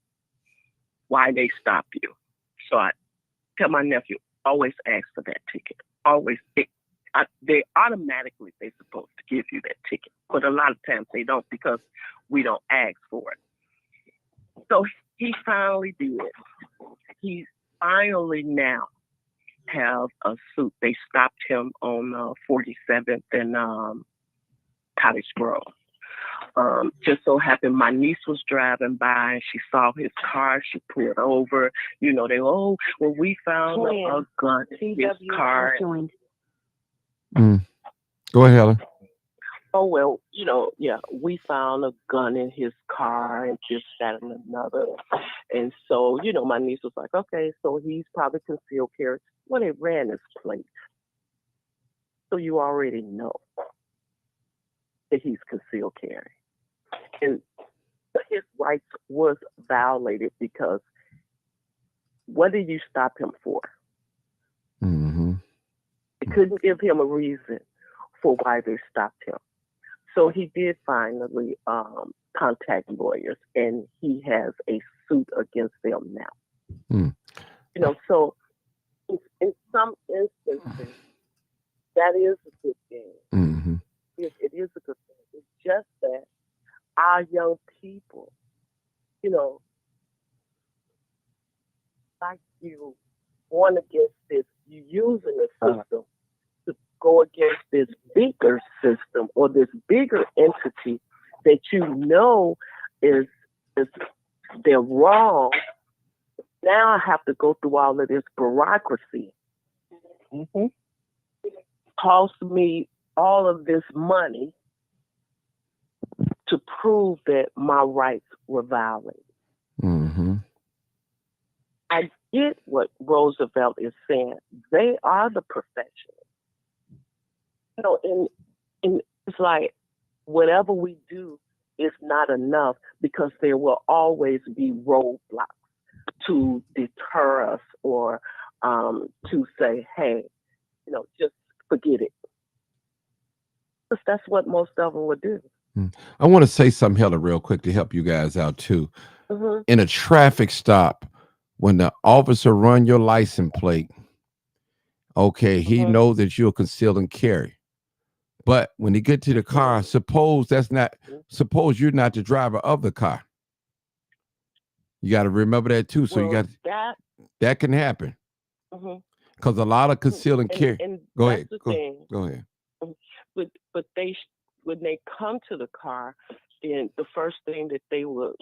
why they stop you. So I tell my nephew, always ask for that ticket. Always, they're supposed to give you that ticket. But a lot of times they don't because we don't ask for it. So he finally did. He finally now have a suit. They stopped him on 47th and Cottage Grove. Just so happened my niece was driving by and she saw his car. She pulled over. We found a gun in his car. Go ahead, Helen. Oh, well, we found a gun in his car and this, that, and another. And so, my niece was like, okay, so he's probably concealed carry. Well, they ran his plate. So you already know that he's concealed carry. And his rights was violated because what did you stop him for? They couldn't give him a reason for why they stopped him. So he did finally contact lawyers, and he has a suit against them now. So in some instances, that is a good thing. It is a good thing. It's just that our young people, like you want against this, you using the system to go against this bigger system or this bigger entity that is they're wrong. Now I have to go through all of this bureaucracy. Cost me all of this money to prove that my rights were violated. I get what Roosevelt is saying. They are the professionals. And it's like whatever we do is not enough because there will always be roadblocks to deter us or to say, hey, just forget it. Because that's what most of them would do. I want to say something, Helen, real quick to help you guys out too. Mhm. In a traffic stop, when the officer run your license plate, okay, he knows that you're conceal and carry. But when he get to the car, suppose you're not the driver of the car. You got to remember that too. So Well, that can happen Mhm. because a lot of conceal and carry. And Go that's ahead. the Go thing. ahead. But when they come to the car, then the first thing that they will,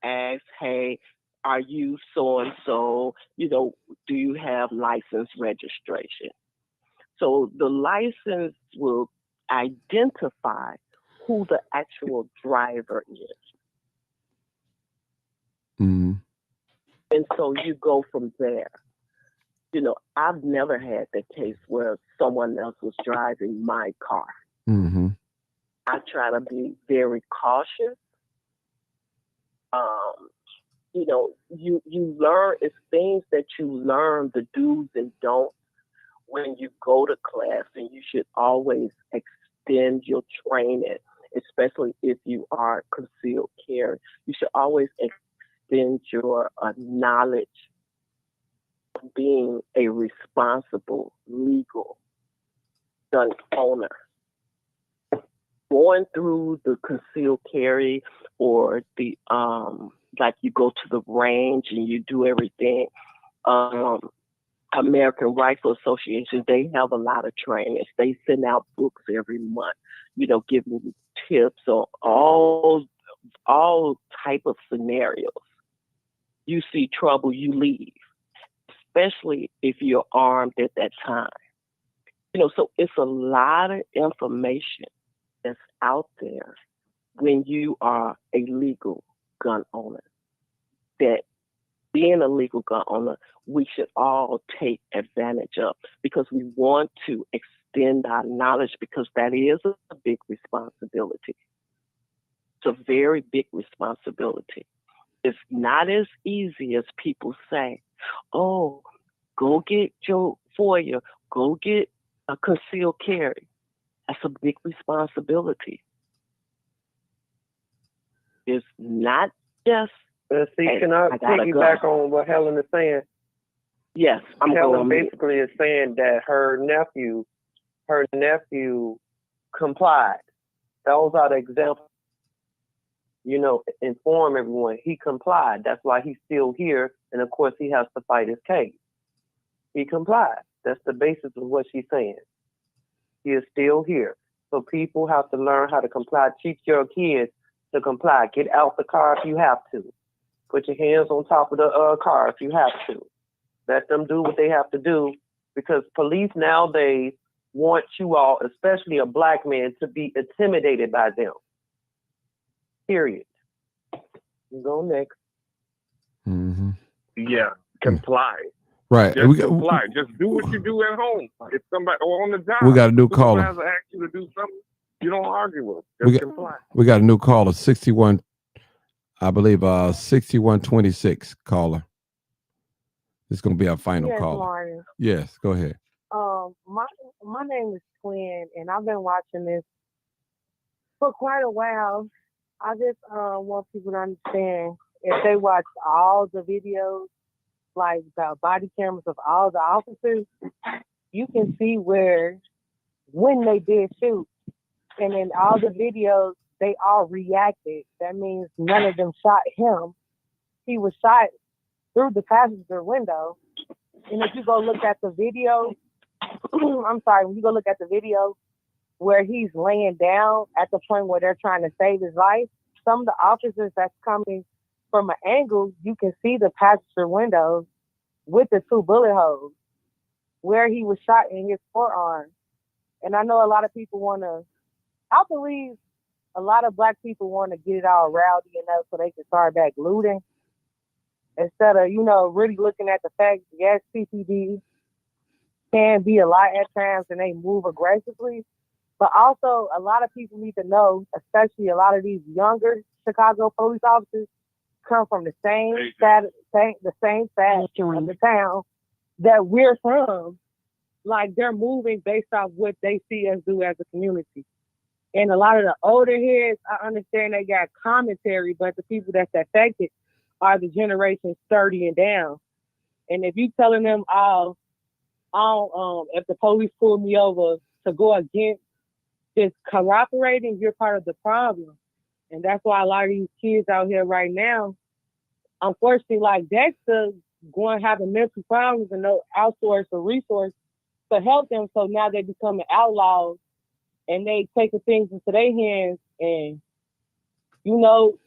ask, hey, are you so and so? Do you have license registration? So the license will identify who the actual driver is. Mm-hmm. And so you go from there. I've never had the case where someone else was driving my car. Mm-hmm. I try to be very cautious. You learn, it's things that you learn, the do's and don'ts when you go to class, and you should always extend your training, especially if you are concealed carry. You should always extend your knowledge of being a responsible, legal gun owner. Going through the concealed carry or the like you go to the range and you do everything. American Rifle Association, they have a lot of trainings. They send out books every month, giving tips on all type of scenarios. You see trouble, you leave, especially if you're armed at that time. So it's a lot of information that's out there when you are a legal gun owner. That being a legal gun owner, we should all take advantage of because we want to extend our knowledge because that is a big responsibility. It's a very big responsibility. It's not as easy as people say, oh, go get your FOIA, go get a concealed carry. That's a big responsibility. It's not just. Can I piggyback on what Helen is saying? Yes, Helen basically is saying that her nephew complied. Those are the examples. Inform everyone he complied. That's why he's still here, and of course he has to fight his case. He complied. That's the basis of what she's saying. He is still here. So people have to learn how to comply. Teach your kids to comply. Get out the car if you have to. Put your hands on top of the car if you have to. Let them do what they have to do because police nowadays want you all, especially a black man, to be intimidated by them. Period. Go next. Mm-hmm. Yeah, comply. Right. Just comply. Just do what you do at home. If somebody or on the job, We got a new caller. Supervisor asks you to do something, you don't argue with them. Just comply. We got a new caller, 61, I believe, 6126 caller. This is going to be our final Yes, caller. Martin. Yes, go ahead. My name is Twin, and I've been watching this for quite a while. I just want people to understand if they watch all the videos, like the body cameras of all the officers, you can see when they did shoot, and in all the videos, they all reacted. That means none of them shot him. He was shot through the passenger window. And if you go look at the video, when you go look at the video where he's laying down at the point where they're trying to save his life, some of the officers that's coming from an angle, you can see the passenger window with the 2 bullet holes where he was shot in his forearm. And I know a lot of people I believe a lot of black people want to get it all rowdy enough so they can start back looting instead of, really looking at the fact, yes, CPD can be a lot at times and they move aggressively, But also, a lot of people need to know, especially a lot of these younger Chicago police officers, come from the same side of the town that we're from. Like, they're moving based off what they see us do as a community. And a lot of the older heads, I understand they got commentary, but the people that's affected are the generation 30 and down. And if you telling them, if the police pull me over to go against just cooperating, you're part of the problem. And that's why a lot of these kids out here right now, unfortunately, like Dexter, going having mental problems and no outsource or resource to help them. So now they becoming outlaws and they taking things into their hands and,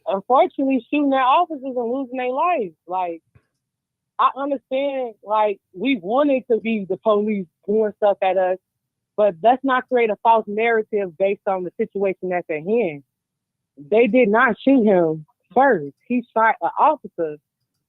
unfortunately shooting at officers and losing their lives. Like, I understand, like, we wanted to be the police doing stuff at us, but let's not create a false narrative based on the situation that's at hand. They did not shoot him first. He shot an officer,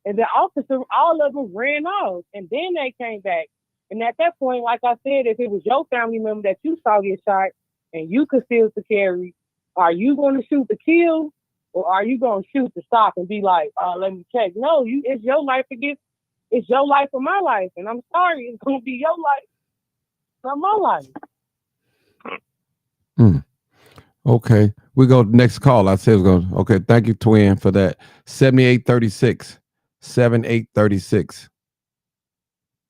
and the officer, all of them ran off, and then they came back. And at that point, like I said, if it was your family member that you saw get shot and you concealed to carry, are you going to shoot to kill, or are you going to shoot to stop and be like, let me check? No, it's your life it's your life or my life, and I'm sorry, it's going to be your life, not my life. Okay, we go to the next call. I said it was going. Okay, thank you, Twin, for that. 7836, 7836.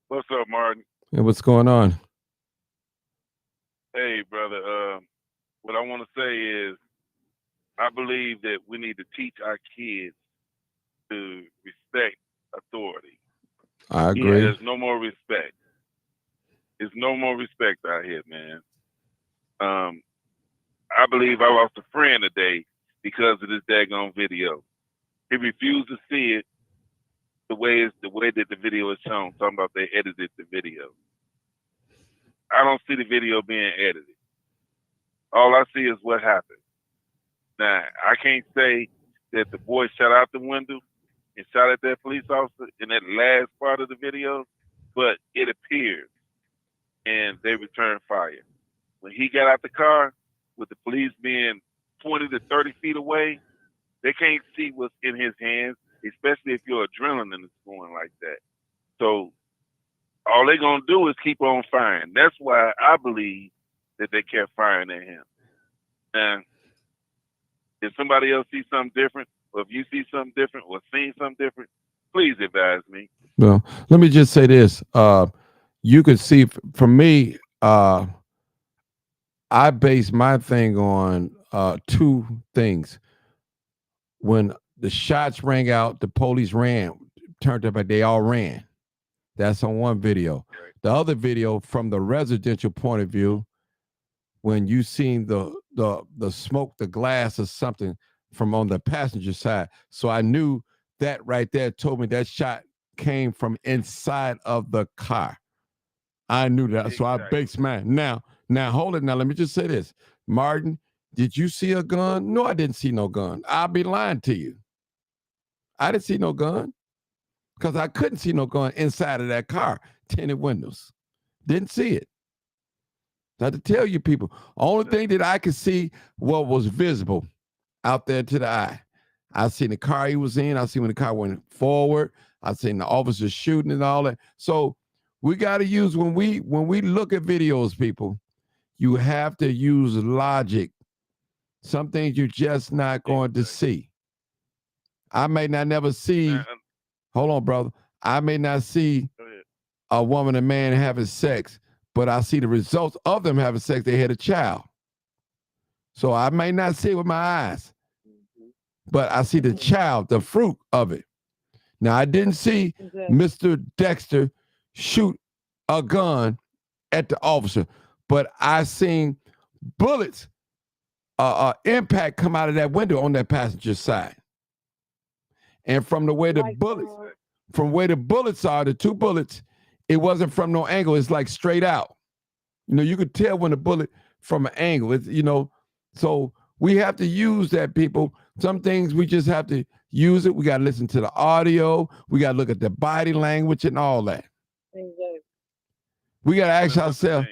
What's up, Martin? Hey, what's going on? Hey, brother. What I want to say is, I believe that we need to teach our kids to respect authority. I agree. There's no more respect. There's no more respect out here, man. I believe I lost a friend today because of this daggone video. He refused to see it the way that the video is shown. Talking about they edited the video. I don't see the video being edited. All I see is what happened. Now, I can't say that the boy shot out the window and shot at that police officer in that last part of the video, but it appears, and they returned fire. When he got out the car, with the police being 20 to 30 feet away, they can't see what's in his hands, especially if your adrenaline is going like that. So all they're going to do is keep on firing. That's why I believe that they kept firing at him. And if somebody else sees something different, or if you see something different or seen something different, please advise me. Well, let me just say this. You could see, for me, I base my thing on two things. When the shots rang out, the police ran, turned up, they all ran. That's on one video. The other video, from the residential point of view, when you seen the smoke, the glass or something from on the passenger side. So I knew that right there told me that shot came from inside of the car. I knew that. Exactly. So I based mine. Now, hold it. Now, let me just say this. Martin, did you see a gun? No, I didn't see no gun. I'll be lying to you. I didn't see no gun because I couldn't see no gun inside of that car. Tinted windows. Didn't see it. I had to tell you people, only thing that I could see what was visible out there to the eye. I seen the car he was in. I seen when the car went forward. I seen the officers shooting and all that. So we got to use, when we look at videos, people, you have to use logic. Some things you're just not going to see. I may not never see, hold on, brother. I may not see a woman and man having sex, but I see the results of them having sex. They had a child. So I may not see it with my eyes, but I see the child, the fruit of it. Now, I didn't see Mr. Dexter shoot a gun at the officer, but I seen bullets, impact come out of that window on that passenger side. And from the way the bullets are, the two bullets, it wasn't from no angle. It's like straight out. You know, you could tell when the bullet from an angle. It's, you know, so we have to use that, people. Some things we just have to use it. We got to listen to the audio. We got to look at the body language and all that. We got to ask ourselves.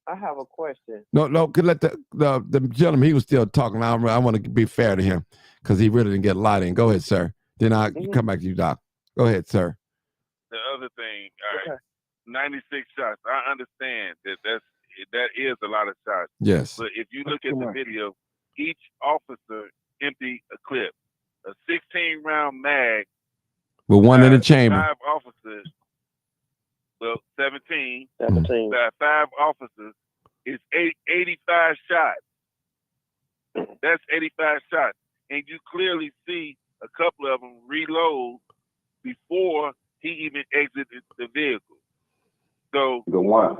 I have a question. No, could let the gentleman, he was still talking. I want to be fair to him because he really didn't get a lot in. Go ahead, sir. Then I'll come back to you, Doc. Go ahead, sir. The other thing, all right, 96 shots. I understand that is a lot of shots. Yes. But if you look at the video, each officer emptied a clip, a 16-round mag. With one in the chamber. 5 officers. Well, 17. 17. 5 officers is 85 shots. That's 85 shots. And you clearly see a couple of them reload before he even exited the vehicle. So the one.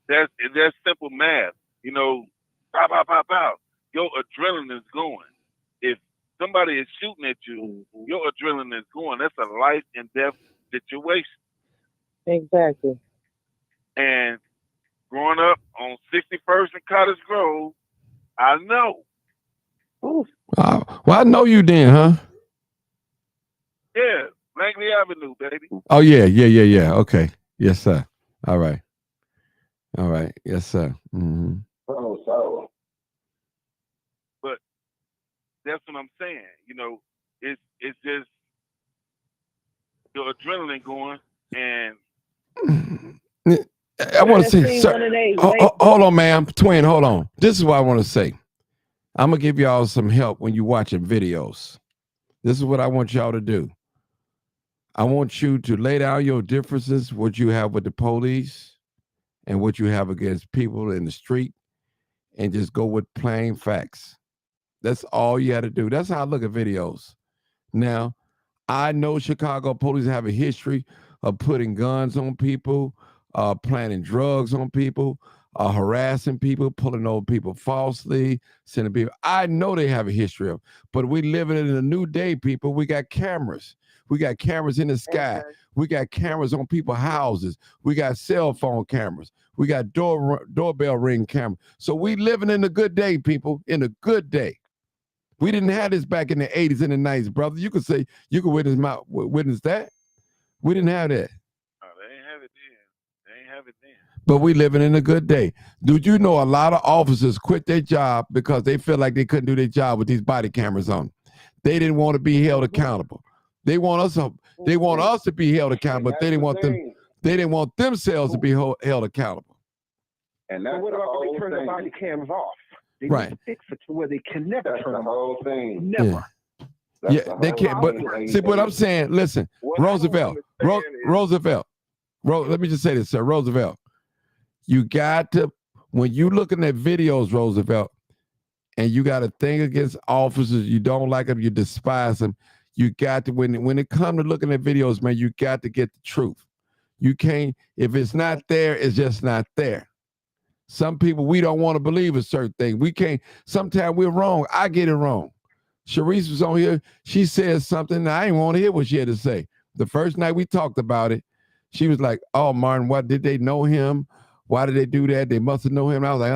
That's simple math. You know, pow, pow, pow, pow. Your adrenaline is going. If somebody is shooting at you, your adrenaline is going. That's a life and death situation. Exactly. And growing up on 61st and Cottage Grove, I know. Well, I know you then, huh? Yeah, Langley Avenue, baby. Oh, yeah. Okay. Yes, sir. All right. Yes, sir. Mm-hmm. So. But that's what I'm saying. You know, it's just your adrenaline going, and I want to say, sir, hold on, ma'am. Twin, hold on. This is what I want to say. I'm going to give y'all some help when you're watching videos. This is what I want y'all to do. I want you to lay down your differences, what you have with the police and what you have against people in the street, and just go with plain facts. That's all you had to do. That's how I look at videos. Now, I know Chicago police have a history of putting guns on people, planting drugs on people, harassing people, pulling over people falsely, sending people. I know they have a history of, but we living in a new day, people. We got cameras. We got cameras in the sky. We got cameras on people's houses. We got cell phone cameras. We got doorbell ring cameras. So we living in a good day, people, in a good day. We didn't have this back in the 80s and the 90s, brother. You could say, you could witness that. We didn't have that. they ain't have it then. They ain't have it then. But we living in a good day. Do you know a lot of officers quit their job because they feel like they couldn't do their job with these body cameras on? They didn't want to be held accountable. They want us to be held accountable, but they didn't want them. They didn't want themselves to be held accountable. And that's what the about whole when they turn the thing. body cams off? They Right. need to fix it to where they can never That's turn the them whole off. thing. Never. Yeah, they can't. But see, what I'm saying, listen, Roosevelt, let me just say this, sir, Roosevelt. You got to, when you looking at videos, Roosevelt, and you got a thing against officers, you don't like them, you despise them. You got to, when it comes to looking at videos, man, you got to get the truth. You can't, if it's not there, it's just not there. Some people, we don't want to believe a certain thing. We can't, sometimes we're wrong. I get it wrong. Sharice was on here. She said something. I didn't want to hear what she had to say. The first night we talked about it, she was like, "Oh, Martin, what did they know him? Why did they do that? They must have known him." And I was like,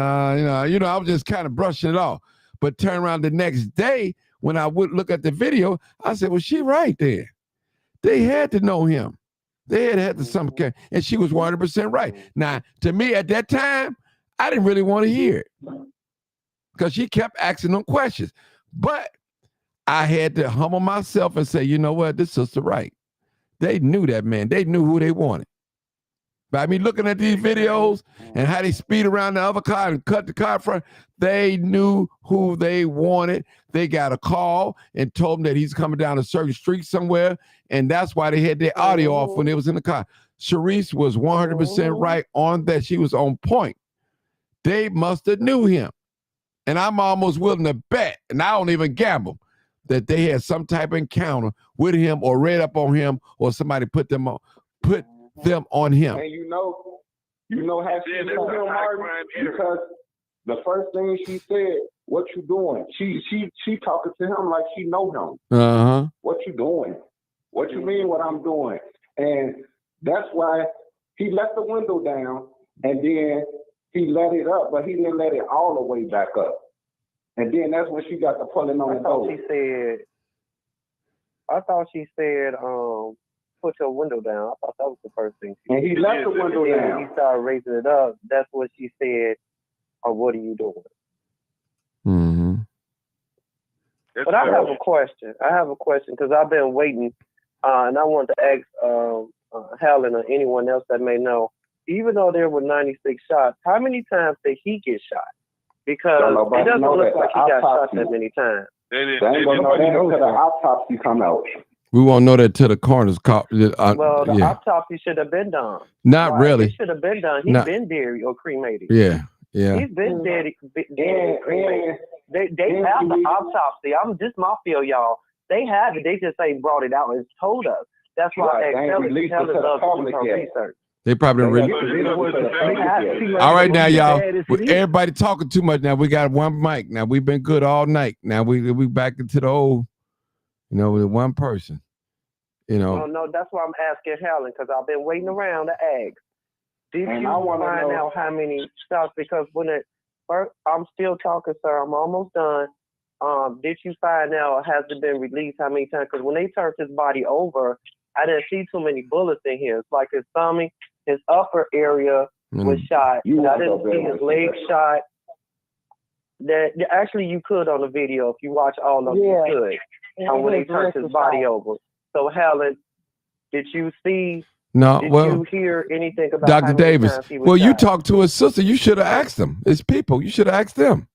I was just kind of brushing it off. But turn around the next day when I would look at the video, I said, "Well, she right there. They had to know him. They had to some kind." And she was 100% right. Now, to me at that time, I didn't really want to hear it because she kept asking them questions. But I had to humble myself and say, you know what, this sister right. They knew that man. They knew who they wanted. By me looking at these videos and how they speed around the other car and cut the car front, they knew who they wanted. They got a call and told them that he's coming down a certain street somewhere, and that's why they had their audio off when they was in the car. Sharice was 100% right on that. She was on point. They must have knew him. And I'm almost willing to bet, and I don't even gamble, that they had some type of encounter with him or read up on him or somebody put them on him. And you know how she told him, Martin, because the first thing she said, "What you doing?" She talking to him like she know him. Uh-huh. What you doing? What you mean what I'm doing? And that's why he let the window down and then he let it up, but he didn't let it all the way back up. And then that's when she got the pulling on the door. I thought she said, put your window down. I thought that was the first thing. And he left the window Then down. when he started raising it up, that's what she said, "Oh, what are you doing?" Mm-hmm. But I have a question. Because I've been waiting, and I want to ask Helen or anyone else that may know. Even though there were 96 shots, how many times did he get shot? Because it doesn't look like he got shot that many times. They ain't gonna know that until the autopsy come out. We won't know that till the coroner's call. Well, the Yeah. autopsy should have been done. Not Right? really. It should have been done. He's Not- been buried or cremated. Yeah. Yeah. He's been dead or cremated. They have the autopsy. This my field, y'all. They have it. They just ain't brought it out and told us. That's why Right, they ain't Kelly released it to the loves to do public her yet. research. They probably really. All right, now y'all. Everybody talking too much. Now we got one mic. Now we've been good all night. Now we back into the old. With one person. No, that's why I'm asking Helen because I've been waiting around to ask. Did And you I wanna find know- out how many shots? Because I'm still talking, sir. I'm almost done. Did you find out? Has it been released? How many times? Because when they turned his body over, I didn't see too many bullets in here. It's like his tummy, his upper area was shot. You I want didn't to see go his there. leg shot. Actually, you could on the video if you watch all of it. You could. When they turned his body over. So, Helen, did you see? No, Did well, you hear anything about Dr. how many Davis. times he was Well, you shot? talked to his sister. You should have asked them. It's people. You should have asked them.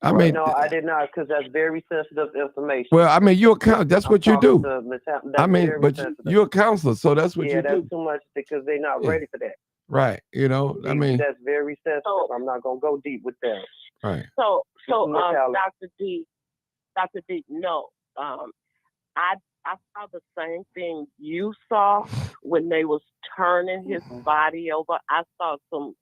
I mean, no, I did not, because that's very sensitive information. well, I mean, you're a counselor. That's what you talking do. to Ms. Hampton. I That's mean, very but sensitive. you're a counselor, so that's what yeah, you that's do. too much because they're not Yeah. ready for that. Right. I mean, That's very sensitive. I'm not gonna go deep with that. right. So, Ms. Howard. Dr. D, no. I saw the same thing you saw when they was turning his body over. I saw some,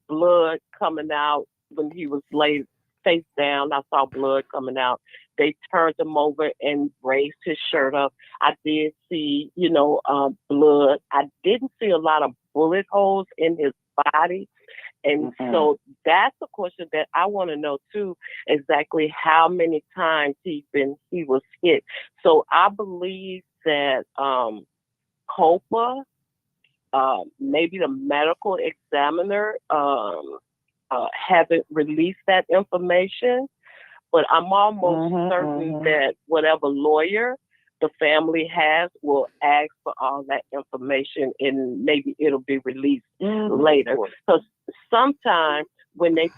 blood coming out when he was laid face down. I saw blood coming out. They turned him over and raised his shirt up. I did see, blood. I didn't see a lot of bullet holes in his body. And so that's a question that I want to know too, exactly how many times he was hit. So I believe that COPA, maybe the medical examiner, haven't released that information, but I'm almost certain that whatever lawyer the family has will ask for all that information and maybe it'll be released later. Because sometimes when they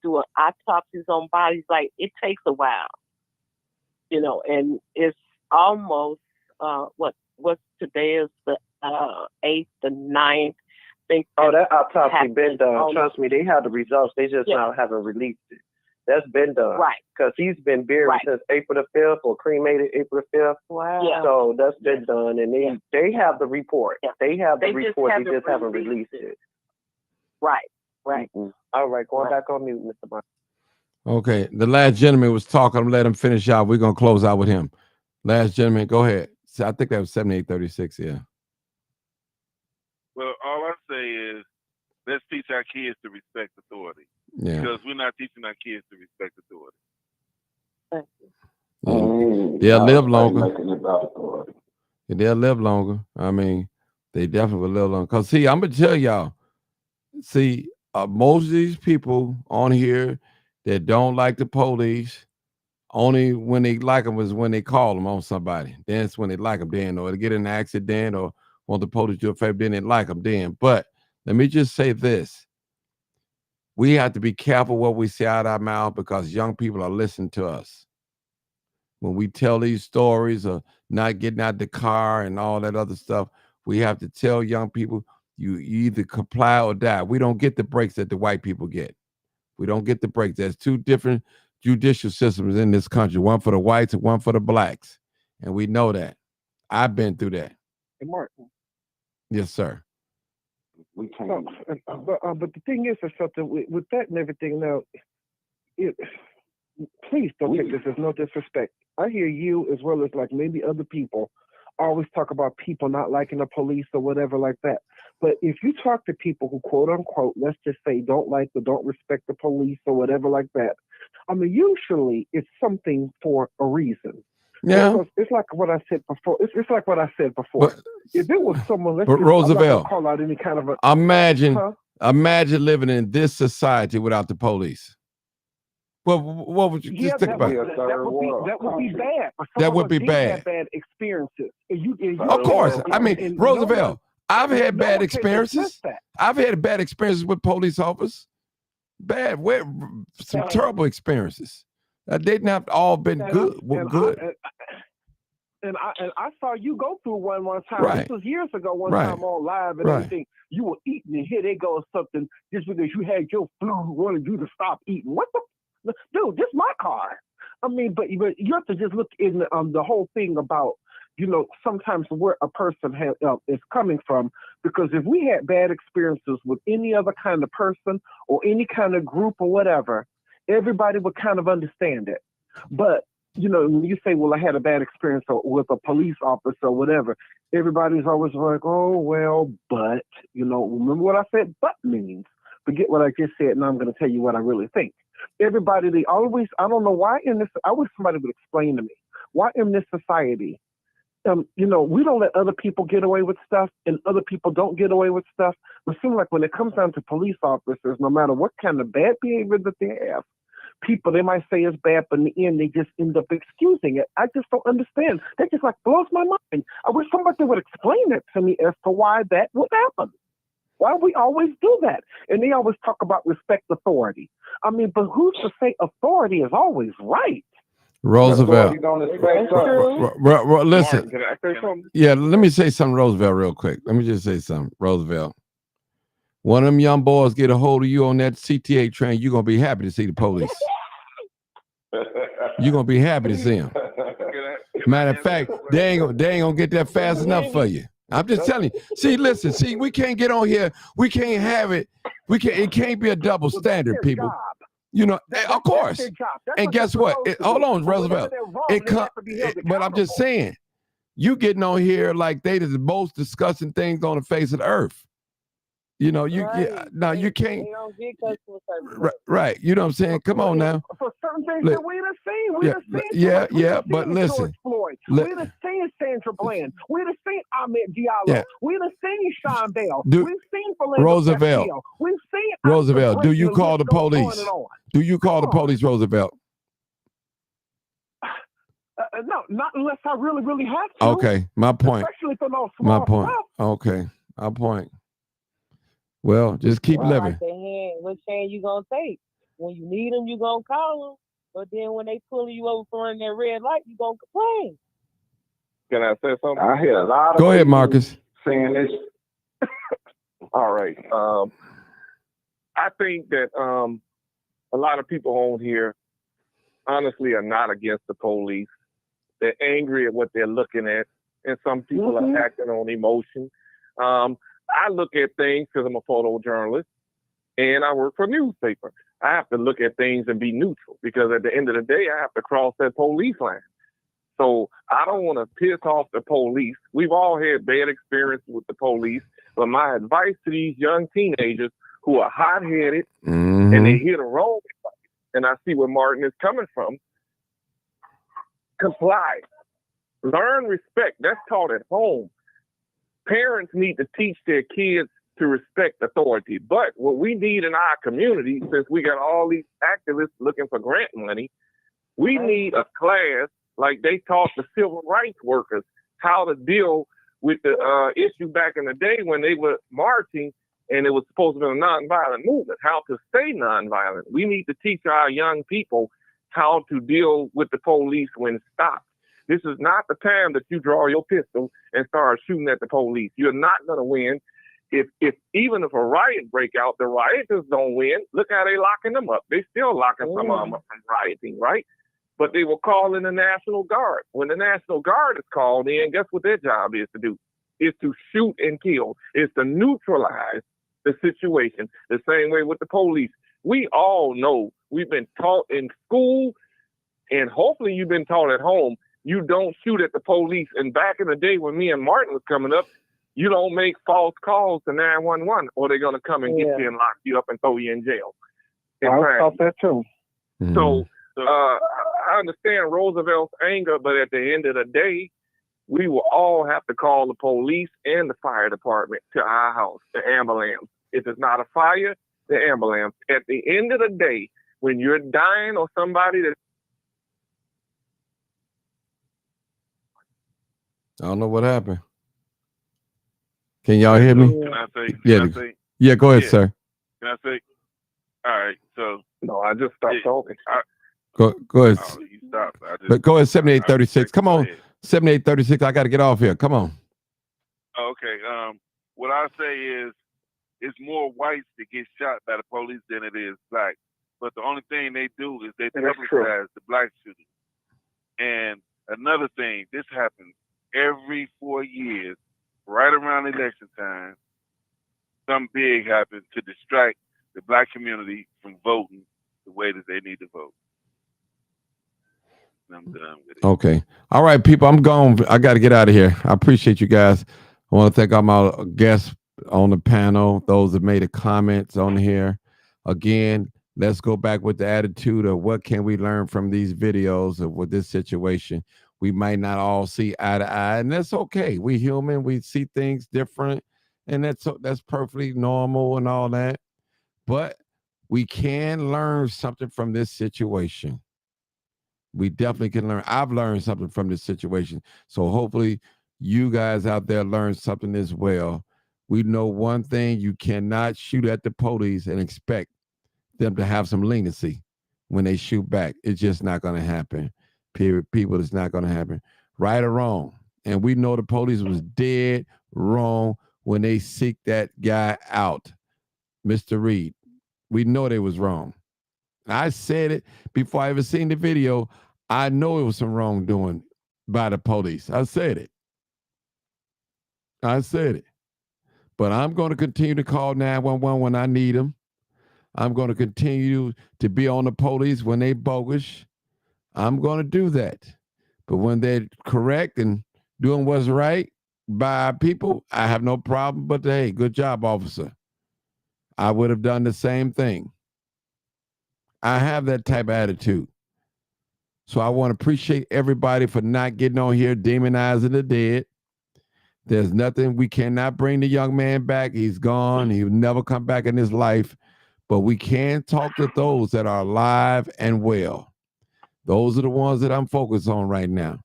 do an autopsies on bodies, like it takes a while, and it's almost what's today is the 8th, the 9th. That autopsy been done. on- Trust me, they have the results. They just now haven't released it. That's been done. Right. Because he's been buried since April the 5th or cremated April the 5th. Wow. Yeah. So that's been done. And they have the report. Yeah. They have the They just report. They haven't just haven't released released it. Right. All right. Going back on mute, Mr. Mark. Okay. The last gentleman was talking. I'm gonna let him finish out. We're gonna close out with him. Last gentleman, go ahead. So I think that was 7836. Yeah. Well, all I say is let's teach our kids to respect authority. Yeah. Because we're not teaching our kids to respect authority. They'll live longer. Making it about authority. They'll live longer. I mean, they definitely will live longer. Because, see, I'm going to tell y'all, most of these people on here that don't like the police, only when they like them is when they call them on somebody. Then it's when they like them then, or they get in an accident or want the police to do a favor, then they like them then. But let me just say this. We have to be careful what we say out of our mouth because young people are listening to us. When we tell these stories of not getting out the car and all that other stuff, we have to tell young people, you either comply or die. We don't get the breaks that the white people get. We don't get the breaks. There's two different judicial systems in this country, one for the whites and one for the blacks. And we know that. I've been through that. Hey, Martin. Yes, sir. We can't. But the thing is, or something with that and everything. Now, please don't take this as no disrespect. I hear you as well as like maybe other people always talk about people not liking the police or whatever like that. But if you talk to people who quote unquote, let's just say don't like or don't respect the police or whatever like that, I mean, usually it's something for a reason. Yeah. Because it's like what I said before. It's like what I said before. If it was someone, but I'm not gonna Roosevelt, call out any kind of a. imagine Huh? living in this society without the police. What would you Yeah, just think about? that would be bad. But That some would of be us did bad. have bad experiences. And you Of course. I mean, and Roosevelt, I've had no bad one can experiences. dismiss that. I've had bad experiences with police officers. Some terrible experiences. They didn't have all been good. And I saw you go through one time. Right. This was years ago. One Right. time on live and Right. everything. You were eating, and here they go something just because you had your flu wanted you to stop eating. What the dude? This my car. I mean, but you have to just look in the whole thing about sometimes where a person is coming from. Because if we had bad experiences with any other kind of person or any kind of group or whatever, everybody would kind of understand it. But when you say, well, I had a bad experience with a police officer or whatever, everybody's always like, oh, well, but, remember what I said? But means. Forget what I just said, and I'm going to tell you what I really think. Everybody, I don't know why I wish somebody would explain to me, why in this society, we don't let other people get away with stuff and other people don't get away with stuff. It seems like when it comes down to police officers, no matter what kind of bad behavior that they have, people, they might say it's bad, but in the end, they just end up excusing it. I just don't understand. That just blows my mind. I wish somebody would explain it to me as to why that would happen. Why we always do that? And they always talk about respect authority. I mean, but who's to say authority is always right? Roosevelt. Listen. Can I say something? Yeah, let me say something, Roosevelt, real quick. Let me just say something, Roosevelt. One of them young boys get a hold of you on that CTA train, you're going to be happy to see the police. You're going to be happy to see them. Matter of fact, they ain't gonna get that fast enough for you. I'm just telling you. See, we can't get on here. We can't have it. It can't be a double standard, people. Of course. And guess what? Hold on, Roosevelt. But I'm just saying, you getting on here like they the most disgusting things on the face of the earth. You can't. They don't get customer service. Right. You know what I'm saying? Come on now. For certain things that we done seen. We but listen. Floyd. We done seen Sandra Bland. We done seen Ahmed Diallo. Yeah. We done seen Sean Bell. We've seen Philando Roosevelt. Castillo. We've seen Roosevelt, do you call the police? Do you call the police, Roosevelt? No, not unless I really, really have to. Okay, my point. Especially for those small stuff. Okay, my point. Well, just keep living. What hand you gonna take? When you need them, you gonna call them. But then when they pulling you over for running that red light, you gonna complain. Can I say something? I hear a lot of Go ahead, people Marcus. saying this. All right. I think that a lot of people on here honestly are not against the police. They're angry at what they're looking at, and some people are acting on emotion. I look at things because I'm a photojournalist and I work for a newspaper. I have to look at things and be neutral because at the end of the day, I have to cross that police line. So I don't want to piss off the police. We've all had bad experiences with the police, but my advice to these young teenagers who are hot-headed and they hear the wrong advice, and I see where Martin is coming from, comply. Learn respect. That's taught at home. Parents need to teach their kids to respect authority. But what we need in our community, since we got all these activists looking for grant money, we need a class like they taught the civil rights workers how to deal with the issue back in the day when they were marching and it was supposed to be a nonviolent movement, how to stay nonviolent. We need to teach our young people how to deal with the police when stopped. This is not the time that you draw your pistol and start shooting at the police. You're not going to win. Even if a riot break out, the rioters don't win. Look how they locking them up. They still locking some of them up from rioting, right? But they will call in the National Guard. When the National Guard is called in, guess what their job is to do? Is to shoot and kill. Is to neutralize the situation. The same way with the police. We all know, we've been taught in school, and hopefully you've been taught at home, you don't shoot at the police. And back in the day when me and Martin was coming up, you don't make false calls to 911 or they're going to come and get you and lock you up and throw you in jail. I thought that too. So I understand Roosevelt's anger, but at the end of the day, we will all have to call the police and the fire department to our house, the ambulance. If it's not a fire, the ambulance. At the end of the day, when you're dying or somebody that I don't know what happened. Can y'all hear me? Can I say? Yeah. Can I say? Yeah, go ahead, Yeah. sir. Can I say? All right. So. No, I just stopped talking. Go ahead. Oh, you stopped. I just, But go ahead, 7836. Come on. Go ahead. 7836. I got to get off here. Come on. Okay. What I say is, it's more whites that get shot by the police than it is black. But the only thing they do is they publicize the black shooting. And another thing, this happens every 4 years, right around election time. Something big happens to distract the black community from voting the way that they need to vote. And I'm done with it. Okay. All right, people. I'm gone. I got to get out of here. I appreciate you guys. I want to thank all my guests on the panel, those that made the comments on here. Again, let's go back with the attitude of what can we learn from these videos of with this situation. We might not all see eye to eye, and that's okay. We human. We see things different, and that's perfectly normal and all that. But we can learn something from this situation. We definitely can learn. I've learned something from this situation. So hopefully you guys out there learn something as well. We know one thing: you cannot shoot at the police and expect them to have some leniency when they shoot back. It's just not going to happen. Period. People, it's not going to happen. Right or wrong. And we know the police was dead wrong when they seek that guy out, Mr. Reed. We know they was wrong. I said it before I ever seen the video. I know it was some wrongdoing by the police. I said it. I said it. But I'm going to continue to call 911 when I need them. I'm going to continue to be on the police when they bogus. I'm going to do that. But when they're correct and doing what's right by our people, I have no problem. But hey, good job, officer. I would have done the same thing. I have that type of attitude. So I want to appreciate everybody for not getting on here demonizing the dead. There's nothing. We cannot bring the young man back. He's gone. He will never come back in his life. But we can talk to those that are alive and well. Those are the ones that I'm focused on right now.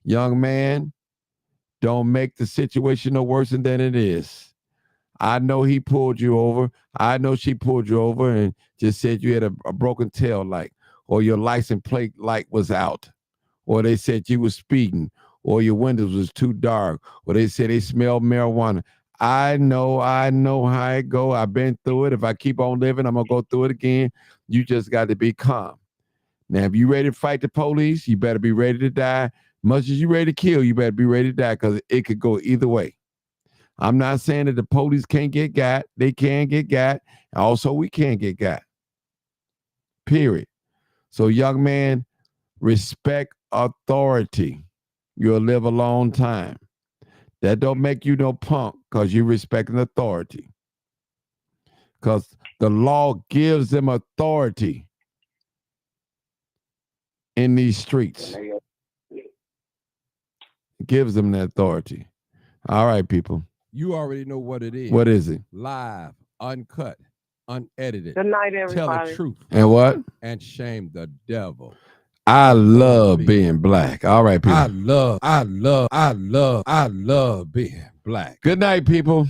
Young man, don't make the situation no worse than it is. I know he pulled you over. I know she pulled you over and just said you had a broken tail light, or your license plate light was out, or they said you were speeding, or your windows was too dark, or they said they smelled marijuana. I know how it go. I've been through it. If I keep on living, I'm going to go through it again. You just got to be calm. Now, if you ready to fight the police, you better be ready to die. Much as you ready to kill, you better be ready to die, because it could go either way. I'm not saying that the police can't get got. They can get got. Also, we can get got. Period. So, young man, respect authority. You'll live a long time. That don't make you no punk, because you respect an authority. Because the law gives them authority in these streets. It gives them that authority. All right, people. You already know what it is. What is it? Live, uncut, unedited. Good night, Tell everybody. the truth. And what? And shame the devil. I love being black. All right, people. I love being black. Good night, people.